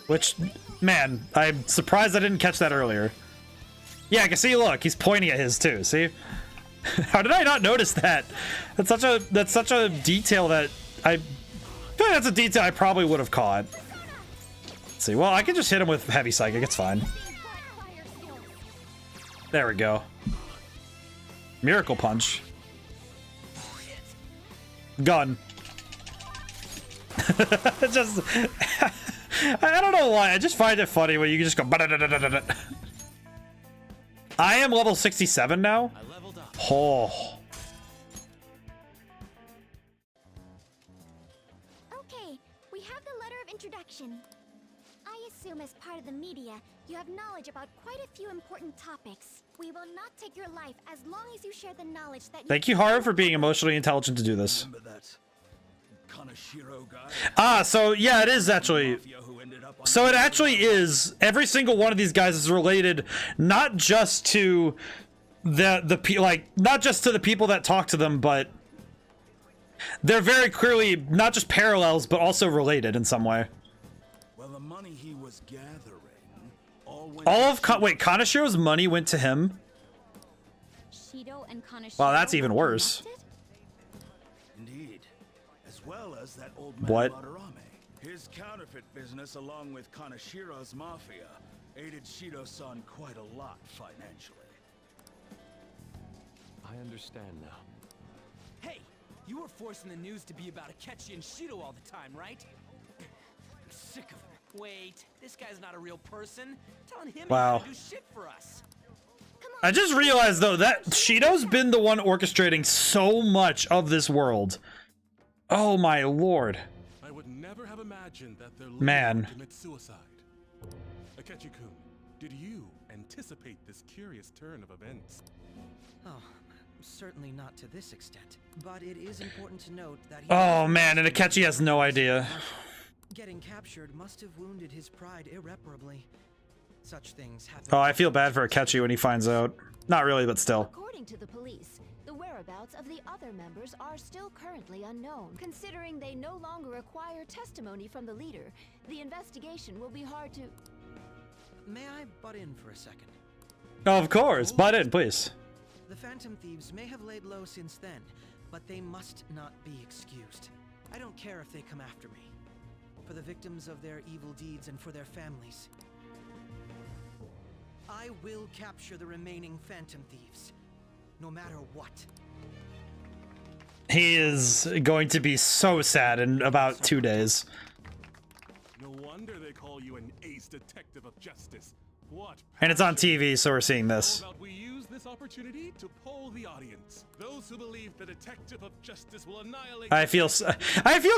Which, man, I'm surprised I didn't catch that earlier. Yeah, I can see, look, he's pointing at his too, see? How did I not notice that? That's such a detail that that's a detail I probably would have caught. Let's see, well, I can just hit him with Heavy Psychic, it's fine. There we go. Miracle Punch. Gun. Just... I don't know why, I just find it funny when you can just go... I am level 67 now? Oh. Okay, we have the letter of introduction. I assume as part of the media, you have knowledge about quite a few important topics. We will not take your life as long as you share the knowledge that Thank you, Haru, for being emotionally intelligent to do this. Ah, so yeah, it is actually... So it actually is. Every single one of these guys is related, not just to not just to the people that talk to them, but they're very clearly not just parallels, but also related in some way. Well, the money he was gathering, all of Kanashiro's money went to him. Shido and Kanashiro. Wow, that's even worse. Indeed, as well as that old man What? Madarame. His counterfeit business, along with Kanashiro's mafia, aided Shido-san quite a lot financially. I understand now. Hey, you were forcing the news to be about Akechi and Shido all the time, right? I'm sick of him. Wait, this guy's not a real person. Telling him Wow. how to do shit for us. I just realized though that Shido's been the one orchestrating so much of this world. Oh my lord. I would never have imagined that their Man. leader would commit suicide. Akechi-kun, did you anticipate this curious turn of events? Oh, certainly not to this extent. But it is important to note that he Oh man, and Akechi has no idea. getting captured must have wounded his pride irreparably. Such things happen. Oh, I feel bad for Akechi when he finds out. Not really, but still. According to the police, the whereabouts of the other members are still currently unknown. Considering they no longer require testimony from the leader, the investigation will be hard to... May I butt in for a second? Oh, of course, butt in, please. The Phantom Thieves may have laid low since then, but they must not be excused. I don't care if they come after me. For the victims of their evil deeds and for their families. I will capture the remaining Phantom Thieves, no matter what. He is going to be so sad in about 2 days. No wonder they call you an ace detective of justice. What? And it's on TV, so we're seeing this. How about we use this opportunity to poll the audience? Those who believe the detective of justice will annihilate. I feel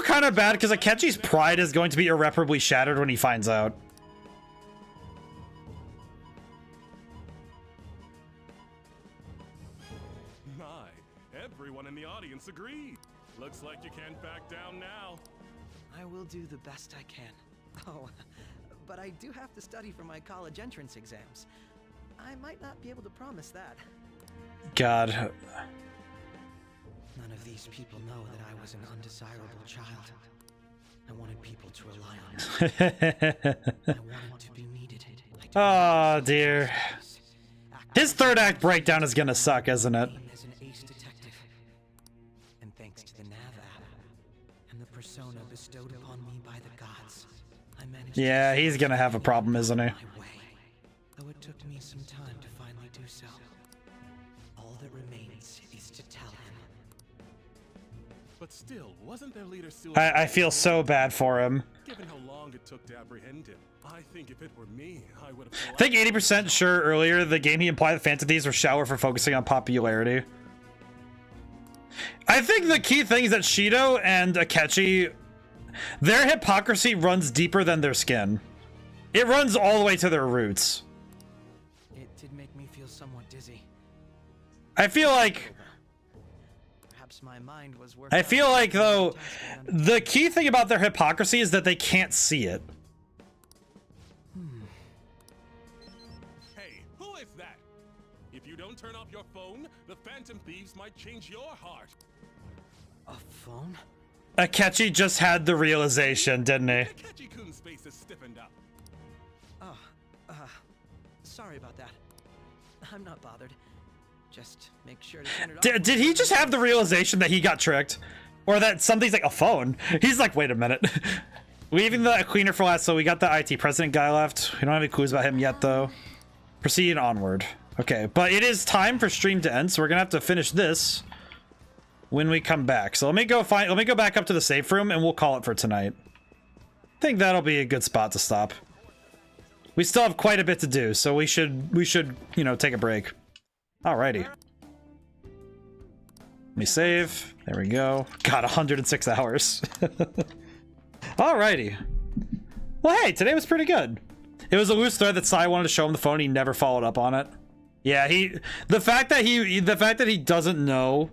kind of bad because Akechi's pride is going to be irreparably shattered when he finds out. My, everyone in the audience agreed. Looks like you can't back down now. I will do the best I can. Oh, but I do have to study for my college entrance exams. I might not be able to promise that. God. None of these people know that I was an undesirable child. I wanted people to rely on me. I wanted to be needed. Oh dear. His third act breakdown is gonna suck, isn't it? As an ace detective. And thanks to the Nav app and the persona bestowed upon me by the gods, I managed Yeah, he's gonna have a problem, isn't he? Though it took me some time to finally do so. All that remains is to tell him. But still, wasn't their leader I feel so bad for him. Given how long it took to apprehend him, I think if it were me, I would have. I think 80% sure earlier the game he implied the Phantom Thieves were shallow for focusing on popularity. I think the key thing is that Shido and Akechi, their hypocrisy runs deeper than their skin. It runs all the way to their roots. It did make me feel somewhat dizzy. I feel like Perhaps my mind was I feel like though the key thing about their hypocrisy is that they can't see it. Hey, who is that? If you don't turn off your phone, the Phantom Thieves might change your heart. A phone? Akechi just had the realization, didn't he? Akechi-kun's face is stiffened up. Oh, sorry about that. I'm not bothered. Just make sure to turn it off. Did he just have the realization that he got tricked? Or that something's like a phone? He's like, wait a minute. Leaving the cleaner for last, so we got the IT president guy left. We don't have any clues about him yet, though. Proceed onward. Okay, but it is time for stream to end, so we're gonna have to finish this when we come back. So let me go back up to the safe room and we'll call it for tonight. I think that'll be a good spot to stop. We still have quite a bit to do, so we should, you know, take a break. Alrighty. Let me save. There we go. Got 106 hours. Alrighty. Well, hey, today was pretty good. It was a loose thread that Sai wanted to show him the phone. He never followed up on it. Yeah, the fact that he doesn't know,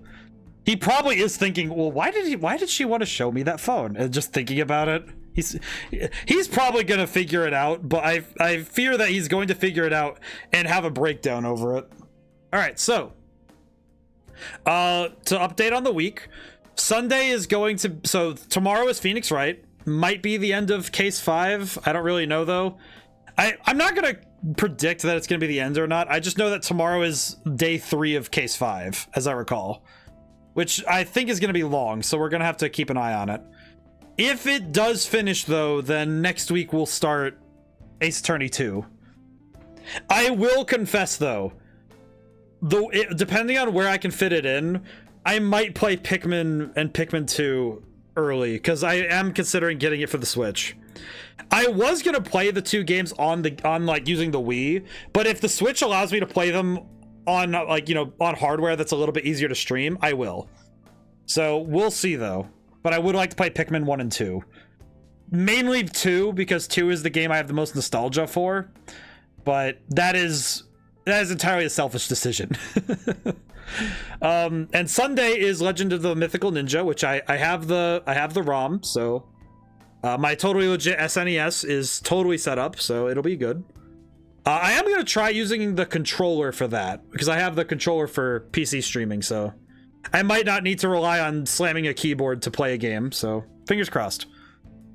he probably is thinking, well, why did she want to show me that phone? And just thinking about it, he's probably gonna figure it out. But I fear that he's going to figure it out and have a breakdown over it. All right, so to update on the week, Sunday is going to, so tomorrow is Phoenix Wright. Might be the end of case 5. I don't really know though. I'm not gonna predict that it's gonna be the end or not. I just know that tomorrow is day 3 of case 5, as I recall, which I think is gonna be long, so we're gonna have to keep an eye on it. If it does finish though, then next week we'll start Ace Attorney 2. I will confess though, depending on where I can fit it in, I might play Pikmin and Pikmin 2 early, because I am considering getting it for the Switch. I was gonna play the 2 games on like using the Wii, but if the Switch allows me to play them on like, you know, on hardware that's a little bit easier to stream, I will. So we'll see though. But I would like to play Pikmin 1 and 2. Mainly 2, because 2 is the game I have the most nostalgia for. But that is entirely a selfish decision. And Sunday is Legend of the Mythical Ninja, which I have the ROM, so my totally legit SNES is totally set up, so it'll be good. I am gonna try using the controller for that, because I have the controller for PC streaming, so I might not need to rely on slamming a keyboard to play a game, so fingers crossed.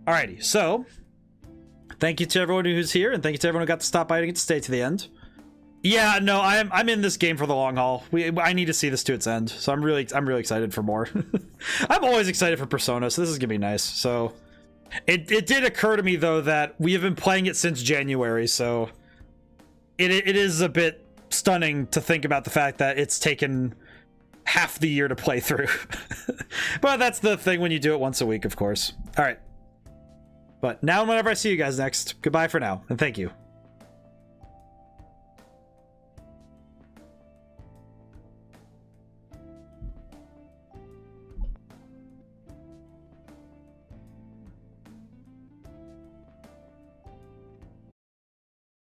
Alrighty, so thank you to everyone who's here, and thank you to everyone who got to stop by and get to stay to the end. Yeah, no, I'm in this game for the long haul. I need to see this to its end, so I'm really excited for more. I'm always excited for Persona, so this is gonna be nice. So it did occur to me though that we have been playing it since January, so it is a bit stunning to think about the fact that it's taken half the year to play through. But that's the thing when you do it once a week, of course. All right. But now whenever I see you guys next, goodbye for now, and thank you.